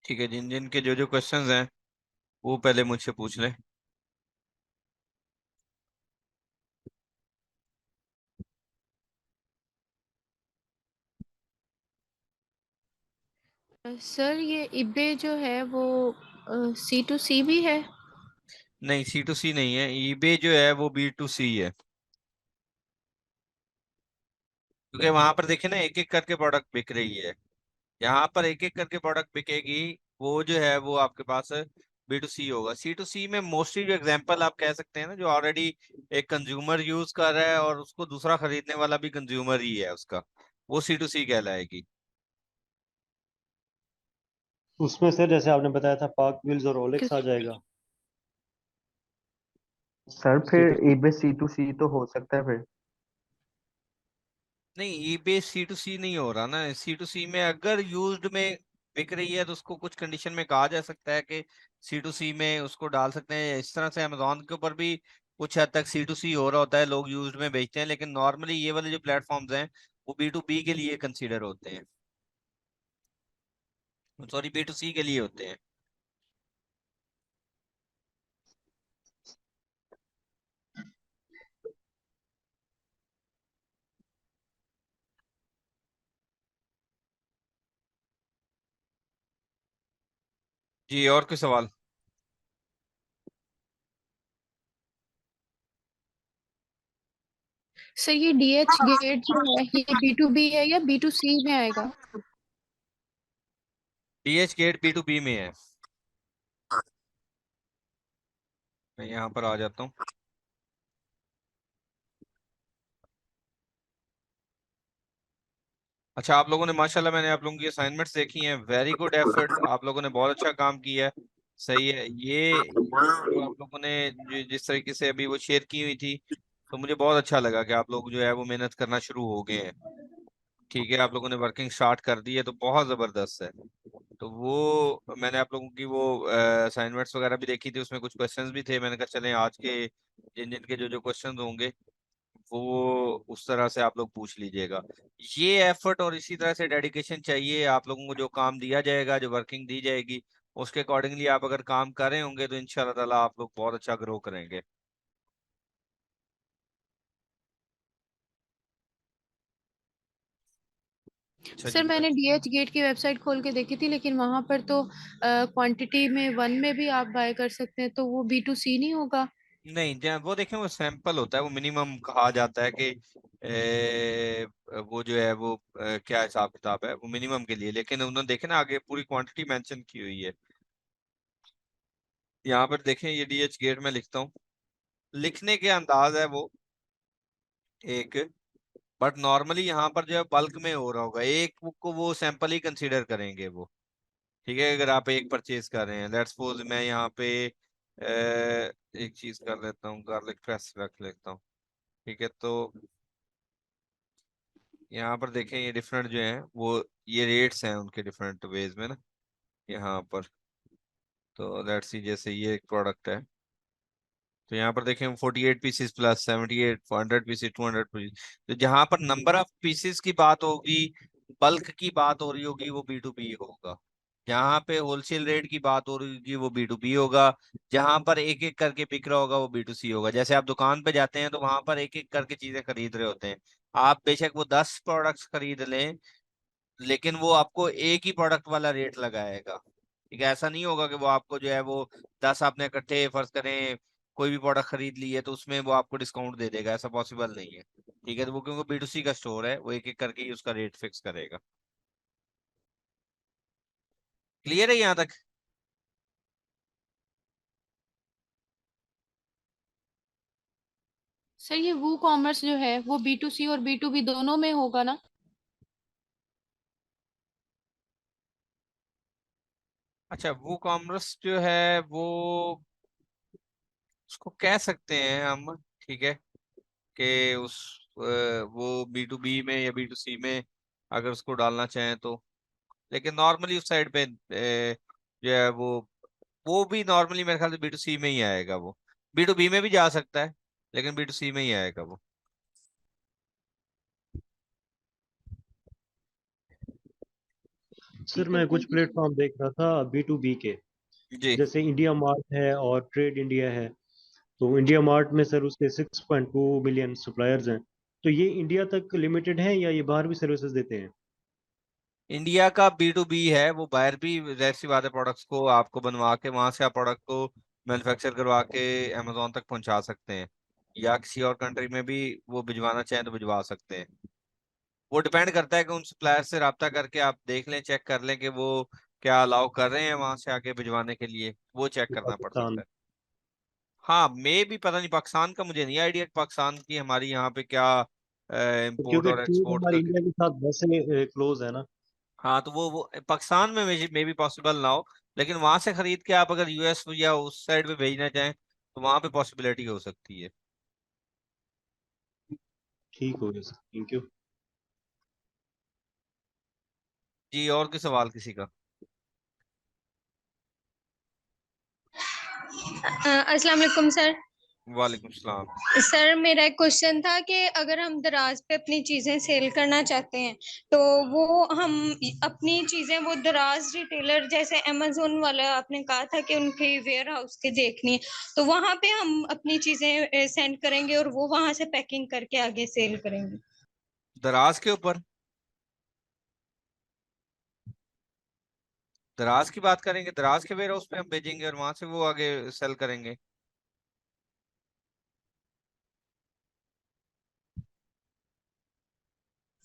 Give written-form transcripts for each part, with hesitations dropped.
ठीक है, जिन जिन के जो जो क्वेश्चंस हैं वो पहले मुझसे पूछ लें। सर ये eBay जो है वो C2C भी है। नहीं, सी टू सी नहीं है। ईबे जो है वो बी टू सी है। क्योंकि वहां पर देखिए ना, एक एक करके प्रोडक्ट बिक रही है। यहाँ पर एक एक करके प्रोडक्ट बिकेगी। वो जो है वो आपके पास बी टू सी होगा। सी टू सी में मोस्टली जो एग्जांपल आप कह सकते हैं ना, जो ऑलरेडी एक कंज्यूमर यूज कर रहा है और उसको दूसरा खरीदने वाला भी कंज्यूमर ही है उसका, वो सी टू सी कहलाएगी। उसमें सर जैसे आपने बताया था पार्क व्हील्स और रोलेक्स आ क्योंकि जाएगा। सर सी फिर टू सी। ईबे C2C तो हो सकता है फिर। नहीं, ईबे सी टू सी नहीं हो रहा ना। सी टू सी में अगर यूज्ड में बिक रही है तो उसको कुछ कंडीशन में कहा जा सकता है कि सी टू सी में उसको डाल सकते हैं। इस तरह से अमेजोन के ऊपर भी कुछ हद तक सी टू सी हो रहा होता है, लोग यूज्ड में बेचते हैं। लेकिन नॉर्मली ये वाले जो प्लेटफॉर्म्स हैं वो बी टू बी के लिए कंसीडर होते हैं, सॉरी बी टू सी के लिए होते हैं। जी, और कोई सवाल? सर ये DH गेट जो है ये B2B है या B2C में आएगा। DHgate B to B में है। मैं यहाँ पर आ जाता हूँ। अच्छा, आप लोगों ने माशाल्लाह, मैंने आप लोगों की असाइनमेंट्स देखी हैं। वेरी गुड एफर्ट, आप लोगों ने बहुत अच्छा काम किया है। सही है। ये जो आप लोगों ने जिस तरीके से अभी वो शेयर की हुई थी, तो मुझे बहुत अच्छा लगा कि आप लोग जो है वो मेहनत करना शुरू हो गए हैं। ठीक है, आप लोगों ने वर्किंग स्टार्ट कर दी है तो बहुत ज़बरदस्त है। तो वो मैंने आप लोगों की वो असाइनमेंट्स वगैरह भी देखी थी, उसमें कुछ क्वेश्चंस भी थे। मैंने कहा चलें आज के जिन जिन के जो जो क्वेश्चंस होंगे वो उस तरह से आप लोग पूछ लीजिएगा। ये एफर्ट और इसी तरह से डेडिकेशन चाहिए आप लोगों को। जो काम दिया जाएगा, जो वर्किंग दी जाएगी, उसके अकॉर्डिंगली आप अगर काम कर रहे होंगे तो इंशाल्लाह ताला आप लोग बहुत अच्छा ग्रो करेंगे। अच्छा सर जी। मैंने DH गेट की वेबसाइट खोल के देखी थी लेकिन वहां पर तो क्वांटिटी में 1 में भी आप बाय कर सकते हैं तो वो B2C नहीं होगा। नहीं, जब वो देखें वो सैंपल होता है, वो मिनिमम कहा जाता है कि वो जो है वो क्या हिसाब किताब है वो मिनिमम के लिए। लेकिन उन्होंने देखे ना आगे पूरी क्वांटिटी मेंशन की हुई है। यहाँ पर देखें, ये डीएच गेट में लिखता हूँ। लिखने के अंदाज है वो एक, बट नॉर्मली यहाँ पर जो है बल्क में हो रहा होगा। एक बुक को वो सैंपल ही कंसीडर करेंगे वो। ठीक है, अगर आप एक परचेज कर रहे हैं, लेट्स सपोज मैं यहाँ पे एक चीज कर लेता हूँ, गार्लिक प्रेस रख लेता हूँ। ठीक है, तो यहाँ पर देखें ये डिफरेंट जो है वो ये रेट्स हैं उनके डिफरेंट वेज में ना यहाँ पर। तो लेट्स सी, जैसे ये एक प्रोडक्ट है तो यहाँ पर देखें 48 पीसेस प्लस 78, 100 पीसेस, 200 पीसेस। तो जहां पर नंबर ऑफ पीसेस की बात होगी, बल्क की बात हो रही होगी, वो बी टू बी होगा। जहां पे होलसेल रेट की बात हो रही होगी वो बी टू बी होगा। जहां पर एक एक करके बिक रहा होगा वो बी टू सी होगा। जैसे आप दुकान पे जाते हैं तो वहां पर एक एक करके चीजें खरीद रहे होते हैं। आप बेशक वो 10 प्रोडक्ट्स खरीद लें, लेकिन वो आपको एक ही प्रोडक्ट वाला रेट लगाएगा। ठीक है, ऐसा नहीं होगा कि वो आपको जो है वो 10 आपने इकट्ठे फर्ज करें कोई भी प्रोडक्ट खरीद लिए तो उसमें वो आपको डिस्काउंट दे देगा। ऐसा पॉसिबल नहीं है। ठीक है, तो वो क्योंकि बी टू सी का स्टोर है, वो एक एक करके ही उसका रेट फिक्स करेगा। क्लियर है यहाँ तक? सर ये वो कॉमर्स जो है वो B2C और B2B दोनों में होगा ना। अच्छा, वो कॉमर्स जो है वो उसको कह सकते हैं हम। ठीक है, कि उस वो बी टू बी में या बी टू सी में अगर उसको डालना चाहें तो। लेकिन नॉर्मली उस साइड पे जो है वो भी नॉर्मली मेरे ख्याल से बी टू सी में ही आएगा। वो बी टू बी में भी जा सकता है, लेकिन बी टू सी में ही आएगा वो। सर ठीक है, मैं कुछ thank you so much. Platform देख रहा था B2B के, जी। जैसे इंडिया मार्ट है और ट्रेड इंडिया है। तो इंडिया मार्ट में सर उसके 6.2 मिलियन सप्लायर्स हैं। तो ये इंडिया तक लिमिटेड है या ये बाहर भी सर्विसेज देते हैं? इंडिया का B2B है, वो बाहर भी जाहिर सी बात है प्रोडक्ट्स को आपको बनवा के वहां से आप प्रोडक्ट को मैन्युफैक्चर करवा के अमेजोन तक पहुंचा सकते हैं, या किसी और कंट्री में भी वो भिजवाना चाहें तो भिजवा सकते हैं। वो डिपेंड करता है कि उन सप्लायर से रब्ता करके आप देख लें, चेक कर लें कि वो क्या अलाउ कर रहे हैं वहां से आगे भिजवाने के लिए, वो चेक तो करना पड़ सकता पाकिस्तान। है। हाँ, मे भी पता नहीं, पाकिस्तान का मुझे नहीं आइडिया पाकिस्तान की हमारी यहाँ पे क्या तो इंपोर्ट क्योंकि और ट्रेड एक्सपोर्ट हमारी का। इंडिया के साथ वैसे क्लोज है ना। हाँ, तो वो पाकिस्तान में मे भी पॉसिबल ना हो, लेकिन वहां से खरीद के आप अगर यूएस या उस साइड पे भेजना चाहें तो वहां पे पॉसिबिलिटी हो सकती है। ठीक हो गया सर, थैंक यू। जी, और कोई सवाल किसी का? अस्सलाम वालेकुम सर। वालेकुम सलाम। सर मेरा एक क्वेश्चन था कि अगर हम दराज पे अपनी चीज़ें सेल करना चाहते हैं तो वो हम अपनी चीज़ें वो दराज रिटेलर जैसे अमेजोन वाला आपने कहा था कि उनकी वेयर हाउस के देखनी है, तो वहां पे हम अपनी चीज़ें सेंड करेंगे और वो वहां से पैकिंग करके आगे सेल करेंगे। दराज के ऊपर, दराज की बात करेंगे, दराज के वेयर हाउस पे हम भेजेंगे और वहां से वो आगे सेल करेंगे।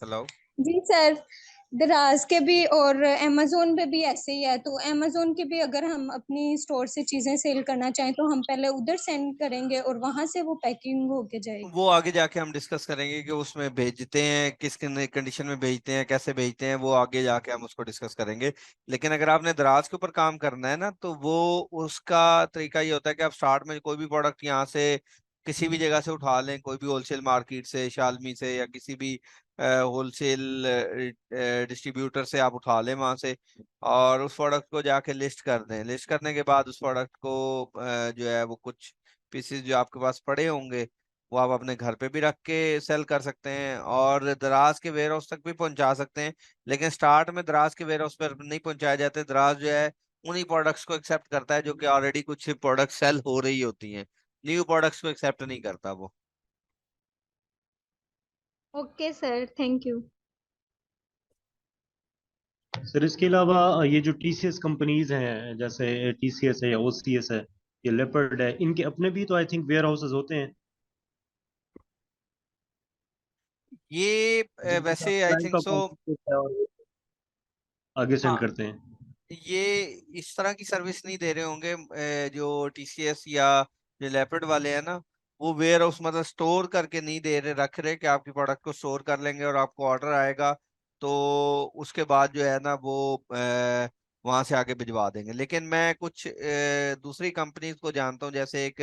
हेलो। जी सर, दराज के भी और अमेजोन पे भी ऐसे ही है, तो अमेजोन के भी अगर हम अपनी स्टोर से चीजें सेल करना चाहें तो हम पहले उधर सेंड करेंगे और वहां से वो पैकिंग होके जाएगी। वो आगे जाके हम डिस्कस करेंगे कि उसमें भेजते हैं किस कंडीशन में भेजते हैं, कैसे भेजते हैं, वो आगे जाके हम उसको डिस्कस करेंगे। लेकिन अगर आपने दराज के ऊपर काम करना है ना, तो वो उसका तरीका ये होता है कि आप स्टार्ट में कोई भी प्रोडक्ट यहाँ से किसी भी जगह से उठा लें, कोई भी होलसेल मार्केट से, शालमी से, या किसी भी होलसेल डिस्ट्रीब्यूटर से आप उठा लें वहां से, और उस प्रोडक्ट को जाके लिस्ट कर दें। लिस्ट करने के बाद उस प्रोडक्ट को जो है वो कुछ पीसेस जो आपके पास पड़े होंगे वो आप अपने घर पे भी रख के सेल कर सकते हैं और दराज के वेयर हाउस तक भी पहुंचा सकते हैं। लेकिन स्टार्ट में दराज के वेयर हाउस पर नहीं पहुंचाए जाते। दराज जो है उन्हीं प्रोडक्ट्स को एक्सेप्ट करता है जो कि ऑलरेडी कुछ प्रोडक्ट सेल हो रही होती हैं, न्यू प्रोडक्ट्स को एक्सेप्ट नहीं करता वो। Okay sir, thank you. Sir इसके अलावा ये जो TCS कंपनीज हैं, जैसे TCS है या OCS है, ये लेपर्ड है, इनके अपने भी तो आई थिंक वेयर हाउसेज होते हैं ये जिनके साथ वैसे आई क्लाइंट थिंक का सो। कॉन्ट्रैक्ट है और आगे सेंड हाँ, करते हैं। ये इस तरह की सर्विस नहीं दे रहे होंगे जो TCS या जो लेपर्ड वाले हैं ना, वो वेयर हाउस मतलब स्टोर करके नहीं दे रहे, रख रहे कि आपकी प्रोडक्ट को स्टोर कर लेंगे और आपको ऑर्डर आएगा तो उसके बाद जो है ना वो वहां से आगे भिजवा देंगे। लेकिन मैं कुछ दूसरी कंपनीज को जानता हूँ, जैसे एक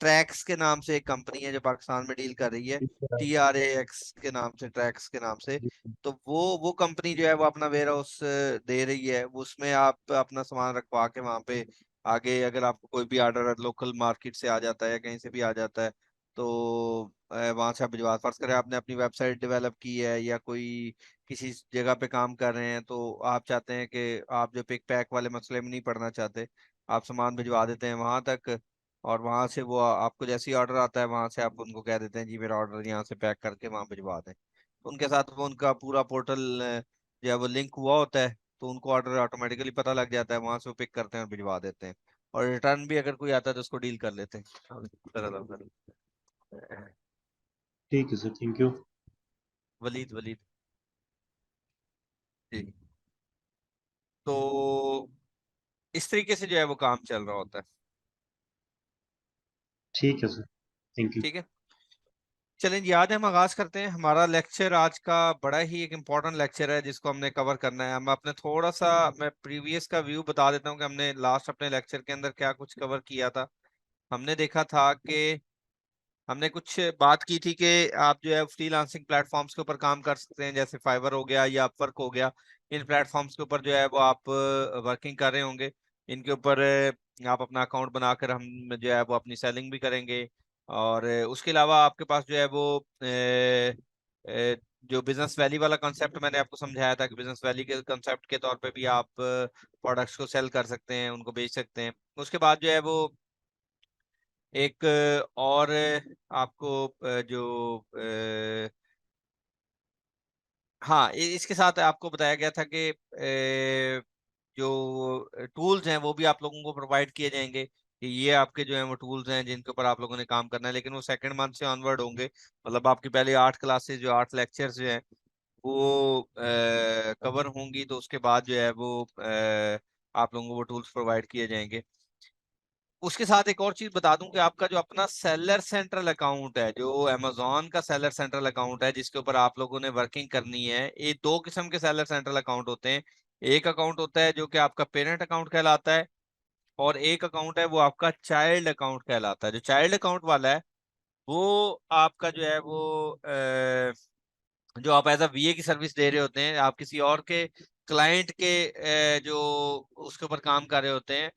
ट्रैक्स के नाम से एक कंपनी है जो पाकिस्तान में डील कर रही है, TRAX के नाम से, ट्रैक्स के नाम से। तो वो कंपनी जो है वो अपना वेयर हाउस दे रही है, वो उसमें आप अपना सामान रखवा के वहां पे आगे अगर आपको कोई भी ऑर्डर लोकल मार्केट से आ जाता है या कहीं से भी आ जाता है तो वहां से आप भिजवा, फर्ज करें आपने अपनी वेबसाइट डेवलप की है या कोई किसी जगह पे काम कर रहे हैं तो आप चाहते हैं कि आप जो पिक पैक वाले मसले में नहीं पड़ना चाहते, आप सामान भिजवा देते हैं वहां तक, और वहां से वो आपको जैसे ही ऑर्डर आता है वहां से आप उनको कह देते हैं जी मेरा ऑर्डर यहाँ से पैक करके वहां भिजवा दें। तो उनके साथ वो उनका पूरा पोर्टल जो है वो लिंक हुआ होता है, तो उनको ऑर्डर ऑटोमेटिकली पता लग जाता है, वहां से वो पिक करते हैं और भिजवा देते हैं। और रिटर्न भी अगर कोई आता है तो उसको डील कर लेते हैं। ठीक है sir, thank you. Waleed, Waleed. जी। तो इस तरीके से जो है वो काम चल रहा होता है। ठीक है सर, थैंक यू। ठीक है, चलें जी, आज हम आगाज करते हैं हमारा लेक्चर। आज का बड़ा ही एक इम्पोर्टेंट लेक्चर है जिसको हमने कवर करना है। हम अपने थोड़ा सा, मैं प्रीवियस का व्यू बता देता हूँ कि हमने लास्ट अपने लेक्चर के अंदर क्या कुछ कवर किया था। हमने देखा था कि हमने कुछ बात की थी कि आप जो है फ्रीलांसिंग प्लेटफॉर्म्स के ऊपर काम कर सकते हैं, जैसे फाइवर हो गया या अपवर्क हो गया। इन प्लेटफॉर्म्स के ऊपर जो है वो आप वर्किंग कर रहे होंगे। इनके ऊपर आप अपना अकाउंट बनाकर हम जो है वो अपनी सेलिंग भी करेंगे। और उसके अलावा आपके पास जो है वो जो बिजनेस वैली वाला कॉन्सेप्ट मैंने आपको समझाया था कि बिजनेस वैली के कॉन्सेप्ट के तौर पे भी आप प्रोडक्ट्स को सेल कर सकते हैं, उनको बेच सकते हैं। उसके बाद जो है वो एक और आपको जो हाँ, इसके साथ आपको बताया गया था कि जो टूल्स हैं वो भी आप लोगों को प्रोवाइड किए जाएंगे कि ये आपके जो है वो टूल्स हैं जिनके ऊपर आप लोगों ने काम करना है, लेकिन वो सेकंड मंथ से ऑनवर्ड होंगे। मतलब आपकी पहले 8 क्लासेस जो 8 लेक्चर्स जो हैं वो कवर होंगी, तो उसके बाद जो है वो आप लोगों को वो टूल्स प्रोवाइड किए जाएंगे। उसके साथ एक और चीज बता दूं कि आपका जो अपना सेलर सेंट्रल अकाउंट है, जो अमेजोन का सेलर सेंट्रल अकाउंट है जिसके ऊपर आप लोगों ने वर्किंग करनी है, ये दो किस्म के सेलर सेंट्रल अकाउंट होते हैं। एक अकाउंट होता है जो कि आपका पेरेंट अकाउंट कहलाता है, और एक अकाउंट है वो आपका चाइल्ड अकाउंट कहलाता है। जो चाइल्ड अकाउंट वाला है वो आपका जो है वो जो आप एज अ वीए की सर्विस दे रहे होते हैं, आप किसी और के क्लाइंट के जो उसके ऊपर काम कर रहे होते हैं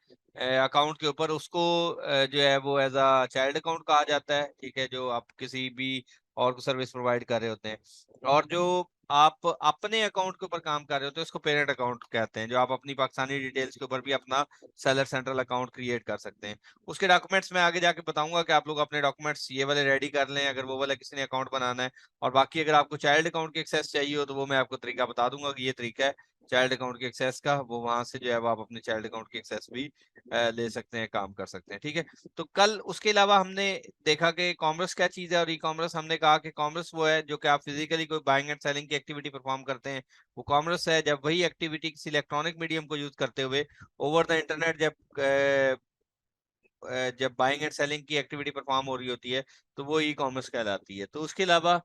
अकाउंट के ऊपर, उसको जो है वो एज अ चाइल्ड अकाउंट कहा जाता है। ठीक है, जो आप किसी भी और को सर्विस प्रोवाइड कर रहे होते हैं। और जो आप अपने अकाउंट के ऊपर काम कर रहे होते हैं उसको पेरेंट अकाउंट कहते हैं। जो आप अपनी पाकिस्तानी डिटेल्स के ऊपर भी अपना सेलर सेंट्रल अकाउंट क्रिएट कर सकते हैं। उसके डॉक्यूमेंट्स मैं आगे जाके बताऊंगा कि आप लोग अपने डॉक्यूमेंट्स ये वाले रेडी कर लें अगर वो वाला किसी ने अकाउंट बनाना है। और बाकी अगर आपको चाइल्ड अकाउंट की एक्सेस चाहिए हो तो वो मैं आपको तरीका बता दूंगा कि ये तरीका है चाइल्ड अकाउंट की एक्सेस का, वो वहां से जो है वो आप अपने चाइल्ड अकाउंट की एक्सेस भी ले सकते हैं, काम कर सकते हैं। ठीक है, तो कल उसके अलावा हमने देखा कि कॉमर्स क्या चीज है, और ई कॉमर्स हमने कहा कि कॉमर्स वो है जो कि आप फिजिकली कोई बाइंग एंड सेलिंग की एक्टिविटी परफॉर्म करते हैं, वो कॉमर्स है। जब वही एक्टिविटी किसी इलेक्ट्रॉनिक मीडियम को यूज करते हुए ओवर द इंटरनेट जब बाइंग एंड सेलिंग की एक्टिविटी परफॉर्म हो रही होती है तो वो ई कॉमर्स कहलाती है। तो उसके अलावा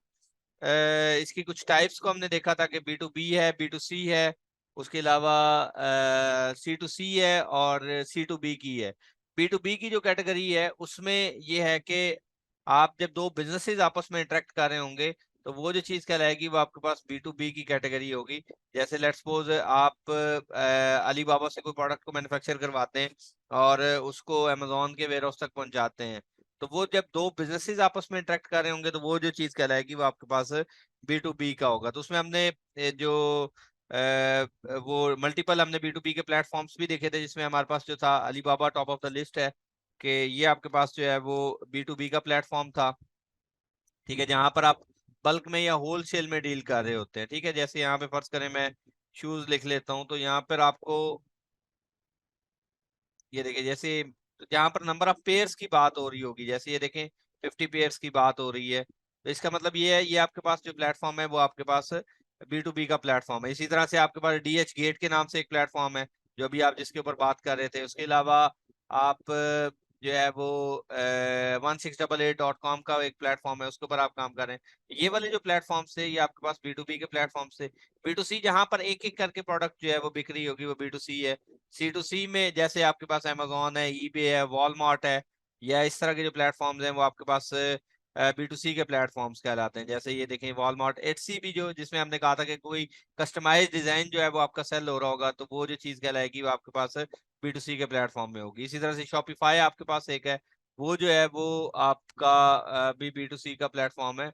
इसकी कुछ टाइप्स को हमने देखा था कि बी टू बी है, बी टू सी है, उसके अलावा सी टू सी है, और सी टू बी की है। बी टू बी की जो कैटेगरी है उसमें ये है कि आप जब दो बिजनेसेस आपस में इंटरेक्ट कर रहे होंगे तो वो जो चीज कहलाएगी वो आपके पास बी टू बी की कैटेगरी होगी। जैसे लेट्स सपोज आप अली बाबा से कोई प्रोडक्ट को मैन्युफैक्चर करवाते हैं और उसको अमेजोन के वेयर हाउस तक पहुंचाते हैं, तो वो जब दो बिजनेसेस आपस में इंटरेक्ट कर रहे होंगे तो वो जो चीज कहलाएगी वो आपके पास बी टू बी का होगा। तो उसमें हमने जो वो मल्टीपल हमने बी टू बी के प्लेटफॉर्म्स भी देखे थे, जिसमें हमारे पास जो था Alibaba top of the list है कि ये आपके पास जो है वो बी टू बी का प्लेटफॉर्म था। ठीक है, जहां पर आप बल्क में या होल सेल में डील कर रहे होते हैं। ठीक है, जैसे यहाँ पे फर्ज करें मैं शूज लिख लेता हूँ, तो यहाँ पर आपको ये देखिए, जैसे जहां पर नंबर ऑफ पेयर्स की बात हो रही होगी, जैसे ये देखें 50 पेयर्स की बात हो रही है, तो इसका मतलब ये है ये आपके पास जो प्लेटफॉर्म है वो आपके पास बी टू बी का प्लेटफॉर्म है। इसी तरह से आपके पास डीएच गेट के नाम से एक प्लेटफॉर्म है जो अभी आप जिसके ऊपर बात कर रहे थे। उसके अलावा आप जो है वो 1688.com का एक प्लेटफॉर्म है, उसके ऊपर आप काम कर रहे हैं। ये वाले जो प्लेटफॉर्म से ये आपके पास बी टू बी के प्लेटफॉर्म से बी टू सी जहां पर एक एक करके प्रोडक्ट जो है वो बिक रही होगी वो बी टू सी है। सी टू सी में जैसे आपके पास अमेजोन है, ईबे है, वॉलमार्ट है, या इस तरह के जो प्लेटफॉर्म्स हैं वो आपके पास बी टू सी के प्लेटफॉर्म्स कहलाते हैं। जैसे ये देखें वॉलमार्ट एटसी भी, जो जिसमें हमने कहा था कि कोई कस्टमाइज डिजाइन जो है वो आपका सेल हो रहा होगा, तो वो जो चीज कहलाएगी वो आपके पास बी टू सी के प्लेटफॉर्म में होगी। इसी तरह से शॉपिफाई आपके पास एक है, वो जो है वो आपका भी बी टू सी का प्लेटफॉर्म है।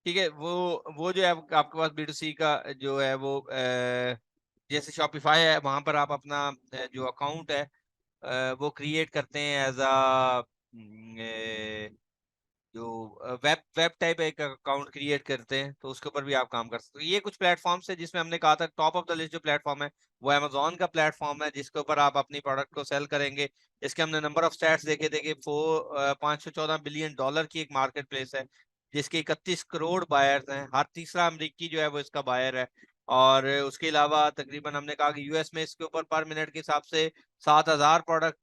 ठीक है, वो जो है आपके पास बी टू सी का जो है वो जैसे शॉपिफाई है वहां पर आप अपना जो अकाउंट है वो क्रिएट करते हैं एज अ जो वेब वेब टाइप एक अकाउंट क्रिएट करते हैं, तो उसके ऊपर भी आप काम कर सकते हैं। ये कुछ प्लेटफॉर्म्स है जिसमें हमने कहा था टॉप ऑफ द लिस्ट जो प्लेटफॉर्म है वो अमेजोन का प्लेटफॉर्म है जिसके ऊपर आप अपनी प्रोडक्ट को सेल करेंगे। इसके हमने नंबर ऑफ स्टैट्स देखे थे कि 514 बिलियन डॉलर की एक मार्केट प्लेस है जिसके 31 करोड़ बायर्स हैं। हर तीसरा अमरीकी जो है वो इसका बायर है। और उसके अलावा तकरीबन हमने कहा कि यूएस में इसके ऊपर पर मिनट के हिसाब से 7,000 प्रोडक्ट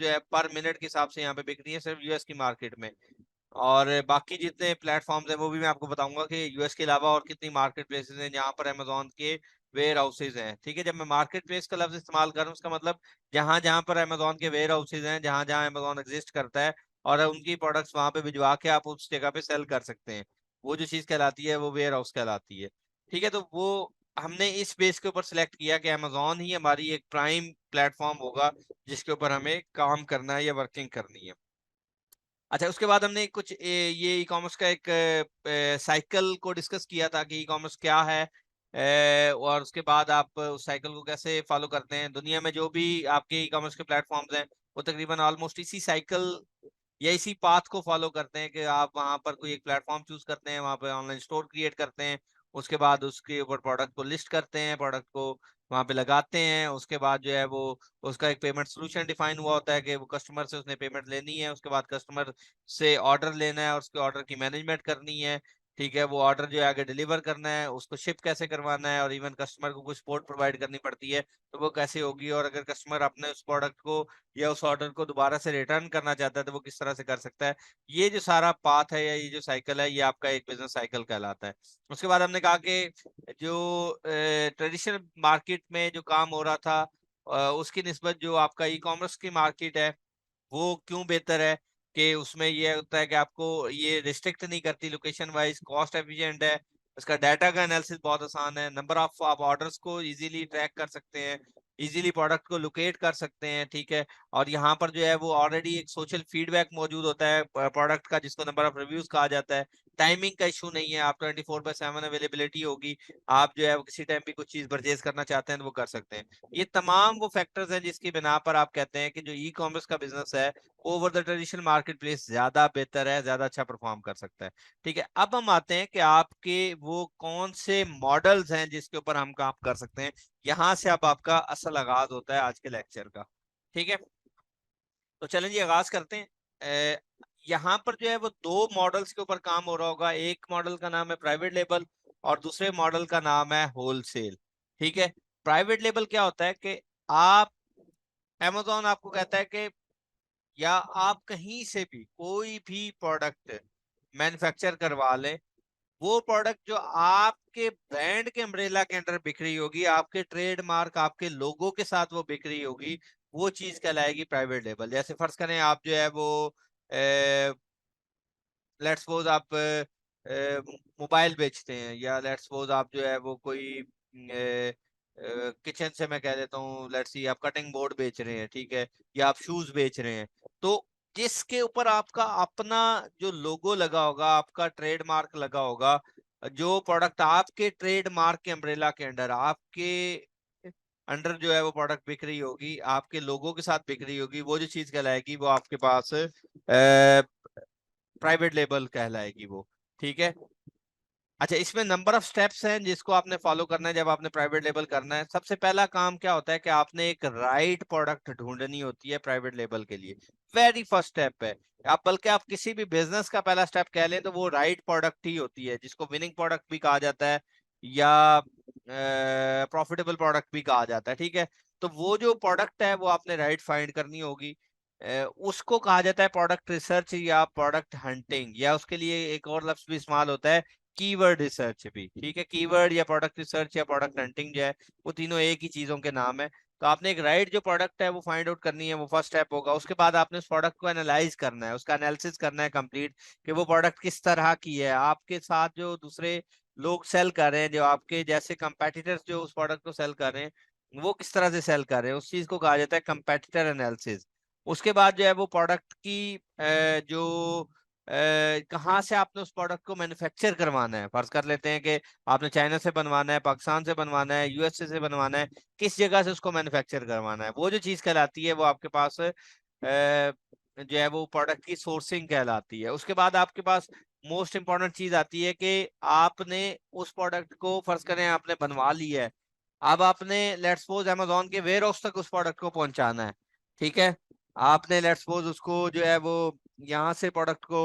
जो है पर मिनट के हिसाब से यहाँ पे बिक रही है सिर्फ यूएस की मार्केट में। और बाकी जितने प्लेटफॉर्म्स हैं वो भी मैं आपको बताऊंगा कि यूएस के अलावा और कितनी मार्केट प्लेसेस हैं जहाँ पर अमेजोन के वेयर हाउसेज हैं। ठीक है, जब मैं मार्केट प्लेस का लफ्ज इस्तेमाल करूँ उसका मतलब जहाँ जहाँ पर अमेजोन के वेयर हाउसेज हैं, जहाँ जहाँ अमेजोन एग्जिस्ट करता है और उनकी प्रोडक्ट्स वहां पे भिजवा के आप उस जगह पे सेल कर सकते हैं, वो जो चीज कहलाती है वो वेयर हाउस कहलाती है। ठीक है। तो वो हमने इस बेस के ऊपर सिलेक्ट किया कि अमेजोन ही हमारी एक प्राइम प्लेटफॉर्म होगा जिसके ऊपर हमें काम करना है या वर्किंग करनी है। अच्छा, उसके बाद हमने कुछ ये ई कॉमर्स का एक साइकिल को डिस्कस किया था कि ई कॉमर्स क्या है, और उसके बाद आप उस साइकिल को कैसे फॉलो करते हैं। दुनिया में जो भी आपके ई कॉमर्स के प्लेटफॉर्म्स हैं वो तकरीबन ऑलमोस्ट इसी साइकिल या इसी पाथ को फॉलो करते हैं कि आप वहां पर कोई एक प्लेटफॉर्म चूज करते हैं, वहां पर ऑनलाइन स्टोर क्रिएट करते हैं, उसके बाद उसके ऊपर प्रोडक्ट को लिस्ट करते हैं, प्रोडक्ट को वहां पे लगाते हैं, उसके बाद जो है वो उसका एक पेमेंट सोल्यूशन डिफाइन हुआ होता है कि वो कस्टमर से उसने पेमेंट लेनी है, उसके बाद कस्टमर से ऑर्डर लेना है और उसके ऑर्डर की मैनेजमेंट करनी है। ठीक है, वो ऑर्डर जो है आगे डिलीवर करना है, उसको शिप कैसे करवाना है, और इवन कस्टमर को कुछ सपोर्ट प्रोवाइड करनी पड़ती है तो वो कैसे होगी, और अगर कस्टमर अपने उस प्रोडक्ट को या उस ऑर्डर को दोबारा से रिटर्न करना चाहता है तो वो किस तरह से कर सकता है। ये जो सारा पाथ है या ये जो साइकिल है ये आपका एक बिजनेस साइकिल कहलाता है। उसके बाद हमने कहा कि जो ट्रेडिशनल मार्केट में जो काम हो रहा था उसकी निस्बत जो आपका ई कॉमर्स की मार्केट है वो क्यों बेहतर है, कि उसमें ये होता है कि आपको ये रिस्ट्रिक्ट नहीं करती, लोकेशन वाइज कॉस्ट एफिशिएंट है, उसका डाटा का एनालिसिस बहुत आसान है, नंबर ऑफ आप ऑर्डर्स को इजीली ट्रैक कर सकते हैं, इजीली प्रोडक्ट को लोकेट कर सकते हैं। ठीक है, और यहाँ पर जो है वो ऑलरेडी एक सोशल फीडबैक मौजूद होता है प्रोडक्ट का जिसको नंबर ऑफ रिव्यूज कहा जाता है। टाइमिंग का इशू नहीं है, आप 24/7 अवेलेबिलिटी होगी, आप जो है वो किसी टाइम भी कुछ चीज परचेज करना चाहते हैं तो वो कर सकते हैं। ये तमाम वो फैक्टर्स हैं जिसकी बिना पर आप कहते हैं कि जो ई कॉमर्स का बिजनेस है over the traditional market place ज्यादा बेहतर है, ज्यादा अच्छा परफॉर्म कर सकता है। ठीक है, अब हम आते हैं कि आपके वो कौन से मॉडल्स हैं जिसके ऊपर हम काम कर सकते हैं। यहां से अब आपका असल आगाज होता है आज के लेक्चर का। ठीक है, तो चलें जी आगाज करते हैं। यहाँ पर जो है वो दो मॉडल्स के ऊपर काम हो रहा होगा, एक मॉडल का नाम है प्राइवेट लेबल और दूसरे मॉडल का नाम है होलसेल। ठीक है, प्राइवेट लेबल क्या होता है कि आप Amazon आपको कहता है कि या आप कहीं से भी कोई भी प्रोडक्ट मैन्युफैक्चर करवा लें, वो प्रोडक्ट जो आपके ब्रांड के अम्ब्रेला के अंडर बिक रही होगी, आपके ट्रेडमार्क आपके लोगों के साथ वो बिक रही होगी, वो चीज कहलाएगी प्राइवेट लेबल। जैसे फर्ज करें आप जो है वो लेट्स सपोज आप मोबाइल बेचते हैं, या लेट्स सपोज आप जो है वो कोई किचन से मैं कह देता हूँ लेट्स सी आप कटिंग बोर्ड बेच रहे हैं, ठीक है, या आप शूज बेच रहे हैं, तो जिसके ऊपर आपका अपना जो लोगो लगा होगा, आपका ट्रेडमार्क लगा होगा, जो प्रोडक्ट आपके ट्रेडमार्क के अम्ब्रेला के अंडर आपके अंडर जो है वो प्रोडक्ट बिक रही होगी, आपके लोगों के साथ बिक रही होगी, वो जो चीज कहलाएगी वो आपके पास प्राइवेट लेबल कहलाएगी वो। ठीक है, अच्छा, इसमें नंबर ऑफ स्टेप्स हैं जिसको आपने फॉलो करना है जब आपने प्राइवेट लेबल करना है। सबसे पहला काम क्या होता है कि आपने एक राइट प्रोडक्ट ढूंढनी होती है प्राइवेट लेबल के लिए। वेरी फर्स्ट स्टेप है, आप बल्कि आप किसी भी बिजनेस का पहला स्टेप कह लें तो वो राइट प्रोडक्ट ही होती है, जिसको विनिंग प्रोडक्ट भी कहा जाता है या प्रॉफिटेबल प्रोडक्ट भी कहा जाता है। ठीक है, तो वो जो प्रोडक्ट है वो आपने राइट फाइंड करनी होगी। उसको कहा जाता है प्रोडक्ट रिसर्च या प्रोडक्ट हंटिंग, या उसके लिए एक और लफ्ज भी इस्तेमाल होता है कीवर्ड रिसर्च भी। ठीक है, कीवर्ड या प्रोडक्ट रिसर्च या प्रोडक्ट हंटिंग जो है वो तीनों एक ही चीजों के नाम है। तो आपने एक राइट जो प्रोडक्ट है वो फाइंड आउट करनी है, वो फर्स्ट स्टेप होगा। उसके बाद आपने उस प्रोडक्ट को एनालाइज करना है, उसका एनालिसिस करना है कंप्लीट, कि वो प्रोडक्ट किस तरह की है, आपके साथ जो दूसरे लोग सेल कर रहे हैं, जो आपके जैसे कंपेटिटर्स जो उस प्रोडक्ट को सेल कर रहे हैं वो किस तरह से सेल कर रहे हैं, उस चीज को कहा जाता है कंपेटिटर एनालिसिस। उसके बाद जो है वो प्रोडक्ट की जो कहाँ से आपने उस प्रोडक्ट को मैन्युफैक्चर करवाना है, फर्ज कर लेते हैं कि आपने चाइना से बनवाना है, पाकिस्तान से बनवाना है, यूएसए से बनवाना है, किस जगह से उसको मैन्युफैक्चर करवाना है, वो जो चीज कहलाती है वो आपके पास जो है वो प्रोडक्ट की सोर्सिंग कहलाती है। उसके बाद आपके पास मोस्ट इंपॉर्टेंट चीज आती है कि आपने उस प्रोडक्ट को फर्ज करें आपने बनवा लिया है, अब आपने लेट्स सपोज अमेजोन के वेयर हाउस तक उस प्रोडक्ट को पहुंचाना है। ठीक है, आपने लेट्स सपोज उसको जो है वो यहाँ से प्रोडक्ट को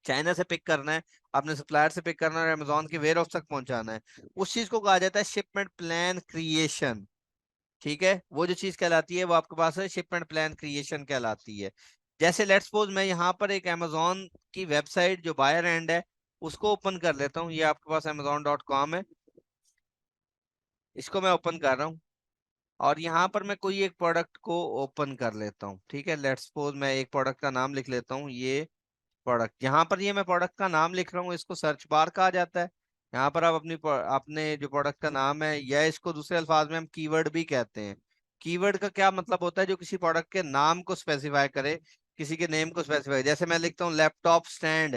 चाइना से पिक करना है, आपने सप्लायर से पिक करना है और अमेजोन के वेयर हाउस तक पहुंचाना है, उस चीज को कहा जाता है शिपमेंट प्लान क्रिएशन। ठीक है, वो जो चीज कहलाती है वो आपके पास है शिपमेंट प्लान क्रिएशन कहलाती है। जैसे लेट्स सपोज मैं यहाँ पर एक अमेजोन की वेबसाइट जो बायर एंड है उसको ओपन कर लेता हूँ, ये आपके पास amazon.com है, इसको मैं ओपन कर रहा हूँ और यहाँ पर मैं कोई एक प्रोडक्ट को ओपन कर लेता हूँ। ठीक है, लेट्स सपोज मैं एक प्रोडक्ट का नाम लिख लेता हूँ, ये प्रोडक्ट, यहाँ पर ये मैं प्रोडक्ट का नाम लिख रहा हूँ, इसको सर्च बार कहा जाता है। यहाँ पर आप अपने जो प्रोडक्ट का नाम है, या इसको दूसरे अल्फाज में हम कीवर्ड भी कहते हैं। कीवर्ड का क्या मतलब होता है? जो किसी प्रोडक्ट के नाम को स्पेसिफाई करे, किसी के नेम को स्पेसिफाई। जैसे मैं लिखता हूँ लैपटॉप स्टैंड,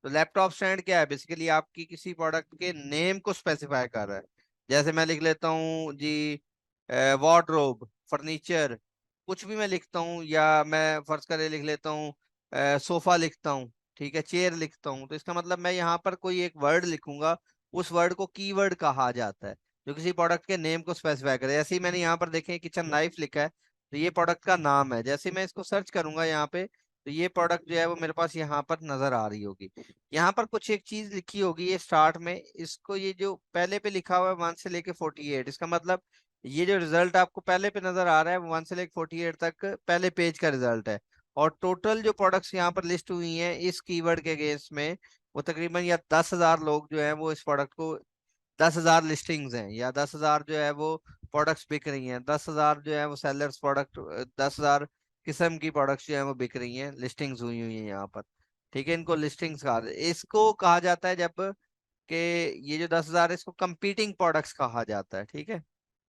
तो लैपटॉप स्टैंड क्या है? बेसिकली आपकी किसी प्रोडक्ट के नेम को स्पेसिफाई कर रहा है। जैसे मैं लिख लेता हूँ जी वार्डरोब, फर्नीचर, कुछ भी मैं लिखता हूँ, या मैं फर्ज करे लिख लेता हूँ सोफा लिखता हूँ, ठीक है, चेयर लिखता हूँ, तो इसका मतलब मैं यहाँ पर कोई एक वर्ड लिखूंगा, उस वर्ड को कीवर्ड कहा जाता है, जो किसी प्रोडक्ट के नेम को स्पेसिफाई करे। ऐसे ही मैंने यहाँ पर देखें किचन नाइफ लिखा है, तो ये प्रोडक्ट का नाम है। जैसे मैं इसको सर्च करूंगा यहाँ पे, तो ये प्रोडक्ट जो है वो मेरे पास यहाँ पर नजर आ रही होगी। यहाँ पर कुछ एक चीज लिखी होगी ये स्टार्ट में, इसको ये जो पहले पे लिखा हुआ है 1 से लेके 48, इसका मतलब ये जो रिजल्ट आपको पहले पे नजर आ रहा है 1 से लेके 48 तक पहले पेज का रिजल्ट है। और टोटल जो प्रोडक्ट्स यहाँ पर लिस्ट हुई हैं इस कीवर्ड के अगेंस्ट में, वो तकरीबन या 10,000 लोग जो है वो इस प्रोडक्ट को, 10,000 लिस्टिंग्स हैं, या 10,000 जो है वो प्रोडक्ट्स बिक रही हैं, 10,000 जो है वो सेलर्स प्रोडक्ट, 10,000 किस्म की प्रोडक्ट्स जो है वो बिक रही हैं, लिस्टिंग्स हुई हुई हैं यहाँ पर। ठीक है, इनको लिस्टिंग्स कहा, इसको कहा जाता है जब कि ये जो 10,000 है इसको कंपीटिंग प्रोडक्ट्स कहा जाता है। ठीक है,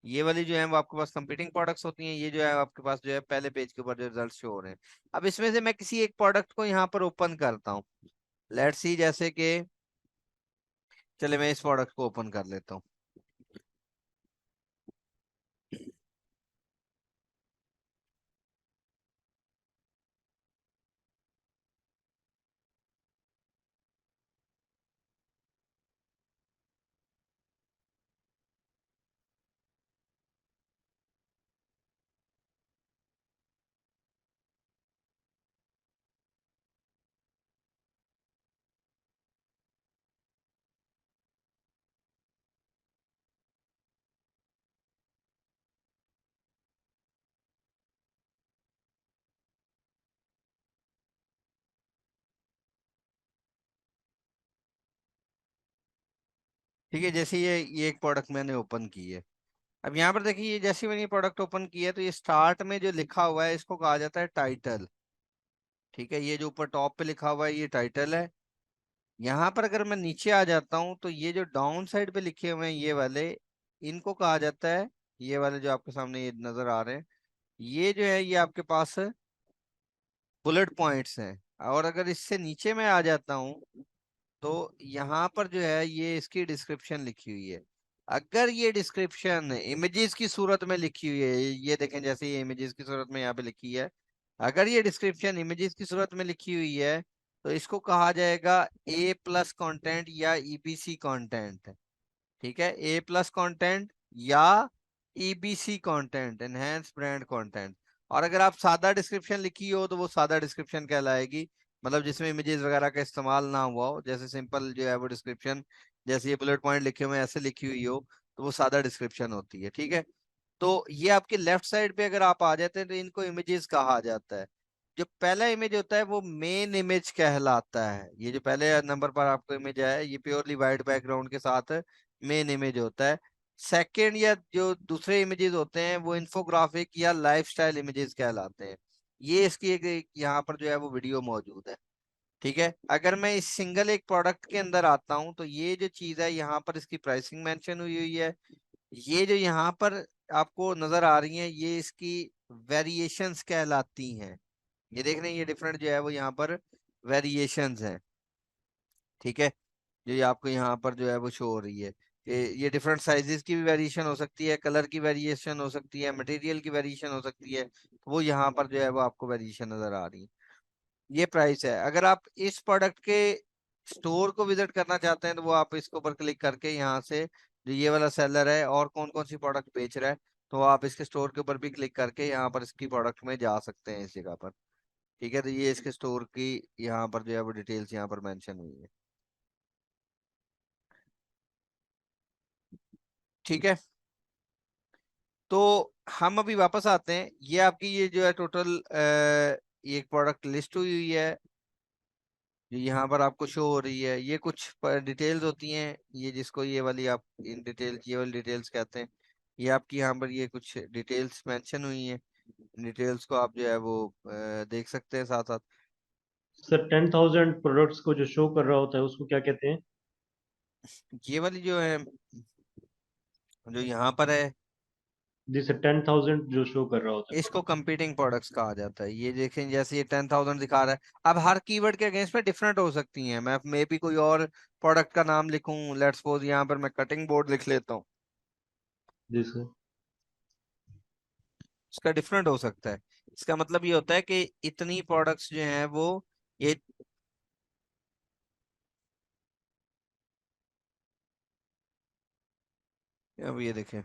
ये वाली जो है वो आपके पास कंपीटिंग प्रोडक्ट्स होती हैं, ये जो है आपके पास जो है पहले पेज के ऊपर जो रिजल्ट शो हो रहे हैं। अब इसमें से मैं किसी एक प्रोडक्ट को यहाँ पर ओपन करता हूँ, लेट्स सी, जैसे कि चले मैं इस प्रोडक्ट को ओपन कर लेता हूँ। ठीक है, जैसे ये एक प्रोडक्ट मैंने ओपन की है। अब यहाँ पर देखिए, ये जैसे मैंने ये प्रोडक्ट ओपन किया है, तो ये स्टार्ट में जो लिखा हुआ है इसको कहा जाता है टाइटल। ठीक है, ये जो ऊपर टॉप पे लिखा हुआ है ये टाइटल है। यहाँ पर अगर मैं नीचे आ जाता हूँ तो ये जो डाउन साइड पे लिखे हुए हैं ये वाले, इनको कहा जाता है, ये वाले जो आपके सामने ये नजर आ रहे हैं, ये जो है ये आपके पास बुलेट पॉइंट्स हैं। और अगर इससे नीचे मैं आ जाता हूँ तो यहाँ पर जो है ये इसकी डिस्क्रिप्शन लिखी हुई है। अगर ये डिस्क्रिप्शन इमेजेस की सूरत में लिखी हुई है, ये देखें जैसे ये इमेजेस की सूरत में यहाँ पे लिखी है, अगर ये डिस्क्रिप्शन इमेजेस की सूरत में लिखी हुई है तो इसको कहा जाएगा A+ कंटेंट या EBC कंटेंट। ठीक है, A+ कंटेंट या EBC content, enhance brand content. और अगर आप सादा डिस्क्रिप्शन लिखी हो तो वो सादा डिस्क्रिप्शन कहलाएगी, मतलब जिसमें इमेजेस वगैरह का इस्तेमाल ना हुआ हो, जैसे सिंपल जो है वो डिस्क्रिप्शन, जैसे ये बुलेट पॉइंट लिखे हुए हैं ऐसे लिखी हुई हो, तो वो सादा डिस्क्रिप्शन होती है। ठीक है, तो ये आपके लेफ्ट साइड पे अगर आप आ जाते हैं तो इनको इमेजेस कहा जाता है। जो पहला इमेज होता है वो मेन इमेज कहलाता है। ये जो पहले नंबर पर आपको इमेज आया है ये प्योरली वाइट बैकग्राउंड के साथ मेन इमेज होता है। सेकंड या जो दूसरे इमेजेस होते हैं वो इन्फोग्राफिक या लाइफस्टाइल इमेजेस कहलाते हैं। ये इसकी एक यहाँ पर जो है वो वीडियो मौजूद है। ठीक है, अगर मैं इस सिंगल एक प्रोडक्ट के अंदर आता हूँ तो ये जो चीज है यहाँ पर इसकी प्राइसिंग मेंशन हुई हुई है। ये जो यहाँ पर आपको नजर आ रही हैं ये इसकी वेरिएशंस कहलाती हैं। ये देख रहे हैं ये डिफरेंट जो है वो यहाँ पर वेरिएशंस हैं। ठीक है, जो ये आपको यहाँ पर जो है वो शो हो रही है कि ये डिफरेंट साइजेस की भी वेरिएशन हो सकती है, कलर की वेरिएशन हो सकती है, मटेरियल की वेरिएशन हो सकती है, तो वो यहाँ पर जो है वो आपको वेरिएशन नजर आ रही है। ये प्राइस है। अगर आप इस प्रोडक्ट के स्टोर को विजिट करना चाहते हैं तो वो आप इसके ऊपर क्लिक करके यहाँ से जो ये वाला सेलर है और कौन कौन सी प्रोडक्ट बेच रहा है, तो आप इसके स्टोर के ऊपर भी क्लिक करके यहाँ पर इसकी प्रोडक्ट में जा सकते हैं इस जगह पर। ठीक है, तो ये इसके स्टोर की यहाँ पर जो है वो डिटेल्स यहाँ पर मेंशन हुई है। ठीक है, तो हम अभी वापस आते हैं। ये आपकी ये जो है टोटल ये एक प्रोडक्ट लिस्ट हुई हुई है जो यहाँ पर आपको शो हो रही है। ये कुछ डिटेल्स होती हैं, ये जिसको ये वाली आप इन डिटेल्स, ये वाली डिटेल्स कहते हैं। ये आपकी यहाँ पर ये कुछ डिटेल्स मेंशन हुई हैं, डिटेल्स को आप जो है वो देख सकते हैं साथ साथ। सर 10,000 प्रोडक्ट्स को जो शो कर रहा होता है उसको क्या कहते हैं? ये वाली जो है, जो यहाँ पर है, जैसे 10,000 जो शो कर रहा होता है। इसको कंपीटिंग प्रोडक्ट्स कहा जाता है। ये देखें, जैसे ये 10,000 दिखा रहा है, अब हर कीवर्ड के अगेंस्ट में डिफरेंट हो सकती हैं। मैं मे भी कोई और प्रोडक्ट का नाम लिखूं, लेट्स सपोज यहाँ पर मैं कटिंग बोर्ड लिख लेता हूँ, जैसे इसका डिफरेंट हो सकता है। इसका मतलब ये होता है कि इतनी प्रोडक्ट्स जो हैं वो, ये अब ये देखें,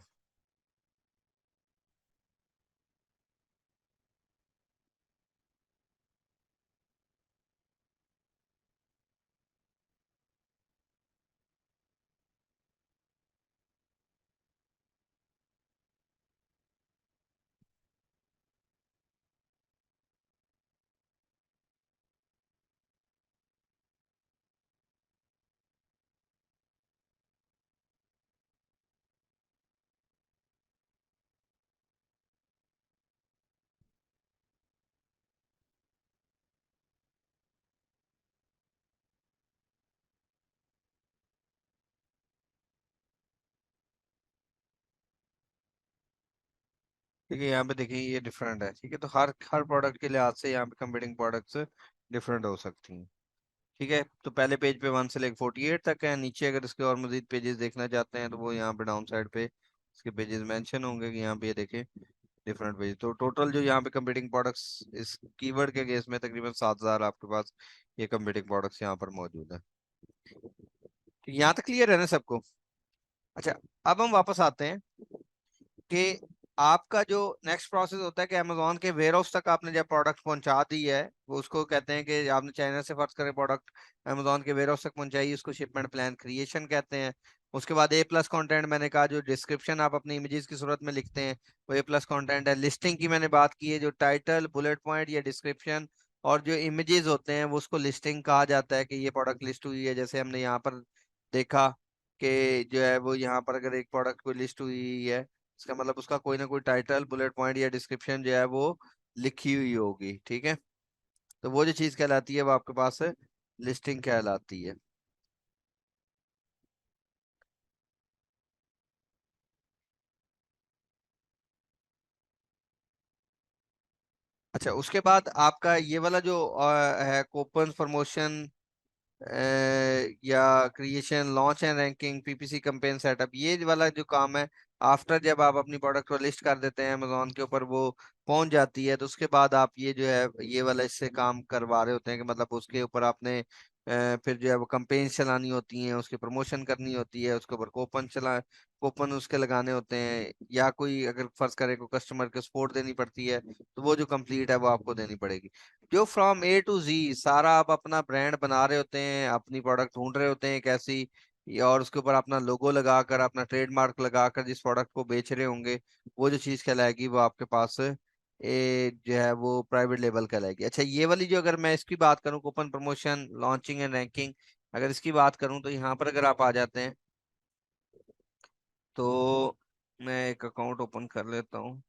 ठीक है, यहाँ पे देखिए ये डिफरेंट है। ठीक है, तो हर हर प्रोडक्ट के लिहाज से यहाँ पे कंपीटिंग प्रोडक्ट्स डिफरेंट हो सकती हैं। ठीक है, तो पहले पेज पे 1 से लेकर 48 तक है। नीचे अगर इसके और मजीद पेजेस देखना चाहते हैं तो वो यहाँ पे डाउन साइड पे इसके पेजेस मेंशन होंगे, कि यहाँ पे ये देखें डिफरेंट पेज। तो टोटल जो यहाँ पे कंपीटिंग प्रोडक्ट्स इस कीवर्ड के केस में तकरीबन 7,000 आपके पास ये कंपीटिंग प्रोडक्ट्स यहाँ पर मौजूद है। तो यहाँ तक क्लियर है ना सबको? अच्छा, अब हम वापस आते हैं कि आपका जो नेक्स्ट प्रोसेस होता है कि अमेजोन के वेयर हाउस तक आपने जब प्रोडक्ट पहुंचा दी है, वो उसको कहते हैं कि आपने चाइना से फर्ज करें प्रोडक्ट अमेजोन के वेयर हाउस तक पहुंचाई, उसको शिपमेंट प्लान क्रिएशन कहते हैं। उसके बाद ए प्लस कॉन्टेंट, मैंने कहा जो डिस्क्रिप्शन आप अपनी इमेजेस की सूरत में लिखते हैं वो ए प्लस कॉन्टेंट है। लिस्टिंग की मैंने बात की है, जो टाइटल, बुलेट पॉइंट या डिस्क्रिप्शन और जो इमेजेस होते हैं वो उसको लिस्टिंग कहा जाता है, कि ये प्रोडक्ट लिस्ट हुई है। जैसे हमने यहाँ पर देखा कि जो है वो यहाँ पर अगर एक प्रोडक्ट कोई लिस्ट हुई है, इसका मतलब उसका कोई ना कोई टाइटल, बुलेट पॉइंट या डिस्क्रिप्शन जो है वो लिखी हुई होगी। ठीक है, तो वो जो चीज कहलाती है वो आपके पास लिस्टिंग कहलाती है। अच्छा, उसके बाद आपका ये वाला जो है कूपन, प्रमोशन या creation, launch and ranking, PPC, campaign setup, ये वाला जो काम है आफ्टर जब आप अपनी प्रोडक्ट को लिस्ट कर देते हैं अमेजोन के ऊपर, वो पहुंच जाती है, तो उसके बाद आप ये जो है ये वाला इससे काम करवा रहे होते हैं, कि मतलब उसके ऊपर आपने फिर जो है वो कैंपेन चलानी होती हैं, उसकी प्रमोशन करनी होती है, उसके ऊपर कूपन उसके लगाने होते हैं, या कोई अगर फर्ज करे को कस्टमर को सपोर्ट देनी पड़ती है, तो वो जो कंप्लीट है वो आपको देनी पड़ेगी। जो फ्रॉम ए टू जी सारा आप अपना ब्रांड बना रहे होते हैं, अपनी प्रोडक्ट ढूंढ रहे होते हैं कैसी, और उसके ऊपर अपना लोगो लगाकर, अपना ट्रेडमार्क लगाकर जिस प्रोडक्ट को बेच रहे होंगे, वो जो चीज कहलाएगी वो आपके पास जो है वो प्राइवेट लेबल कहलाएगी। अच्छा, ये वाली जो, अगर मैं इसकी बात करूं, coupon, promotion, launching and ranking, अगर इसकी बात करूं तो यहाँ पर अगर आप आ जाते हैं तो मैं एक अकाउंट ओपन कर लेता हूँ।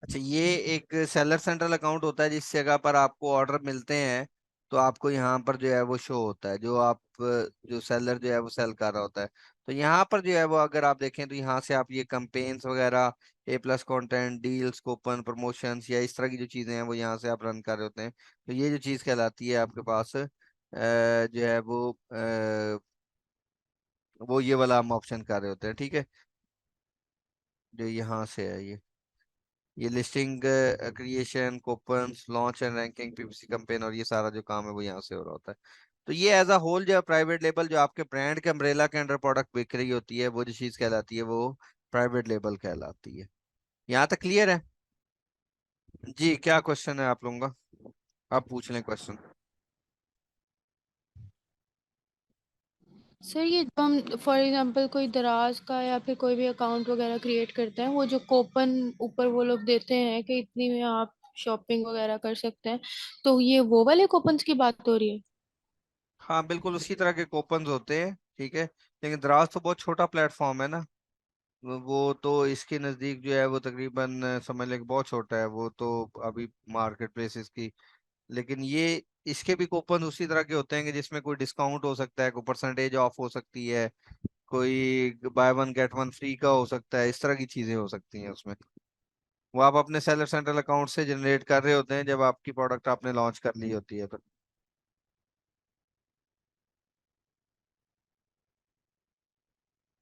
अच्छा, ये एक सेलर सेंट्रल अकाउंट होता है, जिस जगह पर आपको ऑर्डर मिलते हैं तो आपको यहाँ पर जो है वो शो होता है, जो आप जो सेलर जो है वो सेल कर रहा होता है। तो यहाँ पर जो है वो अगर आप देखें तो यहाँ से आप ये कैंपेन्स वगैरह, A plus content, deals, coupon, promotions या इस तरह की जो चीजें हैं वो यहाँ से आप रन कर रहे होते हैं। तो ये जो चीज कहलाती है आपके पास जो है वो ये वाला हम ऑप्शन कर रहे होते हैं। ठीक है, जो यहाँ से है ये listing, creation, coupons, launch and ranking, PPC, campaign, और ये सारा जो काम है वो यहाँ से हो रहा होता है। तो ये एज अ होल जो प्राइवेट लेबल जो आपके ब्रांड के अम्ब्रेला के अंडर प्रोडक्ट बिक रही होती है, वो जो चीज कहलाती है वो प्राइवेट लेबल कहलाती है। यहाँ तक क्लियर है? जी, क्या क्वेश्चन है आप लोगों का? आप पूछ लें क्वेश्चन। सर ये जो हम फॉर एग्जांपल कोई दराज का या फिर कोई भी अकाउंट वगैरह क्रिएट करते हैं, वो जो कूपन ऊपर वो लोग देते हैं कि इतनी में आप शॉपिंग वगैरह कर सकते हैं, तो ये वो वाले कूपन्स की बात हो रही है? हाँ बिल्कुल, उसी तरह के कूपन होते हैं। ठीक है, लेकिन दराज तो बहुत छोटा प्लेटफॉर्म है ना, वो तो इसके नज़दीक जो है वो तकरीबन समझ लें कि बहुत छोटा है वो तो अभी मार्केट प्लेस इसकी। लेकिन ये इसके भी कूपन उसी तरह के होते हैं कि जिसमें कोई डिस्काउंट हो सकता है, कोई परसेंटेज ऑफ हो सकती है, कोई by one get one free का हो सकता है, इस तरह की चीजें हो सकती हैं उसमें। वो आप अपने सेलर सेंट्रल अकाउंट से जनरेट कर रहे होते हैं जब आपकी प्रोडक्ट आपने लॉन्च कर ली होती है तो।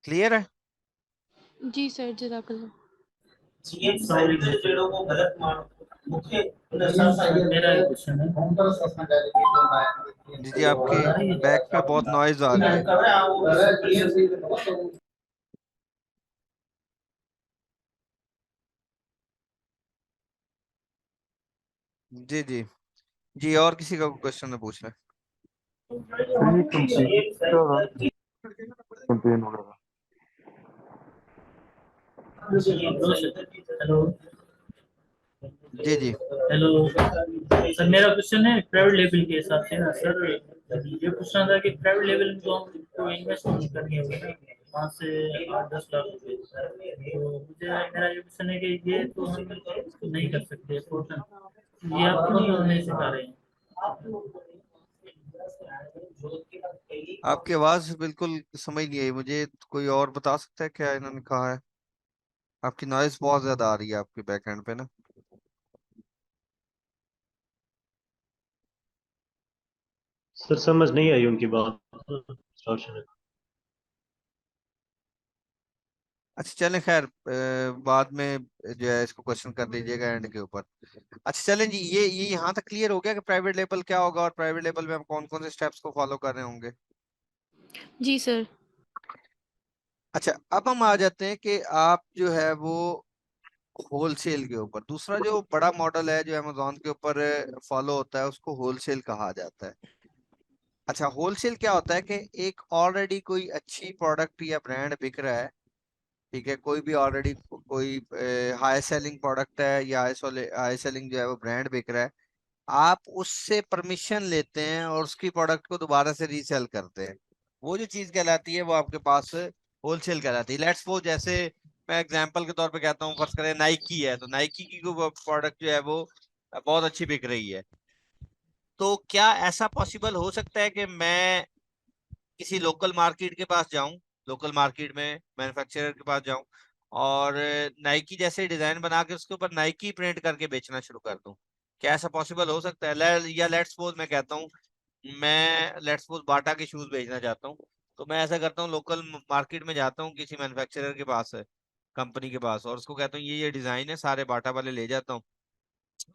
क्लियर है? जी सर, जज़ाकल्लाह। मेरा एक क्वेश्चन है। जी जी, आपके बैक पे बहुत नॉइज आ रही है। जी जी जी, और किसी का क्वेश्चन है पूछ रहे कंप्लेन वगैरह। हेलो हैं? जी जी हेलो सर, मेरा क्वेश्चन है प्राइवेट लेवल के हिसाब से ना सर, ये पूछना था कि प्राइवेट लेवल में जो हमको इन्वेस्टमेंट करनी होगी ना 5 से 8-10 लाख रुपए, तो मुझे मेरा ये क्वेश्चन है कि ये तो हम नहीं कर सकते पोर्शन, ये आप क्यों नहीं सिखा रहे हैं? आपकी आवाज बिल्कुल समझ नहीं आई मुझे, कोई और बता सकता है क्या इन्होंने कहा है? आपकी नॉइज बहुत ज्यादा आ रही है आपके बैक एंड पे ना। सर समझ नहीं आई उनकी बात। अच्छा चलें, खैर बाद में जो है इसको क्वेश्चन कर लीजिएगा एंड के ऊपर। अच्छा चलें जी, ये यहाँ तक क्लियर हो गया कि प्राइवेट लेबल क्या होगा और प्राइवेट लेबल में हम कौन कौन से स्टेप्स को फॉलो कर रहे होंगे। जी सर। अच्छा, अब हम आ जाते हैं कि आप जो है वो होलसेल के ऊपर, दूसरा जो बड़ा मॉडल है जो अमेजोन के ऊपर फॉलो होता है उसको होलसेल कहा जाता है। अच्छा, होलसेल क्या होता है कि एक ऑलरेडी कोई अच्छी प्रोडक्ट या ब्रांड बिक रहा है, ठीक है, कोई भी ऑलरेडी कोई हाई सेलिंग प्रोडक्ट है या हाई सेलिंग जो है वो ब्रांड बिक रहा है, आप उससे परमिशन लेते हैं और उसकी प्रोडक्ट को दोबारा से रीसेल करते हैं। वो जो चीज कहलाती है वो आपके पास होलसेल कहलाती है। लेट्स वो जैसे मैं एग्जांपल के तौर पे कहता हूँ, फर्ज करें नाइकी है, तो नाइकी की प्रोडक्ट जो है वो बहुत अच्छी बिक रही है। तो क्या ऐसा पॉसिबल हो सकता है कि मैं किसी लोकल मार्केट के पास जाऊं, लोकल मार्केट में मैन्युफैक्चरर के पास जाऊं और नाइकी जैसे डिजाइन बना के उसके ऊपर नाइकी प्रिंट करके बेचना शुरू कर दूं? क्या ऐसा पॉसिबल हो सकता है? या लेट्स सपोज मैं कहता हूँ, मैं लेट्स सपोज बाटा के शूज बेचना चाहता हूँ, तो मैं ऐसा करता हूँ, लोकल मार्केट में जाता हूँ किसी मैन्युफैक्चरर के पास है, कंपनी के पास, और उसको कहता हूँ ये डिजाइन है, सारे बाटा वाले ले जाता हूँ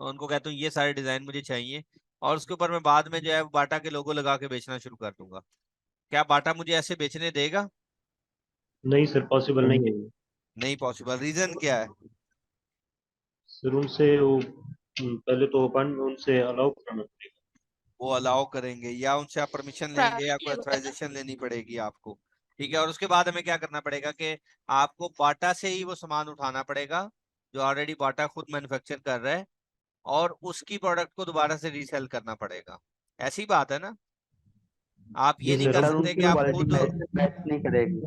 और उनको कहता हूँ ये सारे डिजाइन मुझे चाहिए, और उसके ऊपर मैं बाद में जो है बाटा के लोगो लगा के बेचना शुरू कर दूंगा। क्या बाटा मुझे ऐसे बेचने देगा? नहीं सर, पॉसिबल नहीं है ये। नहीं पॉसिबल। रीजन क्या है? सर उनसे वो पहले तो अपन उनसे अलाउ कराना पड़ेगा। वो अलाउ करेंगे या उनसे आप परमिशन लेंगे या प्राइवेट कोई लेवल है ना। ऑथराइजेशन लेनी पड़ेगी आपको? ठीक है, और उसके बाद हमें क्या करना पड़ेगा कि आपको बाटा से ही वो सामान उठाना पड़ेगा जो ऑलरेडी बाटा खुद मैन्युफैक्चर कर रहा है, और उसकी प्रोडक्ट को दोबारा से रीसेल करना पड़ेगा। ऐसी बात है ना? आप ये जी नहीं सर, कर सर सकते उनकी कि आप क्वालिटी खुद। मैच नहीं करेगी।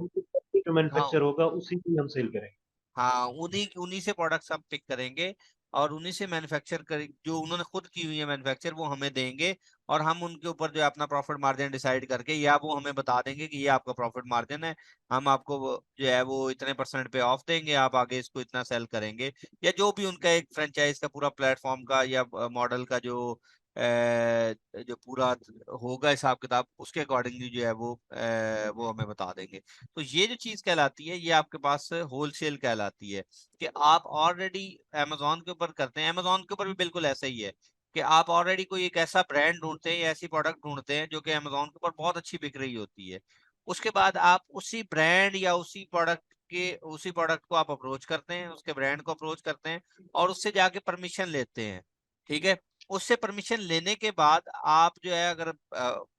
जो हाँ मैन्युफैक्चर होगा उसी की हम सेल करेंगे। हाँ, उन्हीं उन्हीं से प्रोडक्ट्स हम पिक करेंगे और उन्हीं से मैन्युफैक्चर कर जो उन्होंने खुद की हुई है मैन्युफैक्चर वो हमें देंगे, और हम उनके ऊपर जो है अपना प्रॉफिट मार्जिन डिसाइड करके, या वो हमें बता देंगे कि ये आपका प्रॉफिट मार्जिन है, हम आपको जो है वो इतने परसेंट पे ऑफ देंगे, आप आगे इसको इतना सेल करेंगे, या जो भी उनका एक फ्रेंचाइज का पूरा प्लेटफॉर्म का या मॉडल का जो पूरा होगा हिसाब किताब, उसके अकॉर्डिंगली जो है वो हमें बता देंगे। तो ये जो चीज कहलाती है ये आपके पास होलसेल कहलाती है, कि आप ऑलरेडी अमेजोन के ऊपर करते हैं। अमेजोन के ऊपर भी बिल्कुल ऐसा ही है कि आप ऑलरेडी कोई एक ऐसा ब्रांड ढूंढते हैं या ऐसी प्रोडक्ट ढूंढते हैं जो कि अमेजोन के ऊपर बहुत अच्छी बिक रही होती है। उसके बाद आप उसी ब्रांड या उसी प्रोडक्ट को आप अप्रोच करते हैं, उसके ब्रांड को अप्रोच करते हैं और उससे जाके परमिशन लेते हैं। ठीक है, उससे परमिशन लेने के बाद आप जो है, अगर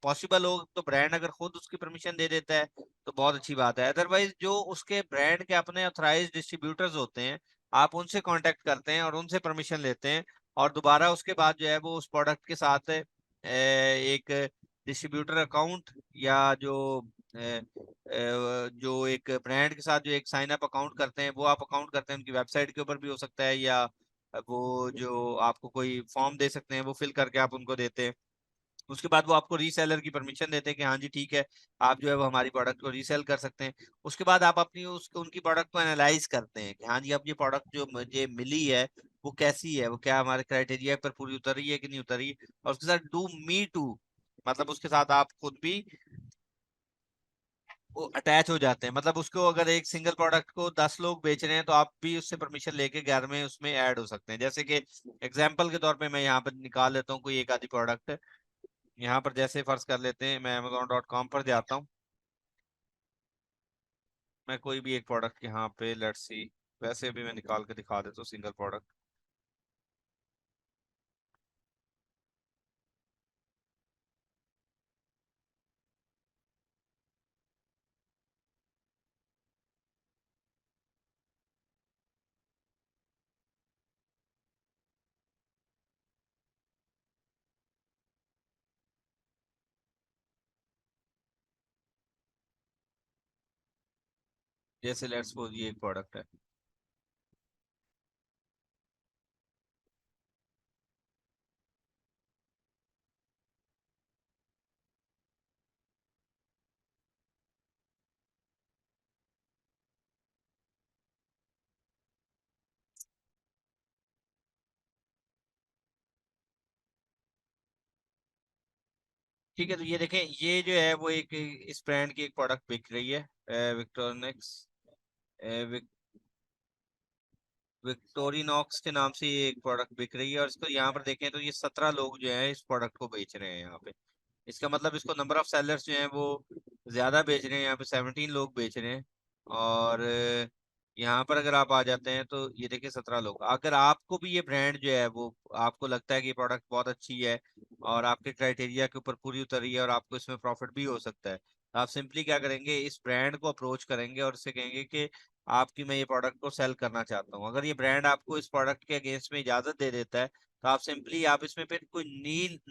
पॉसिबल हो तो ब्रांड अगर खुद उसकी परमिशन दे देता है तो बहुत अच्छी बात है, अदरवाइज जो उसके ब्रांड के अपने ऑथराइज डिस्ट्रीब्यूटर्स होते हैं, आप उनसे कांटेक्ट करते हैं और उनसे परमिशन लेते हैं, और दोबारा उसके बाद जो है वो उस प्रोडक्ट के साथ एक डिस्ट्रीब्यूटर अकाउंट या जो जो एक ब्रांड के साथ जो एक साइन अप अकाउंट करते हैं, वो आप अकाउंट करते हैं उनकी वेबसाइट के ऊपर भी हो सकता है, या वो जो आपको कोई फॉर्म दे सकते हैं वो फिल करके आप उनको देते हैं। उसके बाद वो आपको रीसेलर की परमिशन देते हैं कि हाँ जी ठीक है, आप जो है वो हमारी प्रोडक्ट को रीसेल कर सकते हैं। उसके बाद आप अपनी उसको उनकी प्रोडक्ट को एनालाइज करते हैं कि हाँ जी अब ये प्रोडक्ट जो मुझे मिली है वो कैसी है, वो क्या हमारे क्राइटेरिया पर पूरी उतर रही है कि नहीं उतर रही है। और उसके साथ डू मी टू, मतलब उसके साथ आप खुद भी वो अटैच हो जाते हैं। मतलब उसको अगर एक सिंगल प्रोडक्ट को 10 लोग बेच रहे हैं तो आप भी उससे परमिशन लेके 11वें उसमें ऐड हो सकते हैं। जैसे कि एग्जांपल के तौर पे मैं यहाँ पर निकाल लेता हूँ कोई एक आधी प्रोडक्ट। यहाँ पर जैसे फर्ज कर लेते हैं, मैं amazon.com पर जाता हूँ, मैं कोई भी एक प्रोडक्ट यहाँ पे लेट्स सी, वैसे भी मैं निकाल के दिखा देता हूँ सिंगल प्रोडक्ट। जैसे लेट्स सपोज ये एक प्रोडक्ट है, ठीक है। तो ये देखें, ये जो है वो एक इस ब्रांड की एक प्रोडक्ट बिक रही है, विक्टोरिनॉक्स, विक्टोरिनॉक्स के नाम से ये एक प्रोडक्ट बिक रही है। और इसको यहाँ पर देखें तो ये 17 लोग जो है इस प्रोडक्ट को बेच रहे हैं यहाँ पे। इसका मतलब इसको नंबर ऑफ सेलर्स जो हैं वो ज्यादा बेच रहे हैं, यहाँ पे 17 लोग बेच रहे हैं। और यहाँ पर अगर आप आ जाते हैं तो ये देखिए 17 लोग। अगर आपको भी ये ब्रांड जो है वो आपको लगता है कि ये प्रोडक्ट बहुत अच्छी है और आपके क्राइटेरिया के ऊपर पूरी उतरी है और आपको इसमें प्रॉफिट भी हो सकता है, तो आप सिंपली क्या करेंगे, इस ब्रांड को अप्रोच करेंगे और उससे कहेंगे कि आपकी मैं ये प्रोडक्ट को सेल करना चाहता हूँ। अगर ये ब्रांड आपको इस प्रोडक्ट के अगेंस्ट में इजाजत दे देता है तो आप सिंपली आप इसमें फिर कोई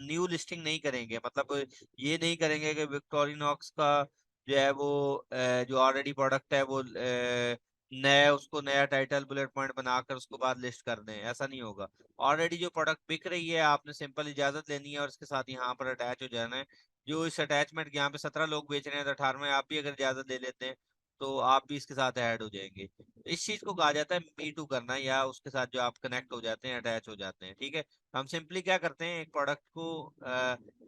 न्यू लिस्टिंग नहीं करेंगे। मतलब ये नहीं करेंगे कि विक्टोरिनॉक्स का जो है वो जो ऑलरेडी प्रोडक्ट है वो नया उसको नया टाइटल बुलेट पॉइंट बनाकर उसको बाद लिस्ट कर दें, ऐसा नहीं होगा। ऑलरेडी जो प्रोडक्ट बिक रही है आपने सिंपल इजाजत लेनी है और इसके साथ यहाँ पर अटैच हो जाना है। जो इस अटैचमेंट यहाँ पे 17 लोग बेच रहे हैं तो 18वें आप भी अगर इजाजत ले लेते हैं तो आप भी इसके साथ ऐड हो जाएंगे। तो इस चीज को कहा जाता है मी टू करना, या उसके साथ जो आप कनेक्ट हो जाते हैं, अटैच हो जाते हैं। ठीक है, तो हम सिंपली क्या करते हैं, एक प्रोडक्ट को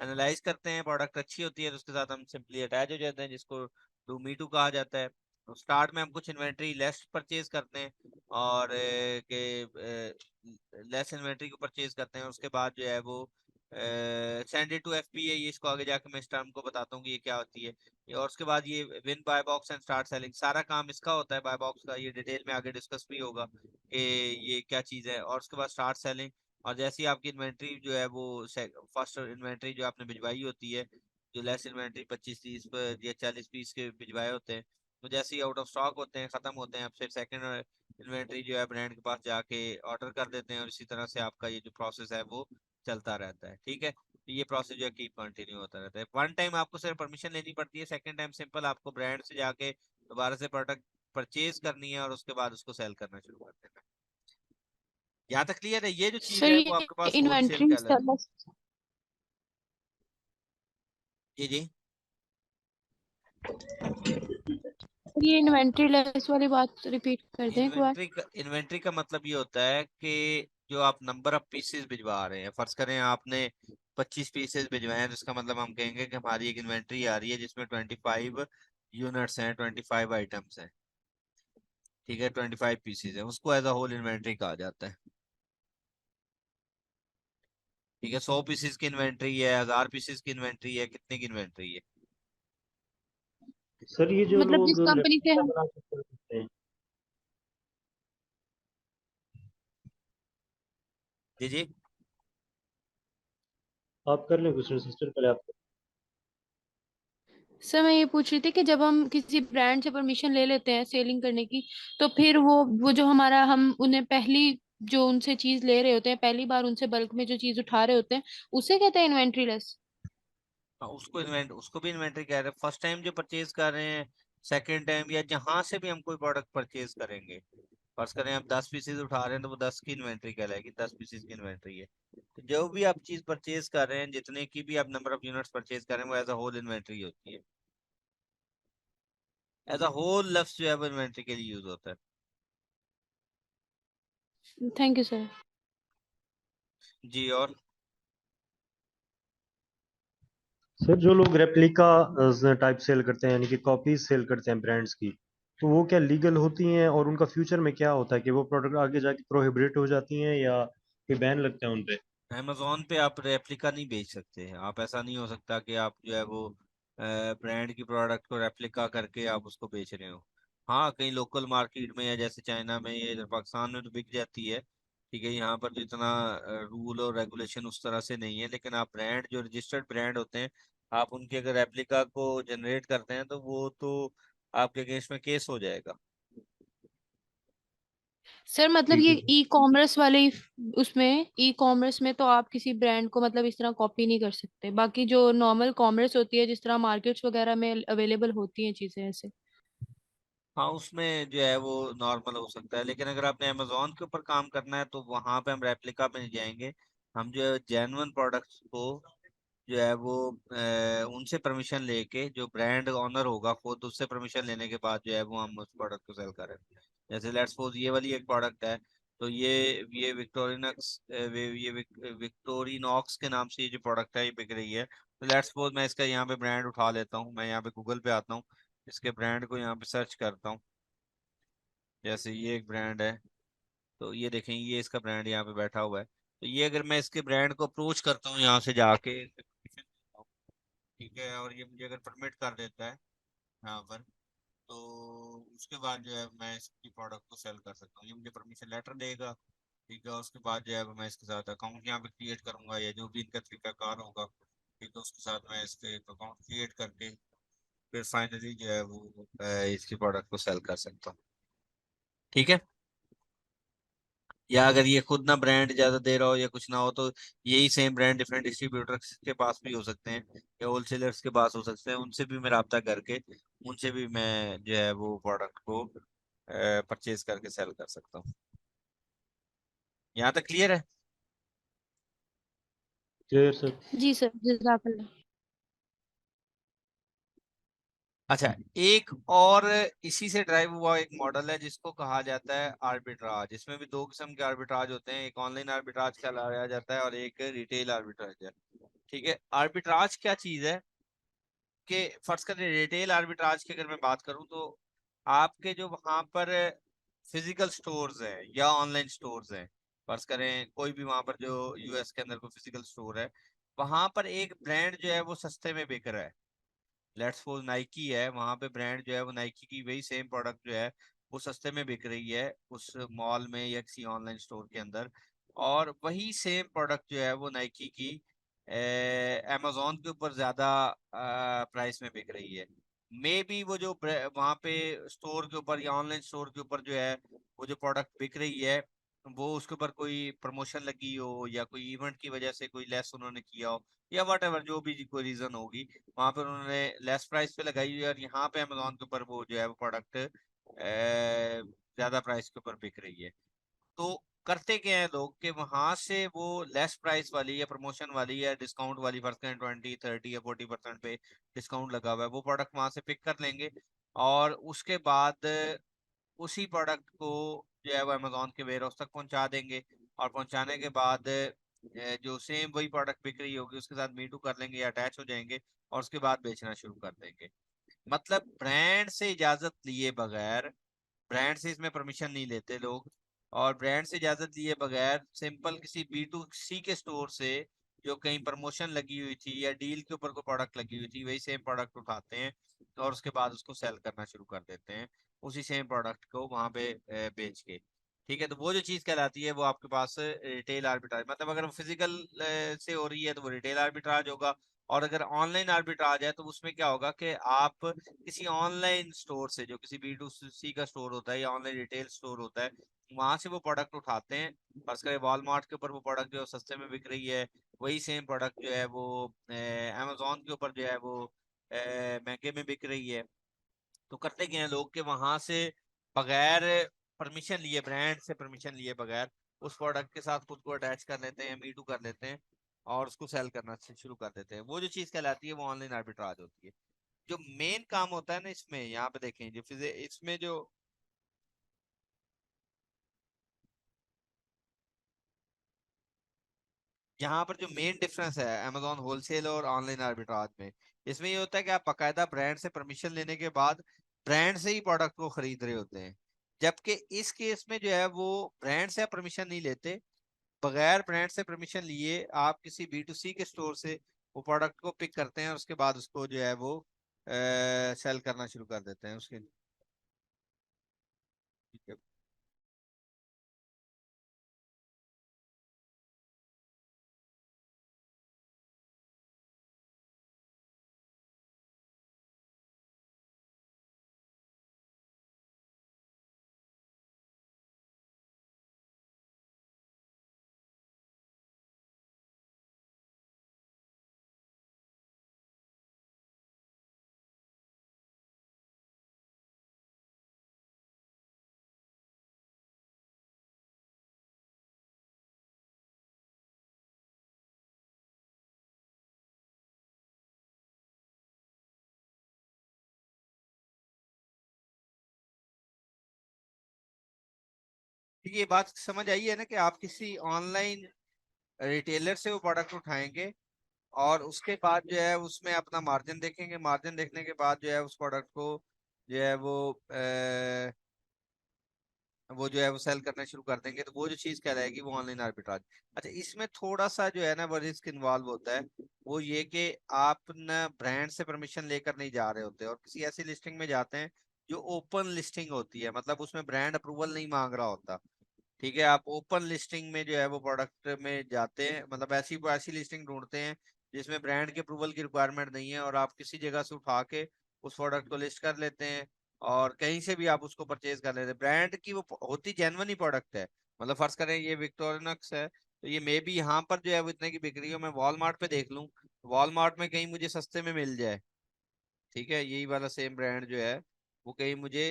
एनालाइज करते हैं, प्रोडक्ट अच्छी होती है तो उसके साथ हम सिंपली अटैच हो जाते हैं, जिसको डू मी टू कहा जाता है। तो स्टार्ट में हम कुछ इन्वेंट्री लेस परचेज करते हैं और लेस इन्वेंट्री को परचेज करते हैं। उसके बाद जो है वो सेंड इट टू एफपीए, ये इसको आगे जाकर मैं इस टर्म को बताता हूँ कि ये क्या होती है। और उसके बाद ये win bye box and start selling, सारा काम इसका होता है बाय बॉक्स का। ये डिटेल में आगे डिस्कस भी होगा कि ये क्या चीज़ है। और उसके बाद स्टार्ट सेलिंग, और जैसे ही आपकी इन्वेंट्री जो है वो फर्स्ट इन्वेंट्री जो आपने भिजवाई होती है, जो लेस इन्वेंट्री 25-30 या 40 पीस के भिजवाए होते हैं, तो जैसे ही आउट ऑफ स्टॉक होते हैं, खत्म होते हैं, आप फिर सेकंड इन्वेंट्री जो है ब्रांड के पास जाके ऑर्डर कर देते हैं। और इसी तरह से आपका ये जो प्रोसेस है वो चलता रहता है। ठीक है, तो ये प्रोसेस जो है कीप कंटिन्यू होता रहता है। वन टाइम आपको सिर्फ परमिशन लेनी पड़ती है, सेकंड टाइम सिंपल आपको ब्रांड से जाके दोबारा से प्रोडक्ट परचेज करनी है और उसके बाद उसको सेल करना शुरू कर देना है। यहाँ तक क्लियर है? ये जो चीज सर है वो ये आपके पास होलसेल इन्वेंट्री का है। जी जी। ये इन्वेंट्री लेस वाली बात रिपीट कर दें एक बार। इन्वेंट्री का मतलब ये होता है कि जो आप नंबर ऑफ पीसेस भिजवा रहे हैं, फर्ज करें आपने 25 पीसेस भिजवाए हैं, तो इसका मतलब हम कहेंगे कि हमारी एक इन्वेंट्री आ रही है जिसमें 25 यूनिट्स हैं, 25 आइटम्स हैं। ठीक है, 25 पीसेज है, उसको एज अ होल इन्वेंट्री कहा जाता है। ठीक है, 100 पीसेज की इन्वेंट्री है, 1000 पीसेज की इन्वेंट्री है, कितने की इन्वेंट्री है? सर ये जो मतलब जिस लोग कंपनी से रेप्लिका हम बना के करते हैं, जी जी। आप कर लें क्वेश्चन सिस्टर, पहले आप। सर मैं ये पूछ रही थी कि जब हम किसी ब्रांड से परमिशन ले लेते हैं सेलिंग करने की, तो फिर वो जो हमारा हम उन्हें पहली जो उनसे चीज ले रहे होते हैं, पहली बार उनसे बल्क में जो चीज उठा रहे होते हैं, उसे कहते हैं इन्वेंट्री लेस। हाँ, उसको भी इन्वेंट्री कह रहे हैं। फर्स्ट टाइम जो परचेज कर रहे हैं सेकेंड टाइम या जहां से भी हम कोई प्रोडक्ट परचेज करेंगे, फर्ज करें आप 10 पीसेज उठा रहे हैं तो वो 10 की इन्वेंट्री कहलाएगी, 10 पीसेज की इन्वेंट्री है। तो जो भी आप चीज परचेज कर रहे हैं, जितने की भी आप नंबर ऑफ यूनिट्स परचेज कर रहे हैं, वो एज अ होल इन्वेंट्री होती है। एज अ होल लफ्ज जो है वो इन्वेंट्री के लिए यूज होता है। Thank you sir. जी। और सर जो लोग रेप्लिका टाइप सेल करते हैं यानी कि कॉपीज सेल करते हैं ब्रांड्स की, तो वो क्या लीगल होती हैं और उनका फ्यूचर में क्या होता है कि वो प्रोडक्ट आगे जाके प्रोहिबिट हो जाती हैं या कोई बैन लगता है उन पे? अमेजोन पे आप रेप्लिका नहीं बेच सकते हैं। आप, ऐसा नहीं हो सकता कि आप जो है वो ब्रांड की प्रोडक्ट को रेप्लिका करके आप उसको बेच रहे हो। हाँ, कहीं लोकल मार्केट में या जैसे चाइना में या इधर पाकिस्तान में तो बिक जाती है। ठीक है, यहाँ पर जितना रूल और रेगुलेशन उस तरह से नहीं है, लेकिन आप ब्रांड जो रजिस्टर्ड ब्रांड होते हैं, आप उनके अगर रेप्लिका को जनरेट करते हैं तो वो तो आपके अगेंस्ट में केस हो जाएगा। सर मतलब ठीक ये है सर। ई कॉमर्स वाले उसमें ई कॉमर्स में तो आप किसी ब्रांड को मतलब इस तरह कॉपी नहीं कर सकते, बाकी जो नॉर्मल कॉमर्स होती है जिस तरह मार्केट्स वगैरह में अवेलेबल होती हैं चीजें ऐसे। हाँ, उसमें जो है वो नॉर्मल हो सकता है, लेकिन अगर आपने अमेजोन के ऊपर काम करना है तो वहां पे हम रेप्लिका पे नहीं जाएंगे। हम जो है जेन्युइन प्रोडक्ट्स को जो है वो उनसे परमिशन लेके, जो ब्रांड ऑनर होगा खुद, उससे परमिशन लेने के बाद जो है वो हम उस प्रोडक्ट को सेल करें। जैसे लेट्स सपोज ये वाली एक प्रोडक्ट है, तो ये विक्टोरिनक्स विक्टोरिनॉक्स के नाम से ये जो प्रोडक्ट है ये बिक रही है। तो लेट्स सपोज मैं इसका यहाँ पे ब्रांड उठा लेता हूँ, मैं यहाँ पे गूगल पे आता हूँ, इसके ब्रांड को यहाँ पे सर्च करता हूँ। जैसे ये एक ब्रांड है, तो ये देखें, ये इसका ब्रांड यहाँ पे बैठा हुआ है। तो ये अगर मैं इसके ब्रांड को अप्रोच करता हूँ यहाँ से जाके, ठीक है, और ये मुझे अगर परमिट कर देता है यहाँ पर, तो उसके बाद जो है मैं इसकी प्रोडक्ट को सेल कर सकता हूँ। ये मुझे परमिशन लेटर देगा। ठीक है, उसके बाद जो है मैं इसके साथ अकाउंट यहाँ पे क्रिएट करूंगा, या जो भी इनका तरीकाकार होगा, ठीक है, उसके साथ मैं इसके अकाउंट क्रिएट करके फिर फाइनली जो है वो इसकी प्रोडक्ट को सेल कर सकता हूँ। ठीक है। या अगर ये खुद ना ब्रांड ज्यादा दे रहा हो या कुछ ना हो, तो यही सेम ब्रांड डिफरेंट डिस्ट्रीब्यूटर्स के पास भी हो सकते हैं या होलसेलर्स के पास हो सकते हैं, उनसे भी मैं रब्ता करके उनसे भी मैं जो है वो प्रोडक्ट को परचेज करके सेल कर सकता हूँ। यहाँ तक क्लियर है? Clear sir. जी सर, जज़ाकल्लाह। अच्छा, एक और इसी से ड्राइव हुआ एक मॉडल है जिसको कहा जाता है आर्बिट्राज। इसमें भी दो किस्म के आर्बिट्राज होते हैं, एक ऑनलाइन आर्बिट्राज कहलाया जाता है और एक रिटेल आर्बिट्राज है। ठीक है, आर्बिट्राज क्या चीज है कि फर्ज करें रिटेल आर्बिट्राज की अगर मैं बात करूं, तो आपके जो वहां पर फिजिकल स्टोर्स हैं या ऑनलाइन स्टोर्स हैं, फर्ज करें कोई भी वहां पर जो यूएस के अंदर कोई फिजिकल स्टोर है, वहां पर एक ब्रांड जो है वो सस्ते में बिक रहा है। लेट्स सपोज नाइकी है, वहां पे ब्रांड जो है वो नाइकी की वही सेम प्रोडक्ट जो है वो सस्ते में बिक रही है उस मॉल में या किसी ऑनलाइन स्टोर के अंदर, और वही सेम प्रोडक्ट जो है वो नाइकी की अमेजोन के ऊपर ज्यादा प्राइस में बिक रही है। मे बी वो जो वहां पे स्टोर के ऊपर या ऑनलाइन स्टोर के ऊपर जो है वो जो प्रोडक्ट बिक रही है, वो उसके ऊपर कोई प्रमोशन लगी हो या कोई इवेंट की वजह से कोई लेस उन्होंने किया हो, या वट एवर जो भी कोई रीजन होगी, वहां पर उन्होंने लेस प्राइस पे लगाई हुई है, और यहाँ पे अमेजोन के ऊपर वो जो है वो प्रोडक्ट ज्यादा प्राइस के ऊपर बिक रही है। तो करते क्या है लोग कि वहां से वो लेस प्राइस वाली या प्रमोशन वाली या डिस्काउंट वाली, फर्स्ट 20 30 या 40% पे डिस्काउंट लगा हुआ है, वो प्रोडक्ट वहां से पिक कर लेंगे, और उसके बाद उसी प्रोडक्ट को जो है वो अमेजोन के वेयर हाउस तक पहुंचा देंगे, और पहुंचाने के बाद जो सेम वही प्रोडक्ट बिक रही होगी उसके साथ मीटू कर लेंगे या अटैच हो जाएंगे, और उसके बाद बेचना शुरू कर देंगे। मतलब ब्रांड से इजाजत लिए बगैर, ब्रांड से इसमें परमिशन नहीं लेते लोग, और ब्रांड से इजाजत लिए बगैर सिंपल किसी बी टू सी के स्टोर से जो कहीं प्रमोशन लगी हुई थी या डील के ऊपर कोई प्रोडक्ट लगी हुई थी, वही सेम प्रोडक्ट उठाते हैं और उसके बाद उसको सेल करना शुरू कर देते हैं, उसी सेम प्रोडक्ट को वहां पे बेच के। ठीक है, तो वो जो चीज कहलाती है वो आपके पास रिटेल आर्बिट्राज, मतलब अगर वो फिजिकल से हो रही है तो वो रिटेल आर्बिट्राज होगा, और अगर ऑनलाइन आर्बिट्राज है तो उसमें क्या होगा कि आप किसी ऑनलाइन स्टोर से, जो किसी बी टू सी का स्टोर होता है या ऑनलाइन रिटेल स्टोर होता है, वहां से वो प्रोडक्ट उठाते हैं। फर्स्ट करें वॉलमार्ट के ऊपर वो प्रोडक्ट जो सस्ते में बिक रही है, वही सेम प्रोडक्ट जो है वो अमेजोन के ऊपर जो है वो महंगे में बिक रही है। तो करते क्या है लोग के वहां से बगैर परमिशन लिए, ब्रांड से परमिशन लिए बगैर, उस प्रोडक्ट के साथ खुद को अटैच कर लेते हैं, मी टू कर लेते हैं और उसको सेल करना शुरू कर देते हैं। वो जो चीज कहलाती है वो ऑनलाइन आर्बिट्राज होती है। जो मेन काम होता है ना इसमें, यहाँ पे देखें जो इसमें जो यहाँ पर जो मेन डिफरेंस है अमेजोन होलसेल और ऑनलाइन आर्बिट्राज में, इसमें ये होता है कि आप बाकायदा ब्रांड से परमिशन लेने के बाद ब्रांड से ही प्रोडक्ट को खरीद रहे होते हैं। जबकि इस केस में जो है वो ब्रांड से परमिशन नहीं लेते, बगैर ब्रांड से परमिशन लिए आप किसी B2C के स्टोर से वो प्रोडक्ट को पिक करते हैं और उसके बाद उसको जो है वो सेल करना शुरू कर देते हैं उसके। ठीक है। ठीक है, ये बात समझ आई है ना कि आप किसी ऑनलाइन रिटेलर से वो प्रोडक्ट उठाएंगे और उसके बाद जो है उसमें अपना मार्जिन देखेंगे, मार्जिन देखने के बाद जो है उस प्रोडक्ट को जो है वो जो है वो सेल करना शुरू कर देंगे। तो वो जो चीज कहलाएगी वो ऑनलाइन आर्बिट्राज। अच्छा, इसमें थोड़ा सा जो है ना वो रिस्क इन्वॉल्व होता है। वो ये कि आप न ब्रांड से परमिशन लेकर नहीं जा रहे होते और किसी ऐसी लिस्टिंग में जाते हैं जो ओपन लिस्टिंग होती है, मतलब उसमें ब्रांड अप्रूवल नहीं मांग रहा होता। ठीक है, आप ओपन लिस्टिंग में जो है वो प्रोडक्ट में जाते हैं, मतलब ऐसी ऐसी लिस्टिंग ढूंढते हैं जिसमें ब्रांड के अप्रूवल की रिक्वायरमेंट नहीं है, और आप किसी जगह से उठा के उस प्रोडक्ट को लिस्ट कर लेते हैं और कहीं से भी आप उसको परचेज कर लेते हैं। ब्रांड की वो होती जेन्युइन ही प्रोडक्ट है। मतलब फर्ज करें ये विक्टोरिनक्स है, तो ये मे बी यहाँ पर जो है वो इतने की बिक रही हो, मैं वॉलमार्ट पे देख लूँ, वॉलमार्ट में कहीं मुझे सस्ते में मिल जाए। ठीक है, यही वाला सेम ब्रांड जो है वो कहीं मुझे।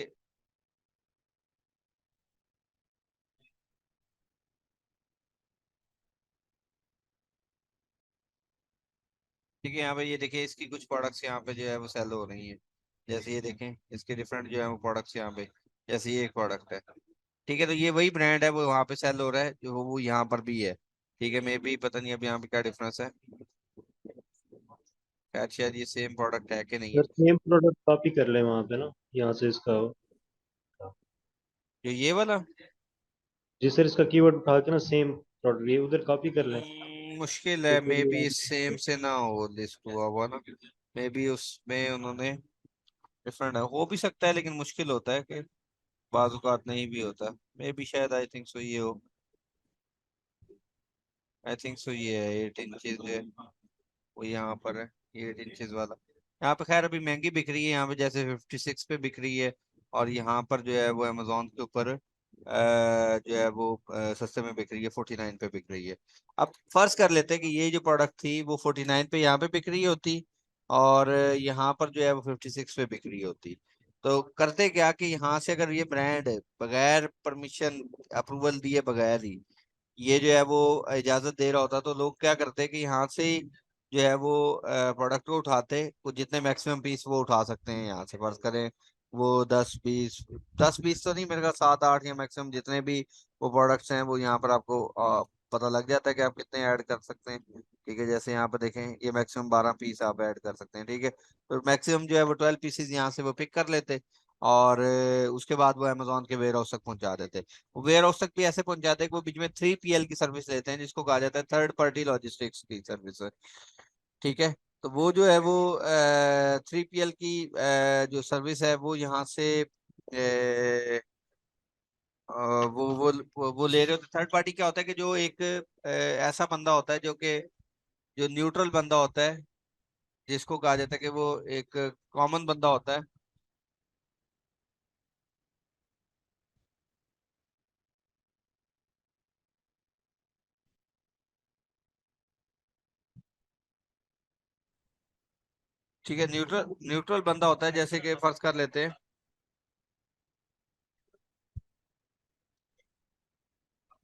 ठीक है, यहाँ पे ये देखिए इसकी कुछ प्रोडक्ट्स यहाँ पे जो है वो सेल हो रही हैं। जैसे ये देखें इसके डिफरेंट जो है वो प्रोडक्ट्स यहाँ पे, जैसे ये एक प्रोडक्ट है। ठीक है, तो ये वही ब्रांड है, वो वहाँ पे सेल हो रहा है जो वो यहाँ पर भी है। ठीक है, मे भी पता नहीं अब यहाँ पे क्या डिफरेंस है, खैर शायद ये सेम प्रोडक्ट है कि नहीं है। सर सेम प्रोडक्ट कॉपी कर ले वहां पे ना, यहाँ से इसका। जो ये वाला जी सर, इसका कीवर्ड उठा के ना सेम प्रोडक्ट ये उधर कॉपी कर लें। मुश्किल तो है, फिर मे बी सेम से ना हो लिस्ट हुआ हुआ ना, मे बी उसमें उन्होंने डिफरेंट है, हो भी सकता है लेकिन मुश्किल होता है कि बाजुकात नहीं भी होता। मे बी शायद आई थिंक सो ये हो, आई थिंक सो ये है 8 इंचेस है, वो यहाँ पर है 8 इंचेस वाला। यहाँ पे खैर अभी महंगी बिक रही है, यहाँ पे जैसे 56 पे बिक रही है, और यहाँ पर जो है वो अमेजोन के ऊपर जो है वो सस्ते में बिक रही है, 49 पे बिक रही है। अब फर्ज कर लेते हैं कि ये जो प्रोडक्ट थी वो 49 पे यहाँ पे बिक रही होती और यहाँ पर जो है वो 56 पे बिक रही होती। तो करते क्या कि यहाँ से अगर ये ब्रांड बगैर परमिशन अप्रूवल दिए बगैर ही ये जो है वो इजाजत दे रहा होता, तो लोग क्या करते हैं कि यहाँ से ही जो है वो प्रोडक्ट को उठाते, वो जितने मैक्सिमम पीस वो उठा सकते हैं यहाँ से, फर्ज करें वो 10-20, 10-20 तो नहीं, मेरे ख्याल 7-8 या मैक्सिमम जितने भी वो प्रोडक्ट्स हैं वो यहाँ पर आपको पता लग जाता है कि आप कितने ऐड कर सकते हैं। ठीक है, जैसे यहाँ पर देखें ये मैक्सिमम 12 पीस आप ऐड कर सकते हैं। ठीक है, तो मैक्सिमम जो है वो 12 पीसेज यहाँ से वो पिक कर लेते और उसके बाद वो अमेजोन के वेयर हाउस तक पहुंचा देते। वेयर हाउस तक भी ऐसे पहुंचाते हैं कि वो बीच में 3PL की सर्विस लेते हैं, जिसको कहा जाता है थर्ड पार्टी लॉजिस्टिक्स की सर्विस है। ठीक है, तो वो जो है वो 3PL की जो सर्विस है वो यहाँ से वो ले रहे होते। थर्ड पार्टी क्या होता है कि जो एक ऐसा बंदा होता है जो कि जो न्यूट्रल बंदा होता है, जिसको कहा जाता है कि वो एक कॉमन बंदा होता है। ठीक है, न्यूट्रल न्यूट्रल बंदा होता है, जैसे कि फर्ज कर लेते हैं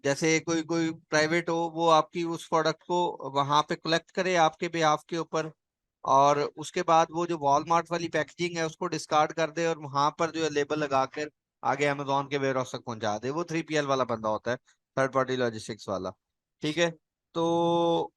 जैसे कोई कोई प्राइवेट हो, वो आपकी उस प्रोडक्ट को वहां पे कलेक्ट करे आपके बिहाफ के ऊपर, और उसके बाद वो जो वॉलमार्ट वाली पैकेजिंग है उसको डिस्कार्ड कर दे और वहां पर जो है लेबल लगा कर आगे अमेजोन के वेयर हाउस तक पहुंचा दे। वो 3PL वाला बंदा होता है, थर्ड पार्टी लॉजिस्टिक्स वाला। ठीक है। तो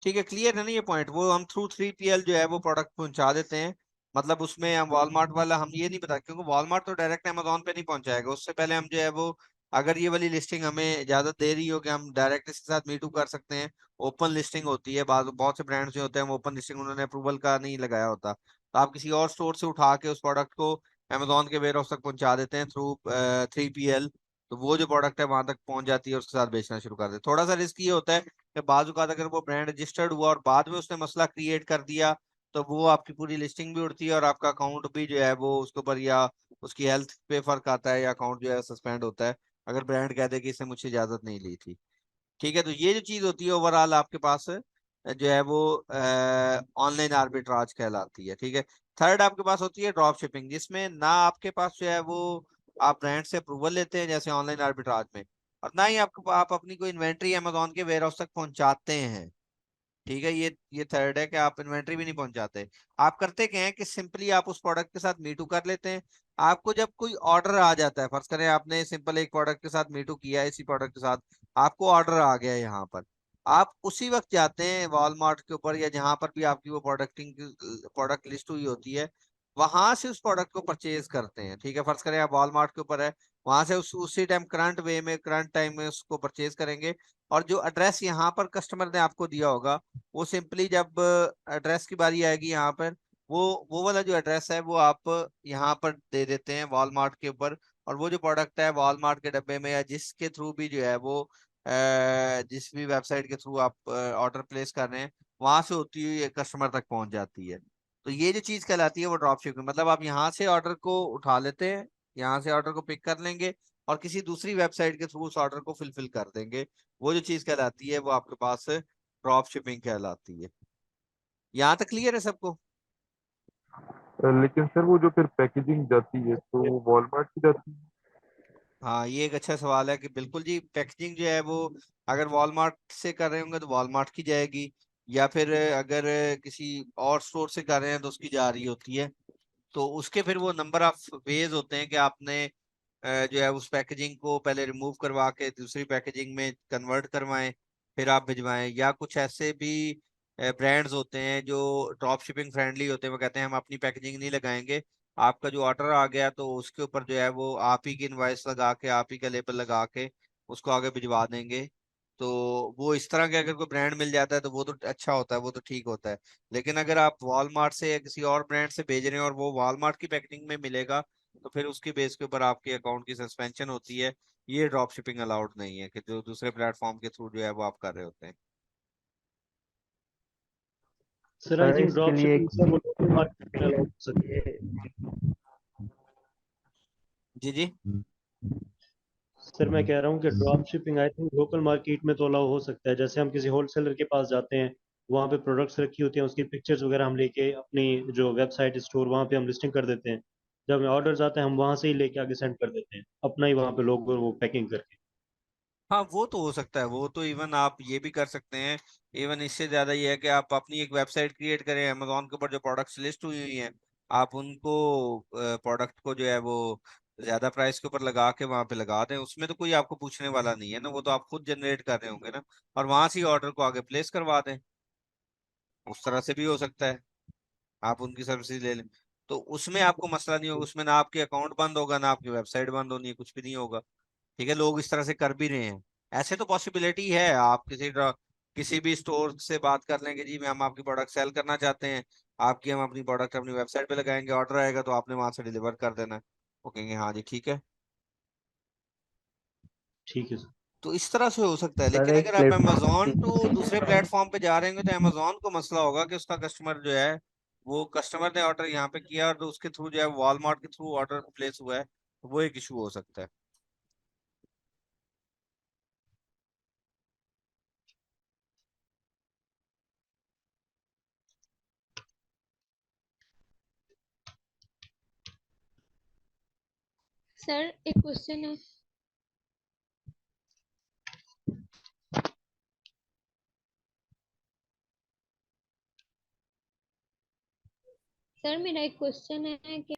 ठीक है, क्लियर है ना ये पॉइंट? वो हम थ्रू 3PL जो है वो प्रोडक्ट पहुंचा देते हैं। मतलब उसमें हम वॉलमार्ट वाला हम ये नहीं बता, क्योंकि वॉलमार्ट तो डायरेक्ट अमेजोन पे नहीं पहुंचाएगा। उससे पहले हम जो है वो, अगर ये वाली लिस्टिंग हमें इजाजत दे रही हो कि हम डायरेक्ट इसके साथ मीटू कर सकते हैं, ओपन लिस्टिंग होती है। बहुत से ब्रांड्स जो होते हैं ओपन लिस्टिंग उन्होंने अप्रूवल का नहीं लगाया होता, तो आप किसी और स्टोर से उठा के उस प्रोडक्ट को अमेजोन के वेयर हाउस तक पहुंचा देते हैं थ्रू 3PL। तो वो जो प्रोडक्ट है वहां तक पहुंच जाती है और उसके साथ बेचना शुरू कर देते हैं। थोड़ा सा रिस्क ये होता है कि बाजूकात अगर वो ब्रांड रजिस्टर्ड हुआ और बाद में उसने मसला क्रिएट कर दिया, तो वो आपकी पूरी लिस्टिंग भी उड़ती है और आपका अकाउंट भी जो है वो उसके ऊपर, या उसकी हेल्थ पे फर्क आता है, या अकाउंट जो है सस्पेंड होता है अगर ब्रांड कह दे कि इसने मुझसे इजाजत नहीं ली थी। ठीक है। तो ये जो चीज होती है ओवरऑल आपके पास जो है वो ऑनलाइन आर्बिट्राज कहलाती है। ठीक है। थर्ड आपके पास होती है ड्रॉप शिपिंग, जिसमें ना आपके पास जो है वो आप ब्रांड से अप्रूवल लेते हैं जैसे ऑनलाइन आर्बिट्राज में, और ना ही आपको आप अपनी कोई इन्वेंट्री अमेजोन के वेयर हाउस तक पहुंचाते हैं। ठीक है। ये थर्ड है कि आप इन्वेंट्री भी नहीं पहुंचाते। आप करते क्या है कि सिंपली आप उस प्रोडक्ट के साथ मीटू कर लेते हैं। आपको जब कोई ऑर्डर आ जाता है, फर्ज करें आपने सिंपल एक प्रोडक्ट के साथ मीटू किया है, इसी प्रोडक्ट के साथ आपको ऑर्डर आ गया है यहाँ पर, आप उसी वक्त जाते हैं वॉलमार्ट के ऊपर या जहां पर भी आपकी वो प्रोडक्ट लिस्ट हुई होती है, वहां से उस प्रोडक्ट को परचेज करते हैं। ठीक है। फर्ज करें आप वॉलमार्ट के ऊपर है, वहां से उसी टाइम करंट वे में करंट टाइम में उसको परचेज करेंगे। और जो एड्रेस यहाँ पर कस्टमर ने आपको दिया होगा, वो सिंपली जब एड्रेस की बारी आएगी यहाँ पर, वो वाला जो एड्रेस है वो आप यहाँ पर दे देते हैं वॉलमार्ट के ऊपर। और वो जो प्रोडक्ट है वॉलमार्ट के डब्बे में या जिसके थ्रू भी जो है वो जिस भी वेबसाइट के थ्रू आप ऑर्डर प्लेस कर रहे हैं, वहां से होती हुई कस्टमर तक पहुंच जाती है। तो ये जो चीज कहलाती है वो ड्रॉप शिपिंग। मतलब आप यहाँ से ऑर्डर को उठा लेते हैं, यहाँ से ऑर्डर को पिक कर लेंगे और किसी दूसरी वेबसाइट के थ्रू उस ऑर्डर को फिलफिल कर देंगे। वो जो चीज कहलाती है वो आपके पास ड्रॉप शिपिंग कहलाती है। यहाँ तक क्लियर है सबको? लेकिन सर वो जो फिर पैकेजिंग जाती है तो वो वॉलमार्ट की जाती है। हाँ, ये एक अच्छा सवाल है कि बिल्कुल जी, पैकेजिंग जो है वो अगर वॉलमार्ट से कर रहे होंगे तो वॉलमार्ट की जाएगी, या फिर अगर किसी और स्टोर से कर रहे हैं तो उसकी जा रही होती है। तो उसके फिर वो नंबर ऑफ वेज होते हैं कि आपने जो है उस पैकेजिंग को पहले रिमूव करवा के दूसरी पैकेजिंग में कन्वर्ट करवाएं, फिर आप भिजवाएं। या कुछ ऐसे भी ब्रांड्स होते हैं जो ड्रॉप शिपिंग फ्रेंडली होते हैं, वो कहते हैं हम अपनी पैकेजिंग नहीं लगाएंगे, आपका जो ऑर्डर आ गया तो उसके ऊपर जो है वो आप ही की इनवॉइस लगा के, आप ही का लेबल लगा के उसको आगे भिजवा देंगे। तो वो इस तरह के अगर कोई ब्रांड मिल जाता है तो वो तो अच्छा होता है, वो तो ठीक होता है। लेकिन अगर आप वॉलमार्ट से या किसी और ब्रांड से भेज रहे हैं और वो वॉलमार्ट की पैकेजिंग में मिलेगा, तो फिर उसकी बेस के ऊपर आपके अकाउंट की सस्पेंशन होती है। ये ड्रॉप शिपिंग अलाउड नहीं है कि जो दूसरे प्लेटफॉर्म के थ्रू जो है वो आप कर रहे होते हैं। सर आई सर थिंक इसके ड्रॉप लिए शिपिंग सर वो लोकल मार्केट में अलाउ हो सकती है। जी जी। सर मैं कह रहा हूँ कि drop shipping I think local market में तो अलाउ हो सकता है। जैसे हम किसी होलसेलर के पास जाते हैं, वहाँ पे प्रोडक्ट्स रखी होती हैं, उसकी पिक्चर्स वगैरह हम लेके अपनी जो वेबसाइट स्टोर वहाँ पे हम लिस्टिंग कर देते हैं। जब हमें ऑर्डर्स आते हैं हम वहाँ से ही लेके आगे सेंड कर देते हैं, अपना ही वहाँ पे लोग वो पैकिंग करके। हाँ, वो तो हो सकता है। वो तो इवन आप ये भी कर सकते हैं। इवन इससे ज्यादा ये है कि आप अपनी एक वेबसाइट क्रिएट करें अमेजोन के ऊपर, जो प्रोडक्ट्स लिस्ट हुई हुई हैं आप उनको प्रोडक्ट को जो है वो ज्यादा प्राइस के ऊपर लगा के वहां पे लगा दें। उसमें तो कोई आपको पूछने वाला नहीं है ना, वो तो आप खुद जनरेट कर रहे होंगे ना, और वहां से ऑर्डर को आगे प्लेस करवा दें। उस तरह से भी हो सकता है, आप उनकी सर्विसेज ले लें। तो उसमें आपको मसला नहीं होगा, उसमें ना आपके अकाउंट बंद होगा ना आपकी वेबसाइट बंद होनी है, कुछ भी नहीं होगा। ठीक है। लोग इस तरह से कर भी रहे हैं। ऐसे तो पॉसिबिलिटी है, आप किसी भी स्टोर से बात कर लेंगे, जी मैं हम आपकी प्रोडक्ट सेल करना चाहते हैं, आपकी हम अपनी प्रोडक्ट अपनी वेबसाइट पे लगाएंगे, ऑर्डर आएगा तो आपने वहां से डिलीवर कर देना है। वो कहेंगे हाँ जी ठीक है। ठीक है सर। तो इस तरह से हो सकता है। सर लेकिन एक अगर आप अमेजोन टू दूसरे प्लेटफॉर्म प्लेटफॉर्म पे जा रहे होंगे तो अमेजोन को मसला होगा कि उसका कस्टमर जो है वो कस्टमर ने ऑर्डर यहाँ पे किया और उसके थ्रू जो है वॉलमार्ट के थ्रू ऑर्डर प्लेस हुआ है, तो वो एक इशू हो सकता है। सर एक क्वेश्चन है। सर मेरा एक क्वेश्चन है कि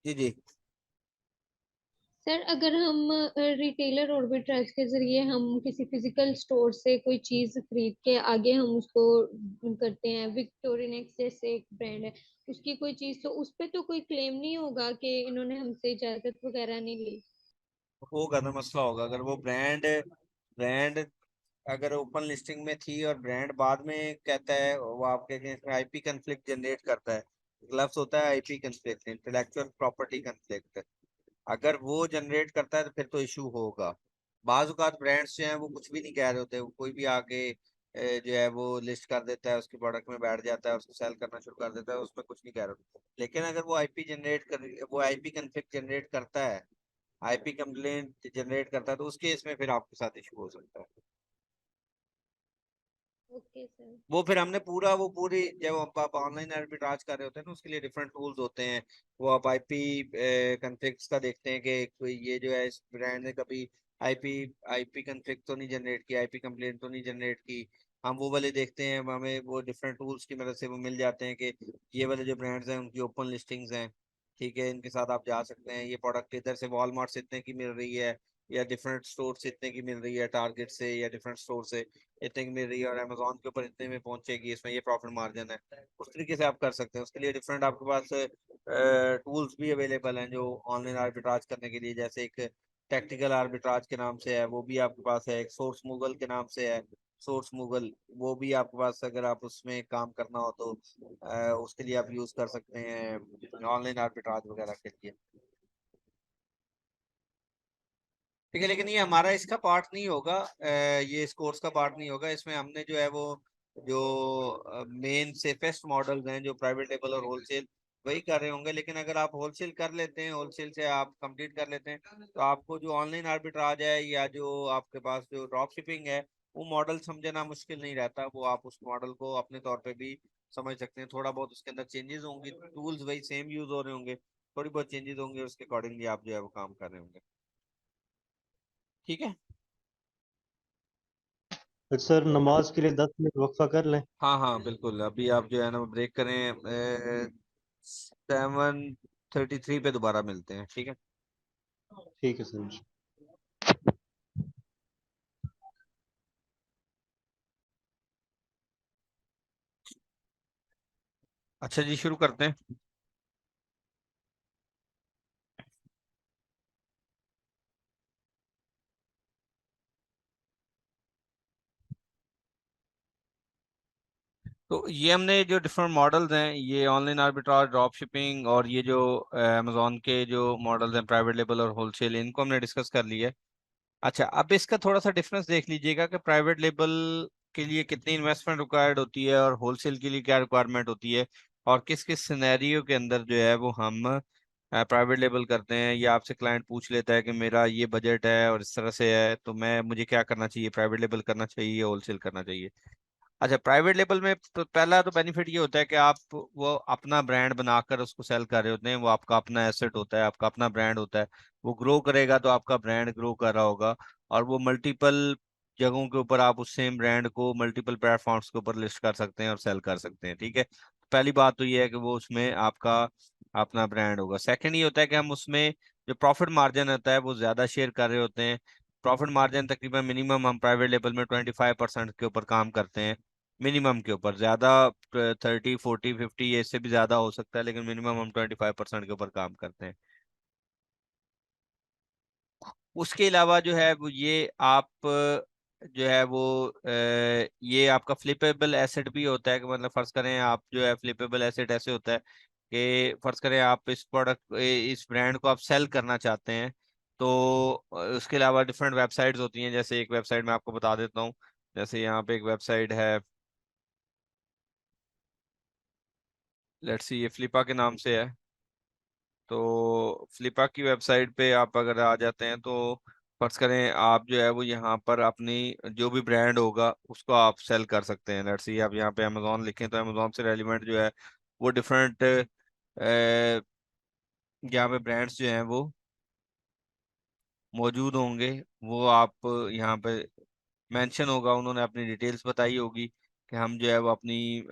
जी जी। सर अगर हम रिटेलर आर्बिट्राज के जरिए हम किसी फिजिकल स्टोर से कोई चीज खरीद के आगे हम उसको करते हैं, विक्टोरिनेक्स जैसे एक ब्रांड है, उसकी कोई चीज, तो उस पे तो कोई क्लेम नहीं होगा कि इन्होंने हमसे इजाजत वगैरह नहीं ली? होगा ना, मसला होगा अगर वो ब्रांड ब्रांड अगर ओपन लिस्टिंग में थी और ब्रांड बाद में कहता है, वो आपके अगेंस्ट आईपी कंफ्लिक्ट जनरेट करता है। लफ्ज होता है IP conflict, intellectual property conflict. अगर वो जनरेट करता है तो फिर तो इशू होगा। बाज औकात ब्रांड्स जो हैं वो कुछ भी नहीं कह रहे होते, वो कोई भी आके जो है वो लिस्ट कर देता है, उसके प्रोडक्ट में बैठ जाता है, उसको सेल करना शुरू कर देता है, उसमें कुछ नहीं कह रहे होते। लेकिन अगर वो आईपी कंफ्लिक्ट जनरेट करता है, आईपी कंप्लेंट जनरेट करता है, तो उस केस में फिर आपके साथ इशू हो सकता है। Okay sir. वो फिर हमने वो पूरी जब आप ऑनलाइन आर्बिट्राज कर रहे होते हैं ना, उसके लिए डिफरेंट टूल्स होते हैं। वो आप आईपी कॉन्फ्लिक्ट्स का देखते हैं कि कोई ये जो है इस ब्रांड ने कभी आईपी आईपी कॉन्फ्लिक्ट तो नहीं जनरेट की, आईपी कंप्लेंट तो नहीं जनरेट की। हम वो वाले देखते हैं, हमें वो डिफरेंट टूल्स की मदद से वो मिल जाते हैं कि ये वाले जो ब्रांड्स हैं उनकी ओपन लिस्टिंग्स हैं, ठीक है, इनके साथ आप जा सकते हैं। ये प्रोडक्ट इधर से वॉलमार्ट से इतने की मिल रही है, या डिफरेंट स्टोर से इतने की मिल रही है, टारगेट से या डिफरेंट स्टोर से इतने की मिल रही है, और अमेजोन के ऊपर इतने में पहुंचेगी, इसमें ये प्रॉफिट मार्जिन है। उस तरीके से आप कर सकते हैं। उसके लिए डिफरेंट आपके पास टूल्स भी अवेलेबल हैं जो ऑनलाइन आर्बिट्राज करने के लिए, जैसे एक टेक्निकल आर्बिट्राज के नाम से है, वो भी आपके पास है। एक सोर्स मूगल के नाम से है, सोर्स मूगल, वो भी आपके पास, अगर आप उसमें काम करना हो तो उसके लिए आप यूज कर सकते हैं ऑनलाइन आर्बिट्राज वगैरह के लिए। ठीक है, लेकिन ये हमारा इसका पार्ट नहीं होगा, ये इस कोर्स का पार्ट नहीं होगा। इसमें हमने जो है वो जो मेन सेफेस्ट मॉडल्स हैं जो प्राइवेट लेबल और होलसेल, वही कर रहे होंगे। लेकिन अगर आप होलसेल कर लेते हैं, होलसेल से आप कंप्लीट कर लेते हैं, तो आपको जो ऑनलाइन आर्बिट्राज है या जो आपके पास जो ड्रॉप शिपिंग है, वो मॉडल समझना मुश्किल नहीं रहता। वो आप उस मॉडल को अपने तौर पे भी समझ सकते हैं। थोड़ा बहुत उसके अंदर चेंजेस होंगे, टूल्स वही सेम यूज हो रहे होंगे, थोड़ी बहुत चेंजेस होंगे, उसके अकॉर्डिंगली आप जो है वो काम कर रहे होंगे। ठीक है। तो सर नमाज के लिए 10 मिनट वक्फा कर लें। हाँ हाँ बिल्कुल, अभी आप जो है ना ब्रेक करें, 7:33 पे दोबारा मिलते हैं, ठीक है। ठीक है सर। अच्छा जी, शुरू करते हैं। तो ये हमने जो डिफरेंट मॉडल्स हैं, ये ऑनलाइन आर्बिट्राज, ड्रॉप शिपिंग, और ये जो अमेजोन के जो मॉडल्स हैं प्राइवेट लेबल और होलसेल, इनको हमने डिस्कस कर लिया है। अच्छा, अब इसका थोड़ा सा डिफरेंस देख लीजिएगा कि प्राइवेट लेबल के लिए कितनी इन्वेस्टमेंट रिक्वायर्ड होती है और होलसेल के लिए क्या रिक्वायरमेंट होती है, और किस किस सिनेरियो के अंदर जो है वो हम प्राइवेट लेबल करते हैं। या आपसे क्लाइंट पूछ लेता है कि मेरा ये बजट है और इस तरह से है, तो मुझे क्या करना चाहिए, प्राइवेट लेबल करना चाहिए या होलसेल करना चाहिए। अच्छा, प्राइवेट लेबल में तो पहला तो बेनिफिट ये होता है कि आप वो अपना ब्रांड बनाकर उसको सेल कर रहे होते हैं, वो आपका अपना एसेट होता है, आपका अपना ब्रांड होता है। वो ग्रो करेगा तो आपका ब्रांड ग्रो कर रहा होगा, और वो मल्टीपल जगहों के ऊपर आप उस सेम ब्रांड को मल्टीपल प्लेटफॉर्म्स के ऊपर लिस्ट कर सकते हैं और सेल कर सकते हैं, ठीक है। पहली बात तो ये है कि वो उसमें आपका अपना ब्रांड होगा। सेकंड ये होता है कि हम उसमें जो प्रॉफिट मार्जिन होता है वो ज्यादा शेयर कर रहे होते हैं। प्रॉफिट मार्जिन तकरीबन मिनिमम हम प्राइवेट लेवल में 25% के ऊपर काम करते हैं, मिनिमम के ऊपर। ज्यादा 30, 40, 50 ये इससे भी ज्यादा हो सकता है, लेकिन मिनिमम हम 25% के ऊपर काम करते हैं। उसके अलावा जो है वो ये आप जो है वो ये आपका फ्लिपेबल एसेट भी होता है, कि मतलब फर्ज करें आप जो है फ्लिपेबल एसेट ऐसे होता है कि फर्ज करें आप इस प्रोडक्ट इस ब्रांड को आप सेल करना चाहते हैं, तो उसके अलावा डिफरेंट वेबसाइट्स होती हैं। जैसे एक वेबसाइट मैं आपको बता देता हूँ, जैसे यहाँ पे एक वेबसाइट है, लेट्स सी, ये फ्लिपा के नाम से है। तो फ्लिपा की वेबसाइट पे आप अगर आ जाते हैं तो फर्ज करें आप जो है वो यहाँ पर अपनी जो भी ब्रांड होगा उसको आप सेल कर सकते हैं। लेट्स सी आप यहाँ पे अमेजोन लिखें तो अमेजोन से रेलिवेंट जो है वो डिफरेंट यहाँ पे ब्रांड्स जो हैं वो मौजूद होंगे। वो आप यहाँ पे मेंशन होगा, उन्होंने अपनी डिटेल्स बताई होगी कि हम जो है वो अपनी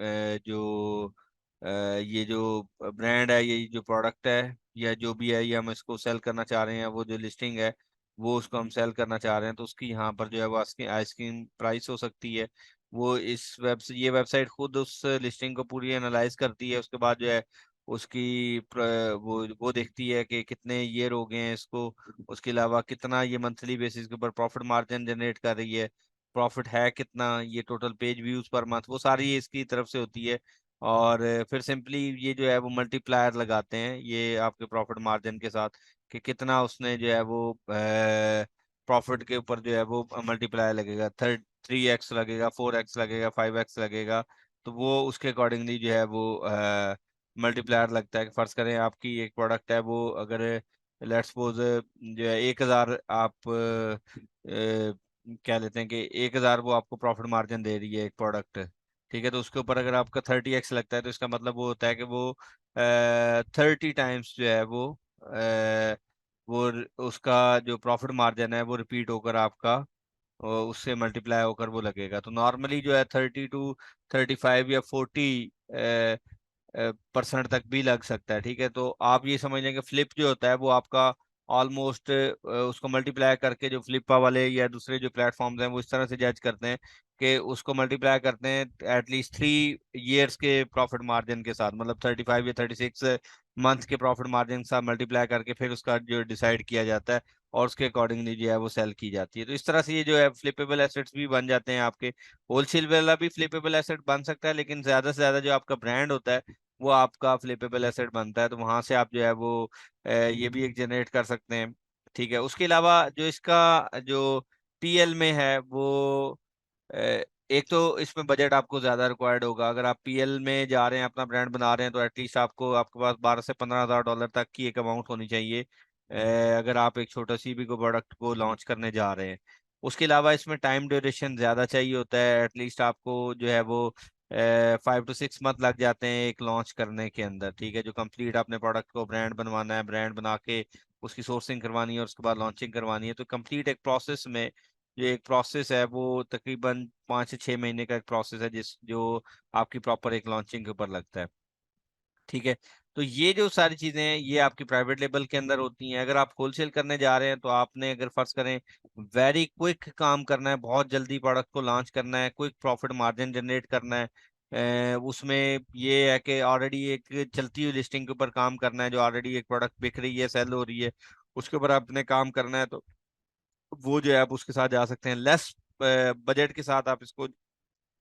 जो ये जो ब्रांड है, ये जो प्रोडक्ट है या जो भी है, ये हम इसको सेल करना चाह रहे हैं, वो जो लिस्टिंग है वो उसको हम सेल करना चाह रहे हैं, तो उसकी यहाँ पर जो है वो आइसक्रीम प्राइस हो सकती है। वो इस ये वेबसाइट खुद उस लिस्टिंग को पूरी एनालाइज करती है, उसके बाद जो है उसकी वो देखती है कि कितने ईयर हो गए हैं इसको, उसके अलावा कितना ये मंथली बेसिस के ऊपर प्रॉफिट मार्जिन जनरेट कर रही है, प्रॉफिट है कितना, ये total page views per month, वो सारी इसकी तरफ से होती है। और फिर सिंपली ये जो है वो मल्टीप्लायर लगाते हैं ये आपके प्रॉफिट मार्जिन के साथ, कि कितना उसने जो है वो प्रॉफिट के ऊपर जो है वो मल्टीप्लायर लगेगा, 3x लगेगा, 4x लगेगा, 5x लगेगा। तो वो उसके अकॉर्डिंगली जो है वो मल्टीप्लायर लगता है। कि फर्ज करें आपकी एक प्रोडक्ट है, वो अगर लेट्स सपोज जो है 1,000 आप क्या लेते हैं कि 1,000 वो आपको प्रॉफिट मार्जिन दे रही है एक प्रोडक्ट, ठीक है, तो उसके ऊपर अगर आपका 30x लगता है तो इसका मतलब वो होता है कि वो 30 टाइम्स जो है उसका जो प्रॉफिट मार्जिन है वो रिपीट होकर आपका उससे मल्टीप्लाई होकर वो लगेगा। तो नॉर्मली जो है 30 to 35 या 40% तक भी लग सकता है, ठीक है। तो आप ये समझ लें कि फ्लिप जो होता है वो आपका ऑलमोस्ट उसको मल्टीप्लाई करके, जो फ्लिपा वाले या दूसरे जो प्लेटफॉर्म्स हैं वो इस तरह से जज करते हैं कि उसको मल्टीप्लाई करते हैं एटलीस्ट 3 years के प्रॉफिट मार्जिन के साथ, मतलब 35 या 36 मंथ के प्रॉफिट मार्जिन के साथ मल्टीप्लाई करके फिर उसका जो डिसाइड किया जाता है और उसके अकॉर्डिंगली जो है वो सेल की जाती है। तो इस तरह से ये जो है फ्लिपेबल एसेट्स भी बन जाते हैं आपके। होलसेल वाला भी फ्लिपेबल एसेट बन सकता है, लेकिन ज्यादा से ज्यादा जो आपका ब्रांड होता है वो आपका फ्लिपेबल एसेट बनता है, तो वहां से आप जो है वो ये भी एक जनरेट कर सकते हैं, ठीक है। उसके अलावा जो इसका जो पीएल में है वो एक तो इसमें बजट आपको ज्यादा रिक्वायर्ड होगा। अगर आप पीएल में जा रहे हैं, अपना ब्रांड बना रहे हैं, तो एटलीस्ट आपके पास 12 से 15 हज़ार डॉलर तक की एक अमाउंट होनी चाहिए अगर आप एक छोटा सी भी को प्रोडक्ट को लॉन्च करने जा रहे हैं। उसके अलावा इसमें टाइम ड्यूरेशन ज्यादा चाहिए होता है, एटलीस्ट आपको जो है वो 5 to 6 मंथ लग जाते हैं एक लॉन्च करने के अंदर, ठीक है। जो कंप्लीट अपने प्रोडक्ट को ब्रांड बनवाना है, ब्रांड बना के उसकी सोर्सिंग करवानी है और उसके बाद लॉन्चिंग करवानी है, तो कंप्लीट एक प्रोसेस में जो एक प्रोसेस है वो तकरीबन 5 से 6 महीने का एक प्रोसेस है जो आपकी प्रॉपर एक लॉन्चिंग के ऊपर लगता है, ठीक है। तो ये जो सारी चीजें हैं ये आपकी प्राइवेट लेबल के अंदर होती हैं। अगर आप होलसेल करने जा रहे हैं तो आपने अगर फर्ज करें वेरी क्विक काम करना है, बहुत जल्दी प्रोडक्ट को लॉन्च करना है, क्विक प्रॉफिट मार्जिन जनरेट करना है, उसमें ये है कि ऑलरेडी एक चलती हुई लिस्टिंग के ऊपर काम करना है, जो ऑलरेडी एक प्रोडक्ट बिक रही है, सेल हो रही है, उसके ऊपर आपने काम करना है, तो वो जो है आप उसके साथ जा सकते हैं। लेस बजट के साथ आप इसको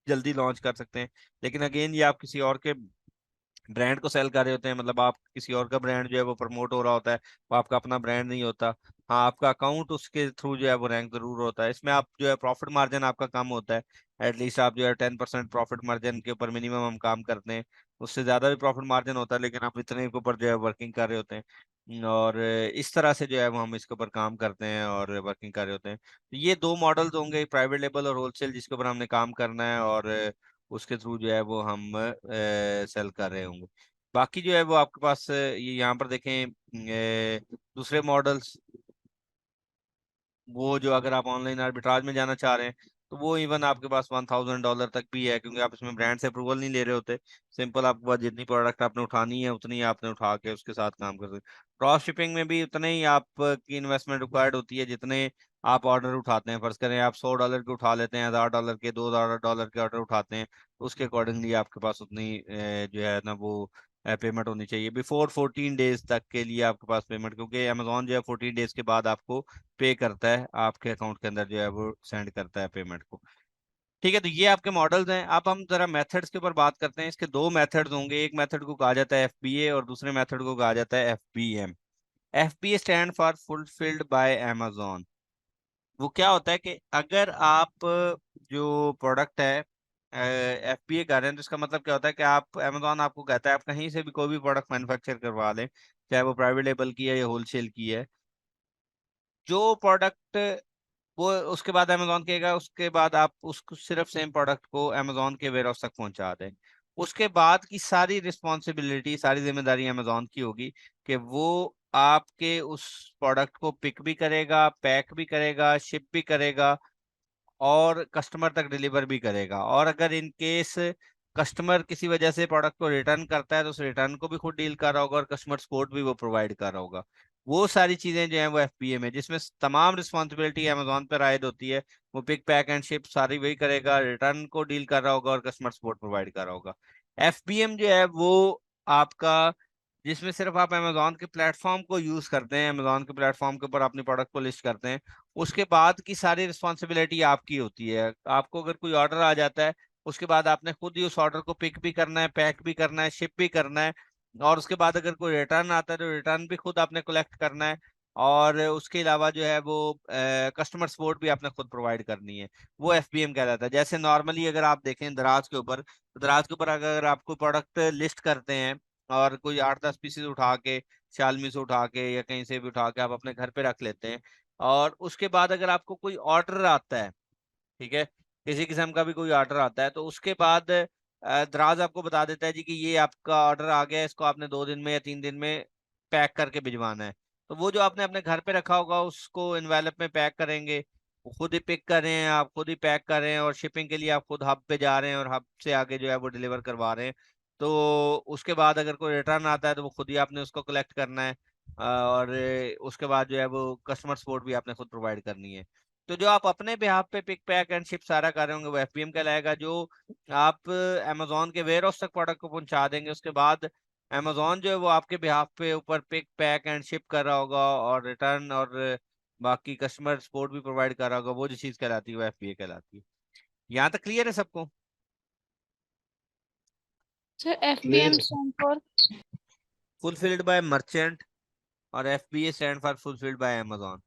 जल्दी लॉन्च कर सकते हैं। लेकिन अगेन ये आप किसी और के ब्रांड को सेल कर रहे होते हैं, मतलब आप किसी और का ब्रांड जो है वो प्रमोट हो रहा होता है, वो आपका अपना ब्रांड नहीं होता। हाँ, आपका अकाउंट उसके थ्रू जो है वो रैंक जरूर होता है, इसमें आप जो है प्रॉफिट मार्जिन आपका कम होता है। एटलीस्ट आप जो है 10% प्रॉफिट मार्जिन के ऊपर मिनिमम हम काम करते हैं, उससे ज्यादा भी प्रॉफिट मार्जिन होता है, लेकिन आप इतने के ऊपर जो है वर्किंग कर रहे होते हैं। और इस तरह से जो है वो हम इसके ऊपर काम करते हैं और वर्किंग कर रहे होते हैं। तो ये दो मॉडल्स होंगे, प्राइवेट लेबल और होलसेल, जिसके ऊपर हमने काम करना है और उसके थ्रू जो है वो हम सेल कर रहे होंगे। बाकी जो है वो आपके पास ये यहाँ पर देखें दूसरे मॉडल्स, वो जो अगर आप ऑनलाइन आर्बिट्राज में जाना चाह रहे हैं तो वो इवन आपके पास $1,000 तक भी है, क्योंकि आप इसमें ब्रांड से अप्रूवल नहीं ले रहे होते। सिंपल आपके पास जितनी प्रोडक्ट आपने उठानी है उतनी ही आपने उठा के उसके साथ काम कर सकते। क्रॉस शिपिंग में भी उतने ही आपकी इन्वेस्टमेंट रिक्वायर्ड होती है जितने आप ऑर्डर उठाते हैं। फर्ज करें आप $100 के उठा लेते हैं, $1,000 के, $2,000 के ऑर्डर उठाते हैं, तो उसके अकॉर्डिंगली आपके पास उतनी जो है ना वो पेमेंट होनी चाहिए बिफोर 14 डेज तक के लिए आपके पास पेमेंट, क्योंकि अमेजोन जो है 14 डेज के बाद आपको पे करता है, आपके अकाउंट के अंदर जो है वो सेंड करता है पेमेंट को। ठीक है, तो ये आपके मॉडल्स हैं। अब हम जरा मेथड्स के ऊपर बात करते हैं। इसके दो मेथड्स होंगे, एक मेथड को कहा जाता है FBA और दूसरे मेथड को कहा जाता है FBM। FBA stand for fulfilled by Amazon। वो क्या होता है कि अगर आप जो प्रोडक्ट है FBA कर रहे हैं, तो इसका मतलब क्या होता है कि आप, Amazon आपको कहता है आप कहीं से भी कोई भी प्रोडक्ट मैन्युफैक्चर करवा लें, चाहे वो प्राइवेट लेबल की है या होलसेल की है, जो प्रोडक्ट वो उसके बाद अमेजोन कहेगा, उसके बाद आप उसको सिर्फ सेम प्रोडक्ट को अमेजोन के वेयर हाउस तक पहुंचा दें। उसके बाद की सारी रिस्पॉन्सिबिलिटी, सारी जिम्मेदारी अमेजोन की होगी कि वो आपके उस प्रोडक्ट को पिक भी करेगा, पैक भी करेगा, शिप भी करेगा और कस्टमर तक डिलीवर भी करेगा। और अगर इन केस कस्टमर किसी वजह से प्रोडक्ट को रिटर्न करता है तो उस रिटर्न को भी खुद डील कर रहा होगा और कस्टमर सपोर्ट भी वो प्रोवाइड कर रहा होगा। वो सारी चीजें जो है वो FBA में, जिसमें तमाम रिस्पॉन्सिबिलिटी अमेजोन पर आयद होती है। वो पिक पैक एंड शिप सारी वही करेगा, रिटर्न को डील कर रहा होगा और कस्टमर सपोर्ट प्रोवाइड कर रहा होगा। FBM जो है वो आपका, जिसमें सिर्फ आप अमेजोन के प्लेटफॉर्म को यूज करते हैं, अमेजोन के प्लेटफॉर्म के ऊपर अपनी प्रोडक्ट को लिस्ट करते हैं, उसके बाद की सारी रिस्पॉन्सिबिलिटी आपकी होती है। आपको अगर कोई ऑर्डर आ जाता है, उसके बाद आपने खुद ही उस ऑर्डर को पिक भी करना है, पैक भी करना है, शिप भी करना है। और उसके बाद अगर कोई रिटर्न आता है तो रिटर्न भी खुद आपने कलेक्ट करना है। और उसके अलावा जो है वो कस्टमर सपोर्ट भी आपने खुद प्रोवाइड करनी है। वो FBM कहलाता है। जैसे नॉर्मली अगर आप देखें दराज के ऊपर, तो दराज के ऊपर अगर आपको प्रोडक्ट लिस्ट करते हैं और कोई 8-10 पीसेज उठा के, शालमी से उठा के या कहीं से भी उठा के आप अपने घर पे रख लेते हैं, और उसके बाद अगर आपको कोई ऑर्डर आता है, ठीक है, किसी किस्म का भी कोई ऑर्डर आता है, तो उसके बाद दराज आपको बता देता है जी कि ये आपका ऑर्डर आ गया है, इसको आपने 2 दिन में या 3 दिन में पैक करके भिजवाना है। तो वो जो आपने अपने घर पे रखा होगा उसको इन्वेलप में पैक करेंगे, वो खुद ही पिक कर रहे हैं, आप खुद ही पैक कर रहे हैं, और शिपिंग के लिए आप खुद हब पे जा रहे हैं और हब से आगे जो है वो डिलीवर करवा रहे हैं। तो उसके बाद अगर कोई रिटर्न आता है तो वो खुद ही आपने उसको कलेक्ट करना है। और उसके बाद जो है वो कस्टमर सपोर्ट भी आपने खुद प्रोवाइड करनी है। तो जो आप अपने बिहाफ पे पिक पैक एंड शिप सारा कर रहे होंगे वो FBM कहलाएगा। जो आप अमेजोन के वेयर हाउस तक प्रोडक्ट को पहुंचा देंगे, उसके बाद अमेजोन जो है वो आपके बिहाफ पे ऊपर पिक पैक एंड शिप कर रहा होगा और रिटर्न और बाकी कस्टमर सपोर्ट भी प्रोवाइड कर रहा होगा, वो जो चीज कहलाती है वो FBA कहलाती है। यहाँ तक क्लियर है सबको? Sir clear FBM stand for? Fulfilled by merchant, और FBA stand for fulfilled by Amazon.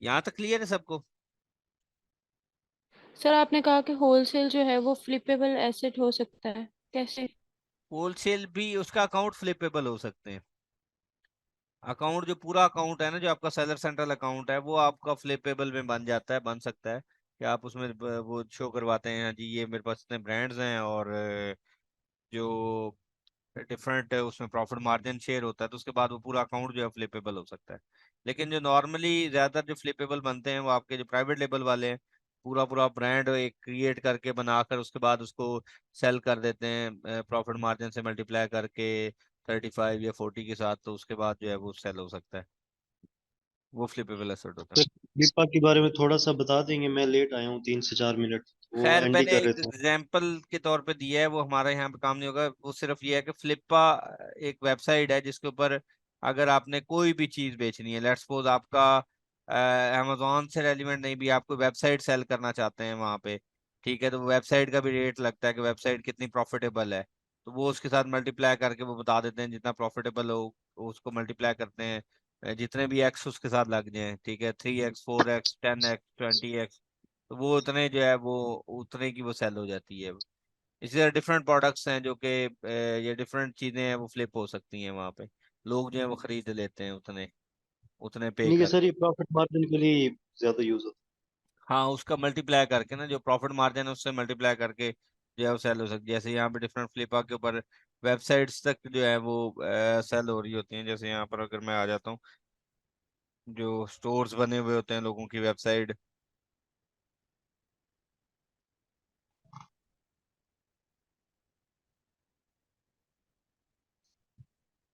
यहाँ तक क्लियर है सबको? सर आपने कहा कि होलसेल जो है वो फ्लिपेबल एसेट हो सकता है, कैसे? होलसेल भी उसका अकाउंट फ्लिपेबल हो सकते हैं। अकाउंट, जो पूरा अकाउंट है ना, जो आपका सेलर सेंट्रल अकाउंट है, वो आपका फ्लिपेबल में बन जाता है, बन सकता है कि आप उसमें वो शो करवाते हैं, हाँ जी ये मेरे पास इतने ब्रांड्स हैं, और जो डिफरेंट उसमें प्रॉफिट मार्जिन शेयर होता है, तो उसके बाद वो पूरा अकाउंट जो है फ्लिपेबल हो सकता है। लेकिन जो नॉर्मली ज्यादातर जो फ्लिपेबल बनते हैं वो आपके जो प्राइवेट लेबल वाले हैं, पूरा पूरा ब्रांड एक क्रिएट करके बनाकर उसके बाद उसको सेल कर देते हैं प्रॉफिट मार्जिन से मल्टीप्लाई करके 35 या 40 के साथ, तो उसके बाद जो है वो सेल हो सकता है। वो फ्लिपेबल एसेट होता है। सर फ्लिपा के बारे में थोड़ा सा बता देंगे, मैं लेट आया हूँ 3 से 4 मिनट, वो खैर, एंडी मैंने कर रहे एक थे। एग्जाम्पल के तौर पे दिया है, वो हमारे यहाँ पे काम नहीं होगा। वो सिर्फ ये है कि फ्लिपा एक वेबसाइट है जिसके ऊपर अगर आपने कोई भी चीज बेचनी है, लेट्स सपोज आपका अमेजोन से रेलिवेंट नहीं भी, आप कोई वेबसाइट सेल करना चाहते हैं वहां पे, ठीक है, तो वेबसाइट का भी रेट लगता है कि वेबसाइट कितनी प्रॉफिटेबल है, तो वो उसके साथ मल्टीप्लाई करके वो बता देते हैं जितना प्रॉफिटेबल हो उसको मल्टीप्लाई करते हैं जितने भी एक्स उसके साथ लग जाए, ठीक है, 3x 4x 10x 20x, तो वो उतने जो है वो उतने की वो सेल हो जाती है। इसी तरह डिफरेंट प्रोडक्ट्स हैं जो कि ये डिफरेंट चीजें हैं, वो फ्लिप हो सकती हैं वहां पे, लोग जो है वो खरीद लेते हैं उतने उतने पे यानी कि सर करके। ये प्रॉफिट मार्जिन के लिए ज्यादा यूज होता हाँ, उसका मल्टीप्लाई करके ना, जो प्रॉफिट मार्जिन है उससे मल्टीप्लाई करके जो है वो सेल हो सकती है। जैसे यहाँ पे डिफरेंट फ्लिपा के ऊपर वेबसाइट्स तक जो है वो सेल हो रही होती हैं। जैसे यहाँ पर अगर मैं आ जाता हूँ, जो स्टोर्स बने हुए होते हैं लोगों की वेबसाइट,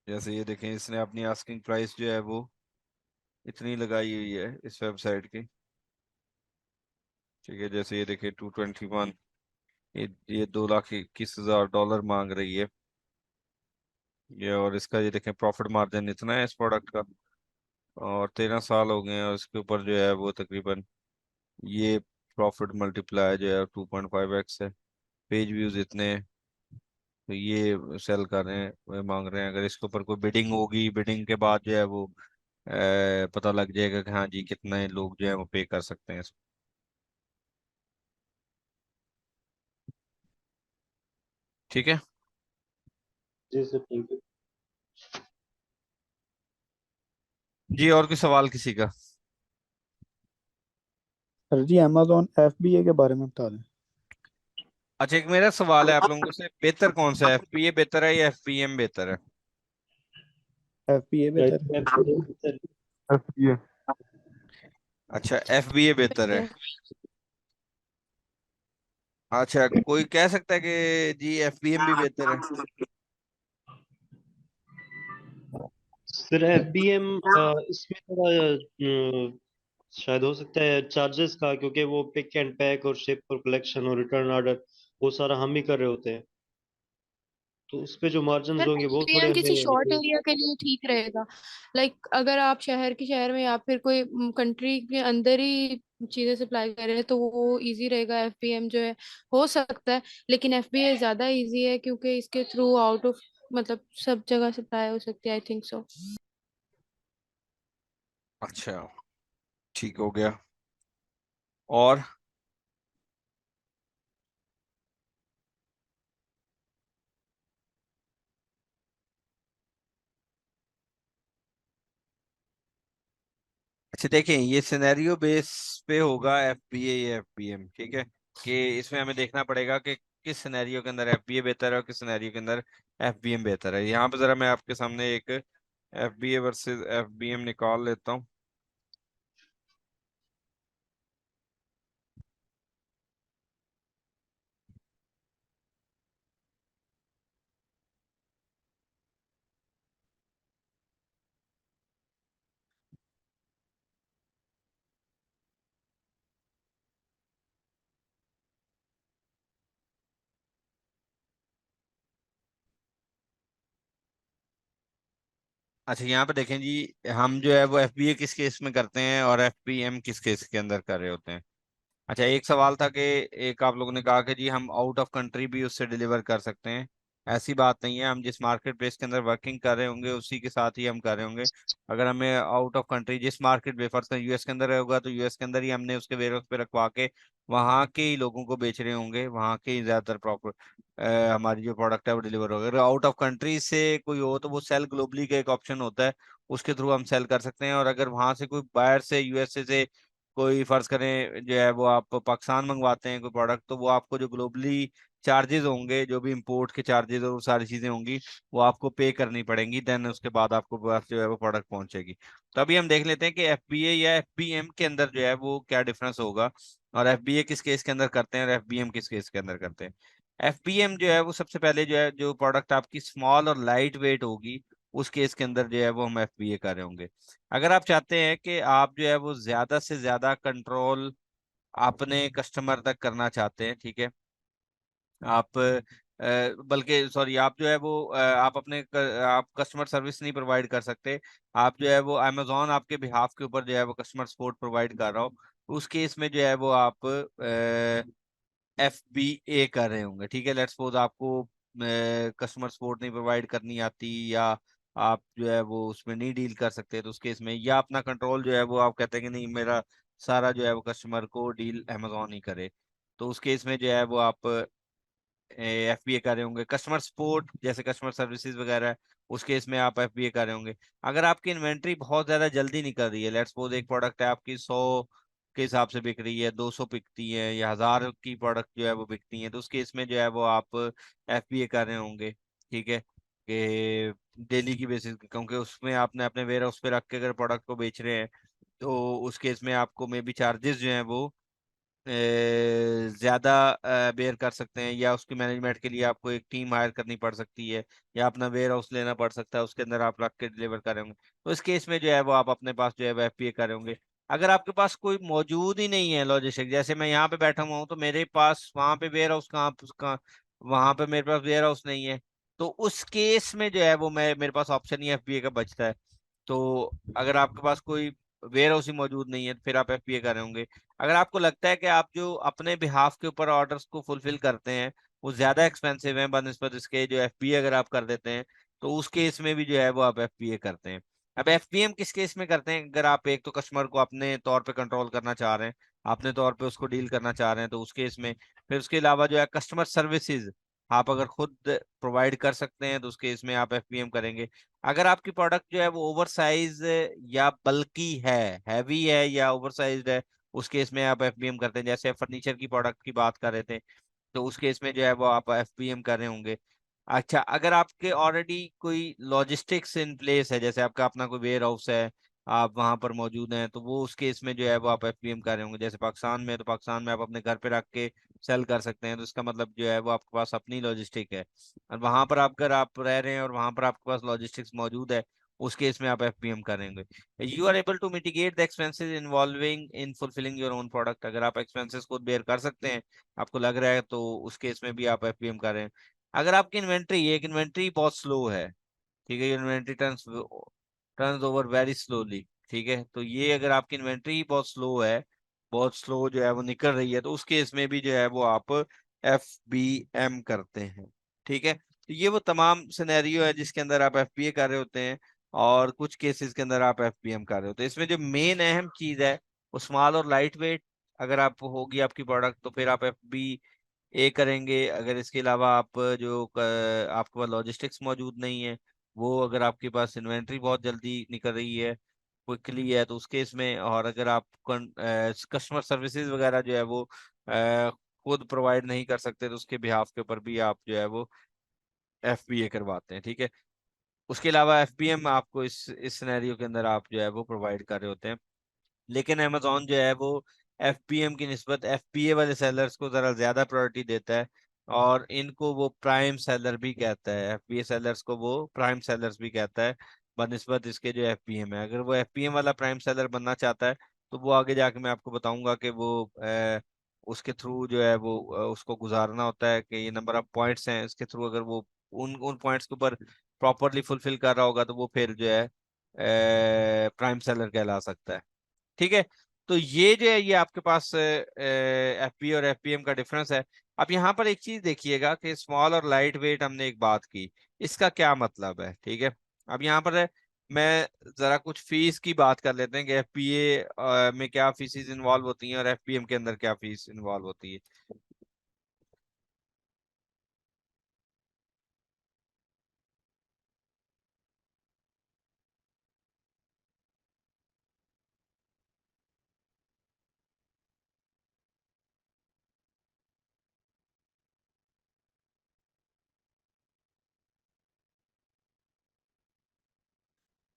जैसे ये देखें, इसने अपनी आस्किंग प्राइस जो है वो इतनी लगाई हुई है इस वेबसाइट की, ठीक है, जैसे ये देखिए 221, ये 2,21,000 डॉलर मांग रही है ये, और इसका ये देखें प्रॉफिट मार्जिन इतना है इस प्रोडक्ट का। और 13 साल हो गए हैं, और इसके ऊपर जो है वो तकरीबन ये प्रॉफिट मल्टीप्लाई जो है 2.5x है। पेज व्यूज इतने हैं, तो ये सेल कर रहे हैं, वो मांग रहे हैं। अगर इसके ऊपर कोई बिडिंग होगी, बिडिंग के बाद जो है वो पता लग जाएगा कि हाँ जी कितने लोग जो है वो पे कर सकते हैं इसको। ठीक है। जी सर, ठीक है। जी, और कोई सवाल किसी का? सर जी अमेजोन एफबीए के बारे में बता दें। अच्छा, एक मेरा सवाल है आप लोगों से, बेहतर कौन सा है, एफपीए बेहतर है या एफपीएम बेहतर है? एफबीए बेहतर है। FPA अच्छा, एफबीए बेहतर है। बेहतर। अच्छा, कोई कह सकता है कि जी एफबीएम भी बेहतर है? सर एफबीएम इसमें थोड़ा शायद हो सकता है चार्जेस का, क्योंकि वो पिक एंड पैक और शिप और कलेक्शन और रिटर्न ऑर्डर वो सारा हम ही कर रहे होते हैं, तो उस पे जो मार्जिन सर होंगे वो थोड़े एसपीएम हमें किसी शॉर्ट एरिया के लिए ठीक रहेगा। लाइक अगर आप शहर के शहर में या फिर कोई कंट्री के अंदर ही चीजें सप्लाई कर रहे हैं तो वो इजी रहेगा, एफपीएम जो है हो सकता है। लेकिन एफबीए ज्यादा इजी है क्योंकि इसके थ्रू आउट ऑफ मतलब सब जगह सप्लाई हो सकती है, आई थिंक सो। अच्छा, ठीक हो गया। और अच्छा देखें, ये सिनेरियो बेस पे होगा एफबीए या एफबीएम, ठीक है। कि इसमें हमें देखना पड़ेगा कि किस सिनेरियो के अंदर एफबीए बेहतर है और किस सिनेरियो के अंदर एफबीएम बेहतर है। यहाँ पे जरा मैं आपके सामने एक एफबीए वर्सेस एफबीएम निकाल लेता हूँ। अच्छा, यहाँ पे देखें जी, हम जो है वो एफबीए किस केस में करते हैं और एफबीएम किस केस के अंदर कर रहे होते हैं। अच्छा, एक सवाल था कि एक आप लोगों ने कहा कि जी हम आउट ऑफ कंट्री भी उससे डिलीवर कर सकते हैं। ऐसी बात नहीं है, हम जिस मार्केट प्लेस के अंदर वर्किंग कर रहे होंगे उसी के साथ ही हम कर रहे होंगे। अगर हमें आउट ऑफ कंट्री जिस मार्केट पे फर्ज करें यूएस के अंदर होगा तो यूएस के अंदर ही हमने उसके वेयर हाउस पे रखवा के वहाँ के ही लोगों को बेच रहे होंगे, वहाँ के ही ज्यादातर प्रॉपर हमारी जो प्रोडक्ट है वो डिलीवर होगा। अगर आउट ऑफ कंट्री से कोई हो तो वो सेल ग्लोबली का एक ऑप्शन होता है, उसके थ्रू हम सेल कर सकते हैं। और अगर वहां से कोई बाहर से यूएसए से कोई फर्ज करें जो है वो आप पाकिस्तान मंगवाते हैं कोई प्रोडक्ट, तो वो आपको जो ग्लोबली चार्जेस होंगे, जो भी इंपोर्ट के चार्जेस और वो सारी चीजें होंगी, वो आपको पे करनी पड़ेंगी। देन उसके बाद आपको पास जो है वो प्रोडक्ट पहुंचेगी। तो अभी हम देख लेते हैं कि एफबीए या एफबीएम के अंदर जो है वो क्या डिफरेंस होगा, और एफबीए किस केस के अंदर करते हैं और एफबीएम किस केस के अंदर करते हैं। एफबीएम जो है वो सबसे पहले जो है जो प्रोडक्ट आपकी स्मॉल और लाइट वेट होगी, उस केस के अंदर जो है वो हम एफबीए कर रहे होंगे। अगर आप चाहते हैं कि आप जो है वो ज्यादा से ज्यादा कंट्रोल अपने कस्टमर तक करना चाहते हैं, ठीक है, आप बल्कि सॉरी, आप जो है वो आप आप कस्टमर सर्विस नहीं प्रोवाइड कर सकते, आप जो है वो अमेजोन आपके बिहाफ के ऊपर जो है वो कस्टमर सपोर्ट प्रोवाइड कर रहा हो, उस केस में जो है वो आप एफ बी ए कर रहे होंगे। ठीक है, लेट्स सपोज आपको कस्टमर सपोर्ट नहीं प्रोवाइड करनी आती, या आप जो है वो उसमें नहीं डील कर सकते, तो उस केस में या अपना कंट्रोल जो है वो आप कहते हैं कि नहीं, मेरा सारा जो है वो कस्टमर को डील अमेजोन ही करे, तो उस केस में जो है वो आप एफबीए कर रहे होंगे। कस्टमर सपोर्ट जैसे कस्टमर सर्विसेज वगैरह है, उस केस में आप एफबीए कर रहे होंगे। अगर आपकी इन्वेंट्री बहुत ज्यादा जल्दी निकल रही है, लेट्स सपोज एक प्रोडक्ट है आपकी 100 के हिसाब से बिक रही है, 200 बिकती है या 1000 की प्रोडक्ट जो है वो बिकती है, तो उस केस में जो है वो आप एफबीए कर रहे होंगे। ठीक है, कि डेली की बेसिस, क्योंकि उसमें आपने अपने वेयर हाउस पे रख के अगर प्रोडक्ट को बेच रहे हैं, तो उस केस में आपको मे बी चार्जेस जो हैं वो ज्यादा बेयर कर सकते हैं, या उसकी मैनेजमेंट के लिए आपको एक टीम हायर करनी पड़ सकती है, या अपना वेयर हाउस लेना पड़ सकता है, उसके अंदर आप रख के डिलीवर कर रहे होंगे। तो इस केस में जो है वो आप अपने पास जो है वो एफपीए कर रहे होंगे। अगर आपके पास कोई मौजूद ही नहीं है लॉजिस्टिक, जैसे मैं यहाँ पे बैठा हुआ हूँ तो मेरे पास वहां पे वेयर हाउस कहाँ, वहां पे मेरे पास वेयर हाउस नहीं है, तो उस केस में जो है वो मैं मेरे पास ऑप्शन ही एफबीए का बचता है तो अगर आपके पास कोई वेयर हाउस ही मौजूद नहीं है तो फिर आप एफपीए कर रहे होंगे। अगर आपको लगता है कि आप जो अपने बिहाफ के ऊपर ऑर्डर्स को फुलफिल करते हैं वो ज्यादा एक्सपेंसिव हैं बनस्पत इसके, जो एफपीए अगर आप कर देते हैं तो उस केस में भी जो है वो आप एफपीए करते हैं। अब एफपीएम किस केस में करते हैं? अगर आप एक तो कस्टमर को अपने तौर पे कंट्रोल करना चाह रहे हैं, अपने तौर पे उसको डील करना चाह रहे हैं, तो उस केस में फिर उसके अलावा जो है कस्टमर सर्विसेज आप अगर खुद प्रोवाइड कर सकते हैं तो उस केस में आप एफपीएम करेंगे। अगर आपकी प्रोडक्ट जो है वो ओवर साइज या बल्की है, हैवी है या ओवर साइज है, उस केस में आप एफबीएम करते हैं। जैसे फर्नीचर की प्रोडक्ट की बात कर रहे थे तो उस केस में जो है वो आप एफबीएम कर रहे होंगे। अच्छा, अगर आपके ऑलरेडी कोई लॉजिस्टिक्स इन प्लेस है, जैसे आपका अपना कोई वेयर हाउस है, आप वहां पर मौजूद हैं, तो वो उस केस में जो है वो आप एफबीएम कर रहे होंगे। जैसे पाकिस्तान में है तो पाकिस्तान में आप अपने घर पे रख के सेल कर सकते हैं, तो इसका मतलब जो है वो आपके पास अपनी लॉजिस्टिक है। और वहां पर आप अगर आप रह रहे हैं और वहां पर आपके पास लॉजिस्टिक्स मौजूद है, उस केस में आप एफपीएम करेंगे। You are able to mitigate the expenses involving in fulfilling your own product. अगर आप एक्सपेंसेस खुद बेयर कर सकते हैं, आपको लग रहा है, तो उस केस में भी आप एफपीएम कर रहे हैं। अगर आपकी इन्वेंट्री, एक इन्वेंट्री बहुत स्लो है, ठीक है, inventory turns over very slowly, ठीक है, तो ये अगर आपकी इन्वेंट्री ही बहुत स्लो है, बहुत स्लो जो है वो निकल रही है, तो उस केस में भी जो है वो आप एफ बी एम करते हैं। ठीक है, तो ये वो तमाम सिनेरियो है जिसके अंदर आप एफबीए कर रहे होते हैं और कुछ केसेस के अंदर आप एफबीएम कर रहे होते हैं। इसमें जो मेन अहम चीज है वो स्मॉल और लाइट वेट अगर आप होगी आपकी प्रोडक्ट तो फिर आप एफ बी ए करेंगे। अगर इसके अलावा आप आपके पास लॉजिस्टिक्स मौजूद नहीं है, वो अगर आपके पास इन्वेंट्री बहुत जल्दी निकल रही है, क्विकली है, तो उस केस में, और अगर आप कस्टमर सर्विसेज वगैरह जो है वो खुद प्रोवाइड नहीं कर सकते तो उसके बिहाफ के ऊपर भी आप जो है वो एफबीए करवाते हैं। ठीक है, उसके अलावा एफबीएम आपको इस सिनेरियो के अंदर आप जो है वो प्रोवाइड कर रहे होते हैं। लेकिन अमेजोन जो है वो एफपीएम की निस्बत एफपीए वाले सेलर्स को जरा ज्यादा प्रायोरिटी देता है, और इनको वो प्राइम सेलर भी कहता है, एफपीए सेलर्स को वो प्राइम सेलर्स भी कहता है बनिस्बत इसके जो एफपीएम है। अगर वो एफपीएम वाला प्राइम सेलर बनना चाहता है तो वो आगे जाके मैं आपको बताऊंगा कि वो उसके थ्रू जो है वो उसको गुजारना होता है कि ये नंबर ऑफ पॉइंट्स हैं, इसके थ्रू अगर वो उन उन पॉइंट्स के ऊपर प्रॉपरली फुलफिल कर रहा होगा तो वो फिर जो है प्राइम सेलर कहला सकता है। ठीक है, तो ये जो है ये आपके पास एफपी और एफपीएम का डिफरेंस है। अब यहाँ पर एक चीज देखिएगा कि स्मॉल और लाइट वेट हमने एक बात की, इसका क्या मतलब है? ठीक है, अब यहाँ पर मैं जरा कुछ फीस की बात कर लेते हैं कि एफपीए में क्या फीसेस इन्वॉल्व होती हैं और एफपीएम के अंदर क्या फीस इन्वॉल्व होती है।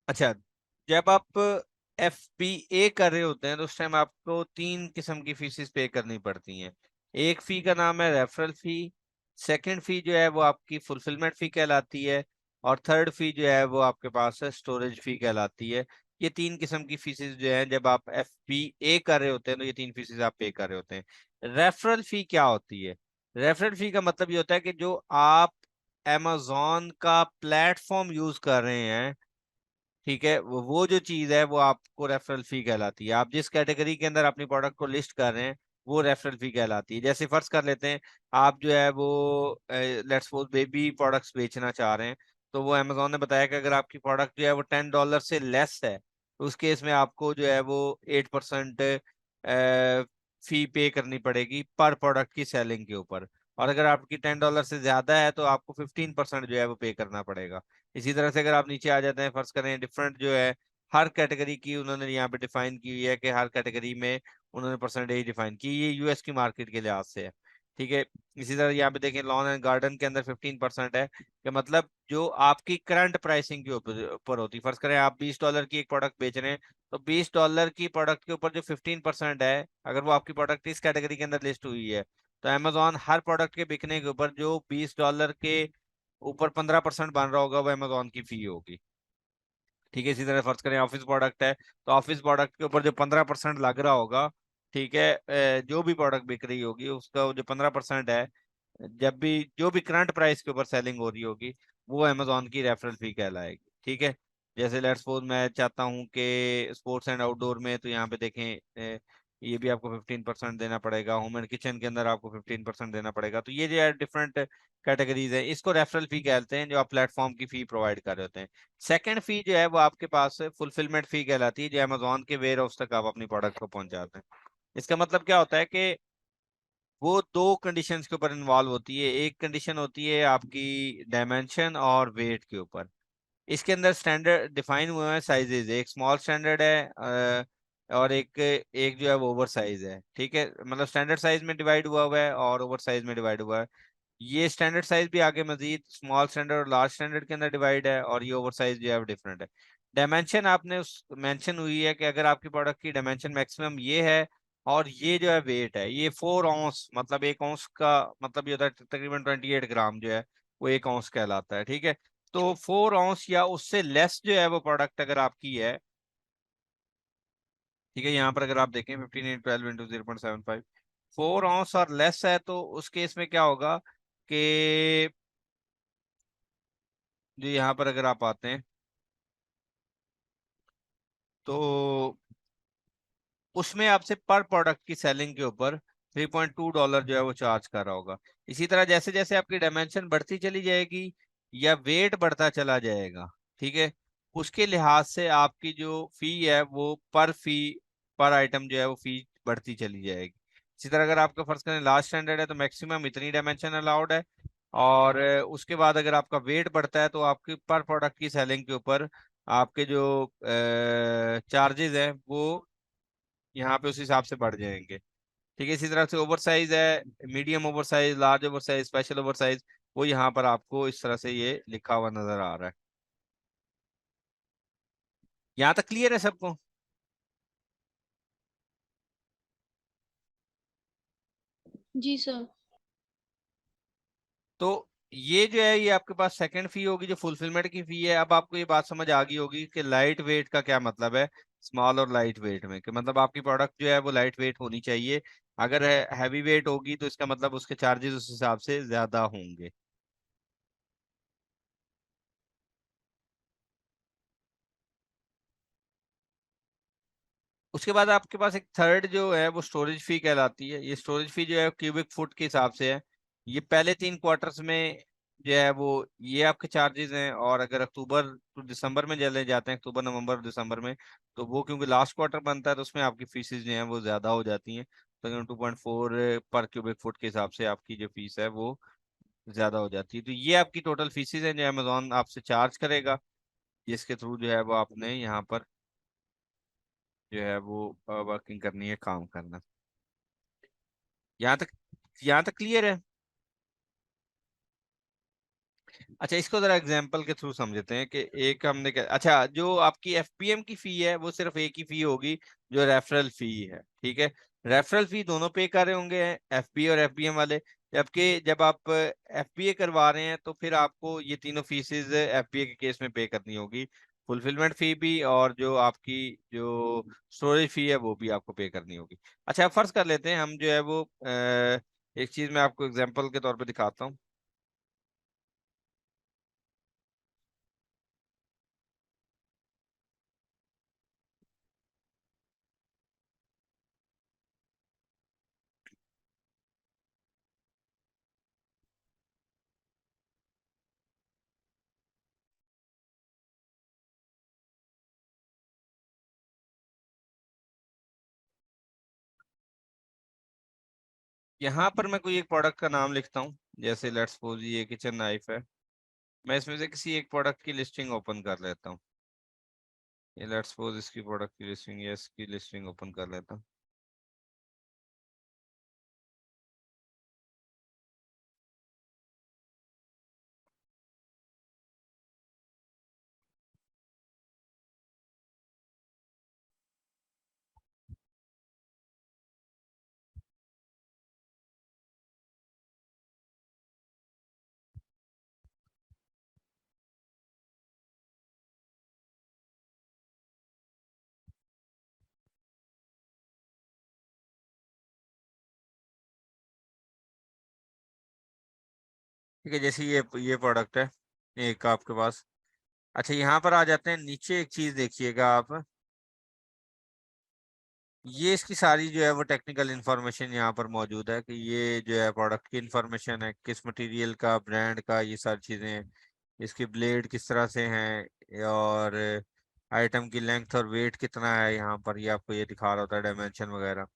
अच्छा, जब आप एफ पी ए कर रहे होते हैं तो उस टाइम आपको तीन किस्म की फीसेस पे करनी पड़ती हैं। एक फी का नाम है रेफरल फी, सेकंड फी जो है वो आपकी फुलफिलमेंट फी कहलाती है, और थर्ड फी जो है वो आपके पास है स्टोरेज फी कहलाती है। ये तीन किस्म की फीसेस जो है जब आप एफ पी ए कर रहे होते हैं तो ये तीन फीसेस आप पे कर रहे होते हैं। रेफरल फी क्या होती है? रेफरल फी का मतलब ये होता है कि जो आप amazon का प्लेटफॉर्म यूज कर रहे हैं, ठीक है, वो जो चीज है वो आपको रेफरल फी कहलाती है। आप जिस कैटेगरी के अंदर अपनी प्रोडक्ट को लिस्ट कर रहे हैं वो रेफरल फी कहलाती है। जैसे फर्ज कर लेते हैं आप जो है वो लेट्स सपोज बेबी प्रोडक्ट्स बेचना चाह रहे हैं, तो वो अमेजोन ने बताया कि अगर आपकी प्रोडक्ट जो है वो $10 से लेस है तो उस केस में आपको जो है वो 8% फी पे करनी पड़ेगी पर प्रोडक्ट की सेलिंग के ऊपर, और अगर आपकी $10 से ज्यादा है तो आपको 15% जो है वो पे करना पड़ेगा। इसी तरह से अगर आप नीचे आ जाते हैं, फर्ज करें डिफरेंट जो है हर कैटेगरी की उन्होंने यहाँ पे डिफाइन की हुई है कि हर कैटेगरी में उन्होंने परसेंटेज डिफाइन की, ये यूएस की मार्केट के लिहाज से है। ठीक है, इसी तरह यहाँ पे देखें लॉन एंड गार्डन के अंदर 15% है, कि मतलब जो आपकी करंट प्राइसिंग के ऊपर होती है। फर्ज करें आप $20 की एक प्रोडक्ट बेच रहे हैं, तो $20 की प्रोडक्ट के ऊपर जो 15% है, अगर वो आपकी प्रोडक्ट इस कैटेगरी के अंदर लिस्ट हुई है, तो अमेजोन हर प्रोडक्ट के बिकने के ऊपर जो $20 के ऊपर 15% बन रहा होगा वो अमेजोन की फी होगी। ठीक है, इसी तरह फर्ज करें ऑफिस प्रोडक्ट है, तो ऑफिस प्रोडक्ट के ऊपर जो 15% लग रहा होगा, ठीक है, जो भी प्रोडक्ट बिक रही होगी उसका जो 15% है, जब भी जो भी करंट प्राइस के ऊपर सेलिंग हो रही होगी वो अमेजोन की रेफरल फी कहलाएगी। ठीक है, जैसे लेट्स सपोज मैं चाहता हूँ कि स्पोर्ट्स एंड आउटडोर में, तो यहाँ पे देखें ये भी आपको 15% देना पड़ेगा। होम एंड किचन के अंदर आपको 15% देना पड़ेगा। तो ये जो है डिफरेंट कैटेगरीज है। इसको रेफरल फी कहते हैं, जो आप प्लेटफॉर्म की फी प्रोवाइड कर रहे होते हैं। सेकंड फी जो है वो आपके पास फुलफिलमेंट फी कहलाती है, जो अमेजोन के वेयर हाउस तक आप अपनी प्रोडक्ट को पहुंचाते हैं। इसका मतलब क्या होता है कि वो दो कंडीशंस के ऊपर इन्वॉल्व होती है। एक कंडीशन होती है आपकी डायमेंशन और वेट के ऊपर। इसके अंदर स्टैंडर्ड डिफाइन हुए हैं साइजेज, एक स्मॉल स्टैंडर्ड है और एक एक जो है वो ओवर साइज है। ठीक है, मतलब स्टैंडर्ड साइज में डिवाइड हुआ है और ओवर साइज में डिवाइड हुआ है। ये स्टैंडर्ड साइज भी आगे मजीद स्मॉल स्टैंडर्ड और लार्ज स्टैंडर्ड के अंदर डिवाइड है, और ये ओवर साइज जो है वो डिफरेंट है। डायमेंशन आपने उस मेंशन हुई है कि अगर आपकी प्रोडक्ट की डायमेंशन मैक्सिमम ये है और ये जो है वेट है ये 4 औंस, मतलब 1 औंस का मतलब ये होता है तकरीबन 28 ग्राम जो है वो 1 औंस कहलाता है। ठीक है, तो 4 औंस या उससे लेस जो है वो प्रोडक्ट अगर आपकी है, ठीक है, यहाँ पर अगर आप देखें 15 × 12 × 0.75, 4 औंस और लेस है, तो उस केस में क्या होगा कि जो यहाँ पर अगर आप आते हैं तो उसमें आपसे पर प्रोडक्ट की सेलिंग के ऊपर $3.2 जो है वो चार्ज कर रहा होगा। इसी तरह जैसे जैसे आपकी डायमेंशन बढ़ती चली जाएगी या वेट बढ़ता चला जाएगा, ठीक है, उसके लिहाज से आपकी जो फी है वो पर आइटम जो है वो फी बढ़ती चली जाएगी। इसी तरह अगर आपका फर्ज करें लास्ट स्टैंडर्ड है तो मैक्सिमम इतनी डायमेंशन अलाउड है, और उसके बाद अगर आपका वेट बढ़ता है तो आपकी पर प्रोडक्ट की सेलिंग के ऊपर आपके जो चार्जेस हैं वो यहाँ पे उस हिसाब से बढ़ जाएंगे। ठीक है, इसी तरह से ओवर साइज है, medium over size, large over size, special over size, वो यहाँ पर आपको इस तरह से ये लिखा हुआ नजर आ रहा है। यहाँ तक क्लियर है सबको? जी सर। तो ये जो है ये आपके पास सेकंड फी होगी जो फुलफिलमेंट की फी है। अब आपको ये बात समझ आ गई होगी कि लाइट वेट का क्या मतलब है, स्मॉल और लाइट वेट में, कि मतलब आपकी प्रोडक्ट जो है वो लाइट वेट होनी चाहिए। अगर हैवी वेट होगी तो इसका मतलब उसके चार्जेस उस हिसाब से ज्यादा होंगे। उसके बाद आपके पास एक थर्ड जो है वो स्टोरेज फी कहलाती है। ये स्टोरेज फी जो है क्यूबिक फुट के हिसाब से है। ये पहले 3 क्वार्टर्स में जो है वो ये आपके चार्जेस हैं, और अगर अक्टूबर टू दिसंबर में चले जाते हैं, अक्टूबर नवंबर दिसंबर में, तो वो क्योंकि लास्ट क्वार्टर बनता है तो उसमें आपकी फीसेस जो हैं वो ज्यादा हो जाती हैं। तो 2.4 पर क्यूबिक फुट के हिसाब से आपकी जो फीस है वो ज्यादा हो जाती है। तो ये आपकी टोटल फीसेस हैं जो अमेजोन आपसे चार्ज करेगा, जिसके थ्रू जो है वो आपने यहाँ पर जो है वो वर्किंग करनी है, काम करना। यहाँ तक यहाँ तक क्लियर है? अच्छा, इसको जरा एग्जांपल के थ्रू समझते हैं कि एक हमने क्या, अच्छा, जो आपकी एफपीएम की फी है वो सिर्फ एक ही फी होगी जो रेफरल फी है। ठीक है, रेफरल फी दोनों पे कर रहे होंगे, एफपीए और एफपीएम वाले। जबकि जब आप एफपीए करवा रहे हैं तो फिर आपको ये तीनों फीसेज एफपीए के केस में पे करनी होगी, फुलफिलमेंट फी भी और जो आपकी जो स्टोरेज फी है वो भी आपको पे करनी होगी। अच्छा, फर्ज कर लेते हैं हम जो है वो एक चीज मैं आपको एग्जांपल के तौर पे दिखाता हूँ। यहाँ पर मैं कोई एक प्रोडक्ट का नाम लिखता हूँ, जैसे लेट्स सपोज ये किचन नाइफ है। मैं इसमें से किसी एक प्रोडक्ट की लिस्टिंग ओपन कर लेता हूँ। ये लेट्स सपोज इसकी प्रोडक्ट की लिस्टिंग या इसकी लिस्टिंग ओपन कर लेता हूँ। ठीक है, जैसे ये प्रोडक्ट है एक आपके पास, अच्छा यहाँ पर आ जाते हैं नीचे, एक चीज देखिएगा आप, ये इसकी सारी जो है वो टेक्निकल इंफॉर्मेशन यहाँ पर मौजूद है कि ये जो है प्रोडक्ट की इंफॉर्मेशन है, किस मटेरियल का, ब्रांड का, ये सारी चीज़ें हैं, इसकी ब्लेड किस तरह से हैं, और आइटम की लेंथ और वेट कितना है, यहाँ पर ये आपको ये दिखा रहा होता है डायमेंशन वगैरह।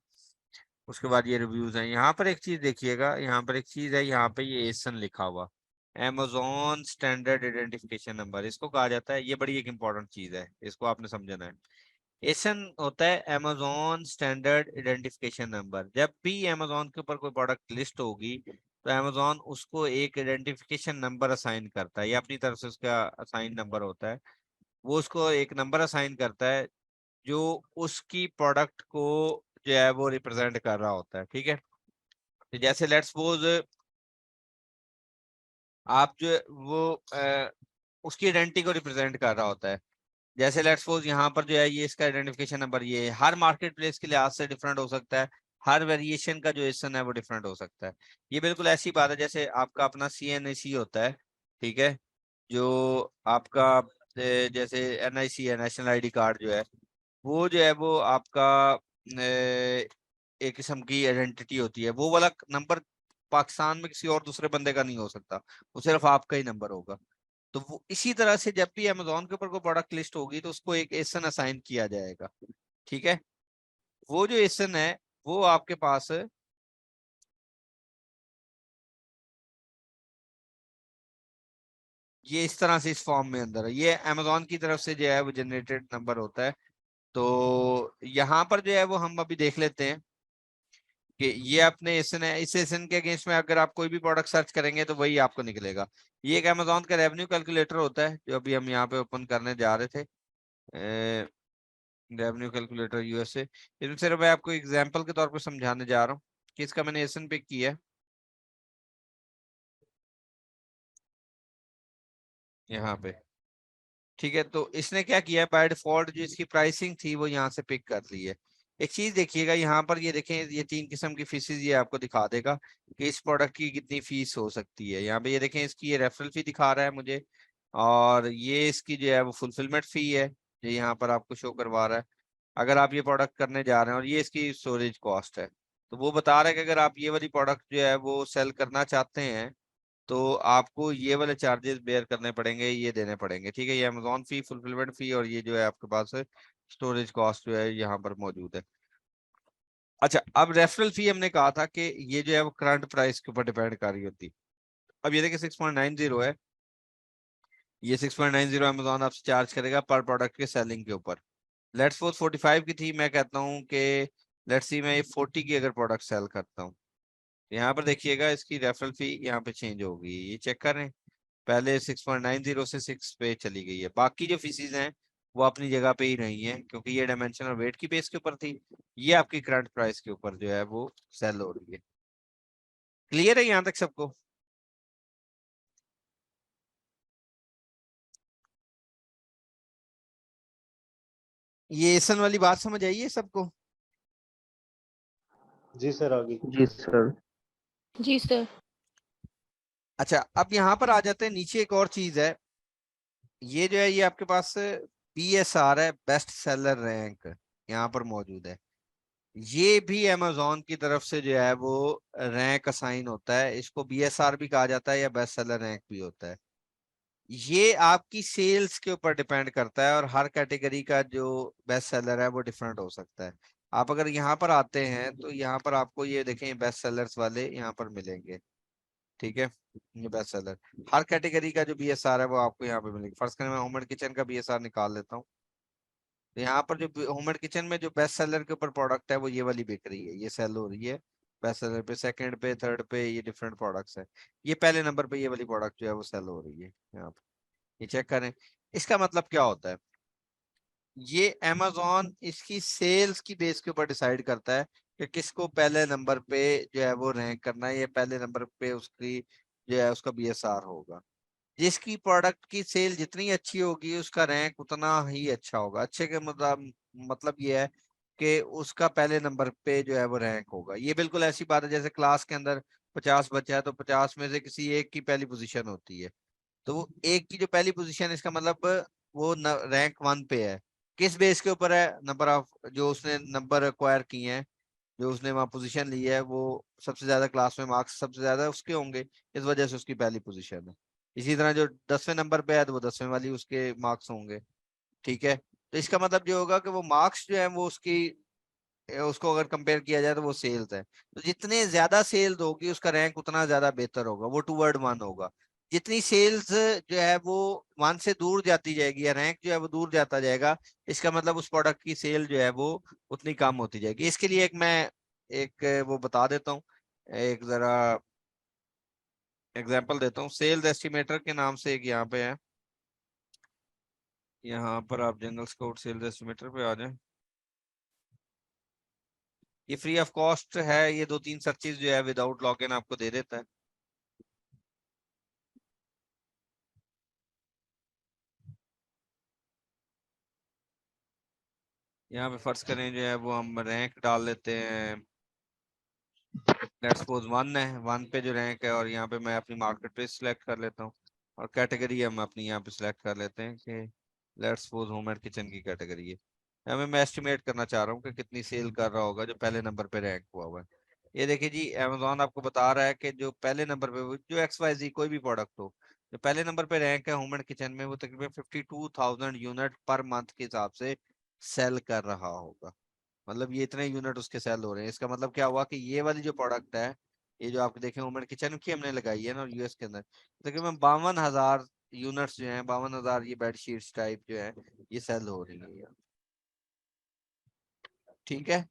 उसके बाद ये रिव्यूज हैं। यहाँ पर एक चीज़ देखिएगा, यहाँ पर एक चीज़ है, यहाँ पे ये एसन लिखा हुआ, Amazon स्टैंडर्ड आइडेंटिफिकेशन नंबर इसको कहा जाता है। ये बड़ी एक इंपॉर्टेंट चीज़ है, इसको आपने समझना है। एसन होता है अमेजोन स्टैंडर्ड आइडेंटिफिकेशन नंबर। जब भी अमेजोन के ऊपर कोई प्रोडक्ट लिस्ट होगी तो अमेजोन उसको एक आइडेंटिफिकेशन नंबर असाइन करता है, या अपनी तरफ से उसका असाइन नंबर होता है, वो उसको एक नंबर असाइन करता है जो उसकी प्रोडक्ट को जो है वो रिप्रेजेंट कर रहा होता है। ठीक है, तो जैसे लेट्स सपोज आप जो वो उसकी आइडेंटिटी को रिप्रेजेंट कर रहा होता है। जैसे लेट्स सपोज यहाँ पर जो है ये इसका आइडेंटिफिकेशन नंबर ये है। हर मार्केट प्लेस के लिहाज से डिफरेंट हो सकता है, हर वेरिएशन का जो एसन है वो डिफरेंट हो सकता है। ये बिल्कुल ऐसी बात है जैसे आपका अपना CNAC होता है, ठीक है, जो आपका जैसे NIC है, नेशनल ID कार्ड जो है, वो जो है वो आपका एक किस्म की आइडेंटिटी होती है। वो वाला नंबर पाकिस्तान में किसी और दूसरे बंदे का नहीं हो सकता, वो सिर्फ आपका ही नंबर होगा। तो वो इसी तरह से जब भी अमेजोन के ऊपर कोई प्रोडक्ट लिस्ट होगी तो उसको एक एसन असाइन किया जाएगा। ठीक है, वो जो एसन है वो आपके पास ये इस तरह से इस फॉर्म में अंदर है। ये अमेजोन की तरफ से जो है वो जनरेटेड नंबर होता है। तो यहाँ पर जो है वो हम अभी देख लेते हैं कि ये अपने एसन है, इस एसन के अगेंस्ट में अगर आप कोई भी प्रोडक्ट सर्च करेंगे तो वही आपको निकलेगा। ये एक अमेजोन का रेवेन्यू कैलकुलेटर होता है जो अभी हम यहाँ पे ओपन करने जा रहे थे, रेवेन्यू कैलकुलेटर USA। इसमें सिर्फ मैं आपको एग्जांपल के तौर पर समझाने जा रहा हूँ कि इसका मैंने एसन पिक किया है यहाँ पे। ठीक है, तो इसने क्या किया है, बाय डिफॉल्ट जो इसकी प्राइसिंग थी वो यहाँ से पिक कर ली है। एक चीज देखिएगा यहाँ पर, ये देखें, ये 3 किस्म की फीसेज ये आपको दिखा देगा कि इस प्रोडक्ट की कितनी फीस हो सकती है। यहाँ पे ये देखें, इसकी ये रेफरल फी दिखा रहा है मुझे, और ये इसकी जो है वो फुलफिलमेंट फी है जो यहाँ पर आपको शो करवा रहा है अगर आप ये प्रोडक्ट करने जा रहे हैं, और ये इसकी स्टोरेज कॉस्ट है। तो वो बता रहा है कि अगर आप ये वाली प्रोडक्ट जो है वो सेल करना चाहते हैं तो आपको ये वाले चार्जेस बेयर करने पड़ेंगे, ये देने पड़ेंगे। ठीक है, ये अमेजोन फी, फुलफिलमेंट फी, और ये जो है आपके पास स्टोरेज कॉस्ट जो है यहाँ पर मौजूद है। अच्छा, अब रेफरल फी हमने कहा था कि ये जो है वो करंट प्राइस के ऊपर डिपेंड कर रही होती। अब ये देखिए 6.90 है, ये 6.90 अमेजोन आपसे चार्ज करेगा पर प्रोडक्ट के सेलिंग के ऊपर। लेट्स सपोज 45 की थी, मैं कहता हूँ कि लेट्स सी मैं ये 40 की अगर प्रोडक्ट सेल करता हूँ, यहाँ पर देखिएगा इसकी रेफरल फी यहाँ पे चेंज होगी, ये चेक करें, पहले 6.90 से 6 पे चली गई है। बाकी जो फीसिस हैं वो अपनी जगह पे ही रही हैं क्योंकि ये डायमेंशन और वेट की बेस के ऊपर थी, ये आपकी करंट प्राइस के ऊपर जो है वो सेल हो रही है। क्लियर है यहाँ तक सबको? ये एसन वाली बात समझ आई है सबको? जी सर, आगे। जी सर। जी सर। अच्छा, अब यहाँ पर आ जाते हैं नीचे, एक और चीज है, ये जो है ये आपके पास BSR है, बेस्ट सेलर रैंक, यहाँ पर मौजूद है। ये भी अमेजोन की तरफ से जो है वो रैंक असाइन होता है, इसको BSR भी कहा जाता है या बेस्ट सेलर रैंक भी होता है। ये आपकी सेल्स के ऊपर डिपेंड करता है और हर कैटेगरी का जो बेस्ट सेलर है वो डिफरेंट हो सकता है। आप अगर यहाँ पर आते हैं तो यहाँ पर आपको ये देखें बेस्ट सेलर्स वाले यहाँ पर मिलेंगे। ठीक है, ये बेस्ट सेलर, हर कैटेगरी का जो BSR है वो आपको यहाँ पे मिलेगा। फर्स्ट करें, मैं होम एंड किचन का BSR निकाल लेता हूँ। तो यहाँ पर जो होम एंड किचन में जो बेस्ट सेलर के ऊपर प्रोडक्ट है वो ये वाली बिक रही है, ये सेल हो रही है बेस्ट सेलर पे, सेकंड पे, थर्ड पे, ये डिफरेंट प्रोडक्ट्स है। ये पहले नंबर पे ये वाली प्रोडक्ट जो है वो सेल हो रही है यहाँ पे, ये चेक करें। इसका मतलब क्या होता है, ये अमेजोन इसकी सेल्स की बेस के ऊपर डिसाइड करता है कि किसको पहले नंबर पे जो है वो रैंक करना है, ये पहले नंबर पे उसकी जो है उसका BSR होगा। जिसकी प्रोडक्ट की सेल जितनी अच्छी होगी उसका रैंक उतना ही अच्छा होगा। अच्छे के मतलब ये है कि उसका पहले नंबर पे जो है वो रैंक होगा। ये बिल्कुल ऐसी बात है जैसे क्लास के अंदर 50 बच्चे हैं तो 50 में से किसी एक की पहली पोजीशन होती है। तो वो एक की जो पहली पोजीशन, इसका मतलब वो रैंक 1 पे है। किस बेस के ऊपर है? नंबर ऑफ जो उसने नंबर एक्वायर किए हैं, जो उसने वहां पोजीशन ली है, वो सबसे ज्यादा क्लास में मार्क्स सबसे ज्यादा उसके होंगे, इस वजह से उसकी पहली पोजीशन है। इसी तरह जो 10वें नंबर पे है तो वो 10वें वाली उसके मार्क्स होंगे। ठीक है, तो इसका मतलब जो होगा कि वो मार्क्स जो है वो उसकी उसको अगर कंपेयर किया जाए तो वो सेल्स है। तो जितने ज्यादा सेल्स होगी उसका रैंक उतना ज्यादा बेहतर होगा, वो टूवर्ड 1 होगा। जितनी सेल्स जो है वो 1 से दूर जाती जाएगी, या रैंक जो है वो दूर जाता जाएगा, इसका मतलब उस प्रोडक्ट की सेल जो है वो उतनी कम होती जाएगी। इसके लिए एक मैं एक वो बता देता हूँ, एक जरा एग्जांपल देता हूँ। सेल्स एस्टिमेटर के नाम से एक यहाँ पे है, यहाँ पर आप जनरल स्काउट सेल्स एस्टिमेटर पे आ जाए। ये फ्री ऑफ कॉस्ट है, ये 2-3 सर्चेज जो है विदाउट लॉगिन आपको दे देता है। यहाँ पे फर्ज करें जो है वो हम रैंक डाल लेते हैं, लेट्स सपोज 1 है, 1 पे जो रैंक है, और यहाँ पे मैं अपनी मार्केट प्लेस सिलेक्ट कर लेता हूँ, और कैटेगरी हम अपनी यहाँ पे सिलेक्ट कर लेते हैं कि let's suppose home and kitchen की कैटेगरी है। यहाँ पे मैं एस्टिमेट करना चाह रहा हूँ कि कितनी सेल कर रहा होगा जो पहले नंबर पे रैंक हुआ हुआ है। ये देखिए जी, अमेजोन आपको बता रहा है कि जो पहले नंबर पे जो XYZ कोई भी प्रोडक्ट हो, जो पहले नंबर पे रैंक है होम एंड किचन में, वो तकरीबन 52,000 यूनिट पर मंथ के हिसाब से सेल कर रहा होगा। मतलब ये इतने यूनिट उसके सेल हो रहे हैं। इसका मतलब क्या हुआ कि ये वाली जो प्रोडक्ट है, ये जो आप देखें वुमेन किचन की हमने लगाई है ना यूएस के अंदर, तकरीबन 52,000 यूनिट्स जो हैं, 52,000 ये बेडशीट्स टाइप जो है ये सेल हो रही है। ठीक है,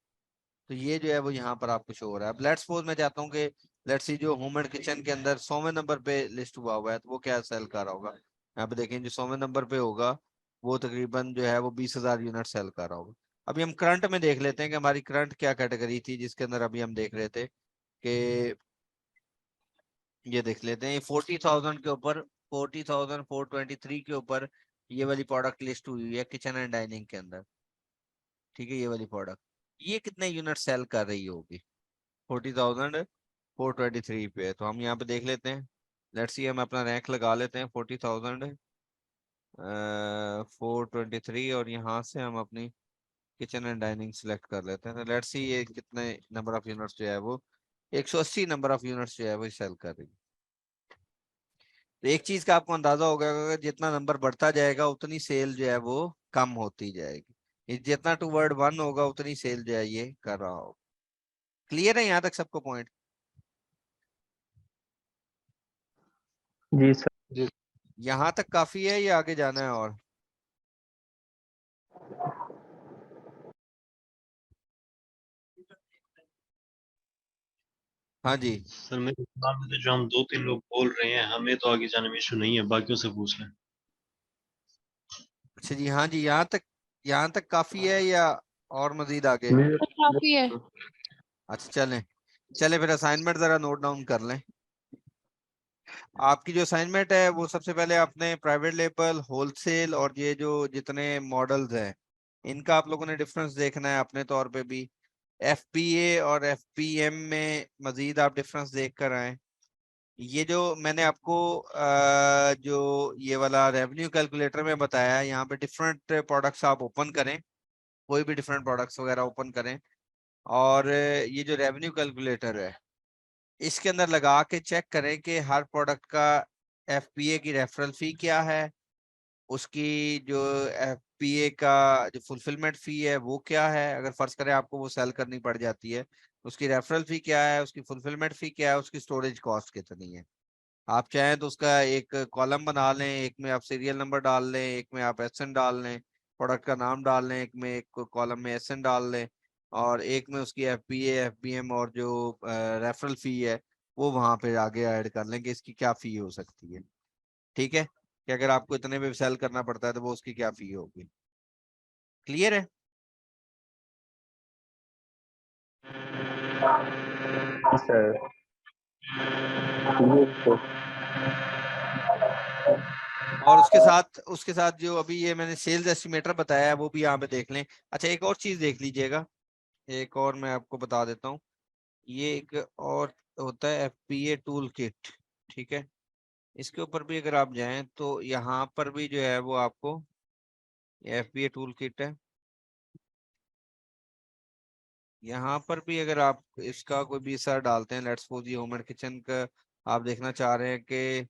तो ये जो है वो यहाँ पर आपको शो हो रहा है। अब लेट्स सपोज मैं चाहता हूँ कि लेट्स सी जो होम एंड किचन के अंदर 100वें नंबर पे लिस्ट हुआ हुआ है, तो वो क्या सेल कर रहा होगा। यहाँ पे देखें जो 100वें नंबर पे होगा वो तकरीबन जो है वो 20,000 यूनिट सेल कर रहा होगा। अभी हम करंट में देख लेते हैं कि हमारी करंट क्या कैटेगरी थी जिसके अंदर अभी हम देख रहे थे कि ये देख लेते हैं 40,000 के ऊपर, 40,423 के ऊपर ये वाली प्रोडक्ट लिस्ट हुई है किचन एंड डाइनिंग के अंदर। ठीक है, ये वाली प्रोडक्ट ये कितने यूनिट सेल कर रही होगी? 40,423 पे है। तो हम यहाँ पे देख लेते हैं, लेट्स सी हम अपना रैंक लगा लेते हैं 40,423, और यहाँ से हम अपनी किचन एंड डाइनिंग सेलेक्ट कर लेते हैं। तो लेट्स सी ये कितने नंबर ऑफ यूनिट्स जो है वो 180 नंबर ऑफ यूनिट्स जो है वो सेल कर रही है। तो एक चीज का आपको अंदाजा होगा कि जितना नंबर बढ़ता जाएगा उतनी सेल जो है वो कम होती जाएगी, जितना टूवर्ड 1 होगा उतनी सेल जो है ये कर रहा होगा। क्लियर है यहाँ तक सबको पॉइंट? जी सर। यहाँ तक काफी है या आगे जाना है और? हाँ जी, सर मेरे दिमाग में तो जो हम 2-3 लोग बोल रहे हैं हमें तो आगे जाने में इशू नहीं है, बाकियों से पूछ लें। अच्छा जी, हाँ जी, यहाँ तक काफी है या और मजीद आगे? तो काफी है। अच्छा चलें, चले फिर असाइनमेंट जरा नोट डाउन कर लें। आपकी जो असाइनमेंट है वो सबसे पहले आपने प्राइवेट लेबल, होलसेल और ये जो जितने मॉडल्स हैं इनका आप लोगों ने डिफरेंस देखना है अपने तौर पे भी। FBA और FBM में मजीद आप डिफरेंस देख कर आए। ये जो मैंने आपको जो ये वाला रेवेन्यू कैलकुलेटर में बताया है, यहाँ पे डिफरेंट प्रोडक्ट्स आप ओपन करें, कोई भी डिफरेंट प्रोडक्ट्स वगैरह ओपन करें, और ये जो रेवेन्यू कैलकुलेटर है इसके अंदर लगा के चेक करें कि हर प्रोडक्ट का FBA की रेफरल फी क्या है, उसकी जो FBA का जो फुलफिलमेंट फी है वो क्या है, अगर फर्ज करें आपको वो सेल करनी पड़ जाती है, उसकी रेफरल फी क्या है, उसकी फुलफिलमेंट फी क्या है, उसकी स्टोरेज कॉस्ट कितनी है। आप चाहें तो उसका एक कॉलम बना लें, एक में आप सीरियल नंबर डाल लें, एक में आप SN डाल लें, प्रोडक्ट का नाम डाल लें, एक में एक कॉलम में SN डाल लें, और एक में उसकी FBA FBM और जो रेफरल फी है वो वहां पे आगे ऐड कर लें कि इसकी क्या फी हो सकती है। ठीक है, कि अगर आपको इतने में सेल करना पड़ता है तो वो उसकी क्या फी होगी। क्लियर है? सर और उसके साथ जो अभी ये मैंने सेल्स एस्टिमेटर बताया है वो भी यहाँ पे देख लें। अच्छा, एक और चीज देख लीजिएगा, एक और मैं आपको बता देता हूँ। ये एक और होता है FBA टूल किट। ठीक है, इसके ऊपर भी अगर आप जाएं तो यहाँ पर भी जो है वो आपको FBA टूल किट है। यहाँ पर भी अगर आप इसका कोई भी सर डालते हैं, लेट्स सपोज ये होम एंड किचन का आप देखना चाह रहे हैं कि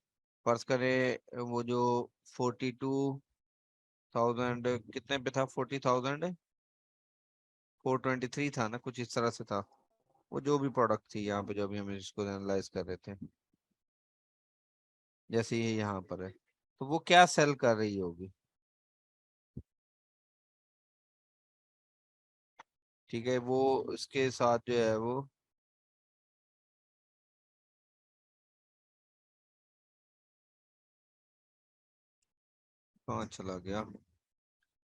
फर्ज करें वो जो 42,000 कितने पे था, 40,423 था ना, कुछ इस तरह से था वो जो भी प्रोडक्ट थी यहाँ पे, जो भी हम इसको एनालाइज कर रहे थे, जैसे ये यहाँ पर है, तो वो क्या सेल कर रही होगी। ठीक है, वो इसके साथ जो है वो कहाँ चला गया।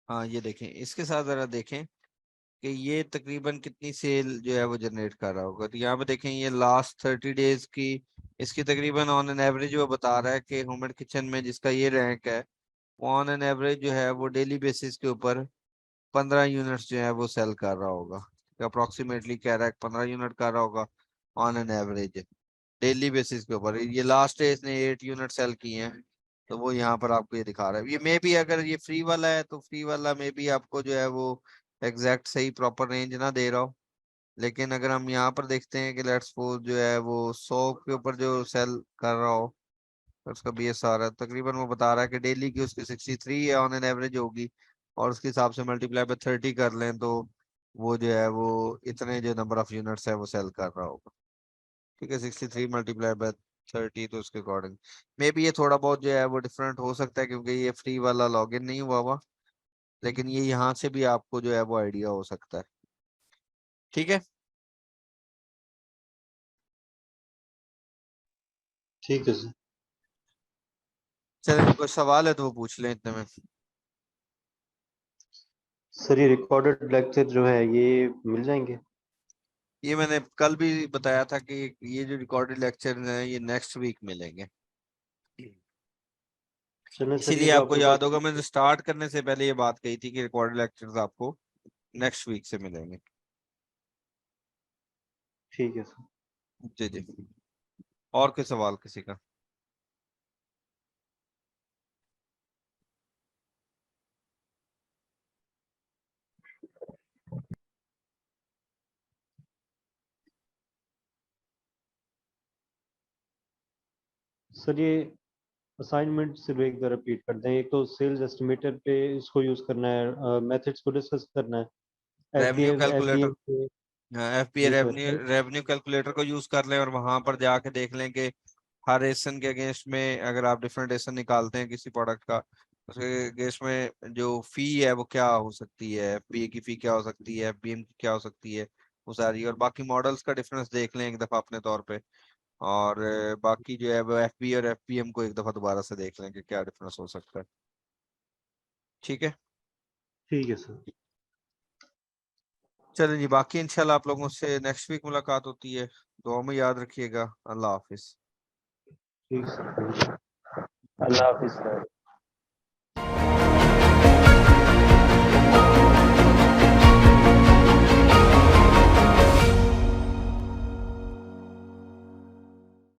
हाँ ये देखें, इसके साथ जरा देखें कि ये तकरीबन कितनी सेल जो है वो जनरेट कर रहा होगा। तो यहाँ पे देखें ये लास्ट 30 डेज की इसकी तकरीबन ऑन एन एवरेज वो बता रहा है कि होम एंड किचन में जिसका ये रैंक है वो ऑन एन एवरेज जो है वो डेली बेसिस के ऊपर 15 यूनिट्स जो है वो सेल कर रहा होगा। अप्रोक्सीमेटली कह रहा है 15 यूनिट कर रहा होगा on an average daily basis के ऊपर। ये लास्ट डे इसने 8 यूनिट सेल किए हैं, तो वो यहाँ पर आपको ये दिखा रहा है। ये मे बी अगर ये फ्री वाला है तो फ्री वाला मे बी आपको जो है वो एग्जैक्ट सही प्रॉपर रेंज ना दे रहा हो, लेकिन अगर हम यहाँ पर देखते हैं कि लेट्स सपोज जो है वो 100 के ऊपर जो सेल कर रहा हो तो उसका BSR है तकरीबन वो बता रहा है कि डेली की उसकी 63 है ऑन एन एवरेज होगी, और उसके हिसाब से मल्टीप्लाई बाय 30 कर लें तो वो जो है वो इतने जो नंबर ऑफ यूनिट्स है वो सेल कर रहा होगा। ठीक है, 63 मल्टीप्लाई बाय 30 तो उसके अकॉर्डिंग मे बी ये थोड़ा बहुत जो है वो डिफरेंट हो सकता है क्योंकि ये फ्री वाला लॉगिन नहीं हुआ हुआ, लेकिन ये यहाँ से भी आपको जो है वो आइडिया हो सकता है। ठीक है, ठीक है सर। चलिए कोई सवाल है तो वो पूछ लें इतने में। सर ये रिकॉर्डेड लेक्चर जो है ये मिल जाएंगे? ये मैंने कल भी बताया था कि ये जो रिकॉर्डेड लेक्चर हैं ये नेक्स्ट वीक मिलेंगे, चलें सर, ये इसीलिए जो आपको आपने याद होगा कल मैंने स्टार्ट करने से पहले ये बात कही थी कि रिकॉर्डेड लेक्चर्स आपको नेक्स्ट वीक से मिलेंगे। ठीक है सर। जी जी, और कोई सवाल किसी का? सर ये असाइनमेंट सिर्फ एक बार रिपीट कर दें। एक तो सेल्स एस्टिमेटर पे इसको यूज करना है, मेथड्स को डिस्कस करना है, रेवेन्यू एफबीए कैलकुलेटर, एफबीए के। FPA जी रेवेन्यू सर। रेवेन्यू कैलकुलेटर को यूज कर लें और वहां पर जाके देख लें कि हर एसन के अगेंस्ट में अगर आप डिफरेंट एसन निकालते हैं किसी प्रोडक्ट का, उसके अगेंस्ट में जो फी है वो क्या हो सकती है, FPA की फी क्या हो सकती है, FBM की क्या हो सकती है, वो सारी, और बाकी मॉडल्स का डिफरेंस देख लें एक दफा अपने तौर पे, और बाकी जो है वो FBA और FPM को एक दफा दोबारा से देख लें कि क्या डिफरेंस हो सकता है। ठीक है, ठीक है सर। चलिए जी, बाकी इंशाल्लाह आप लोगों से नेक्स्ट वीक मुलाकात होती है। दुआ में याद रखिएगा। अल्लाह हाफिज। ठीक सर। अल्लाह हाफिज सर।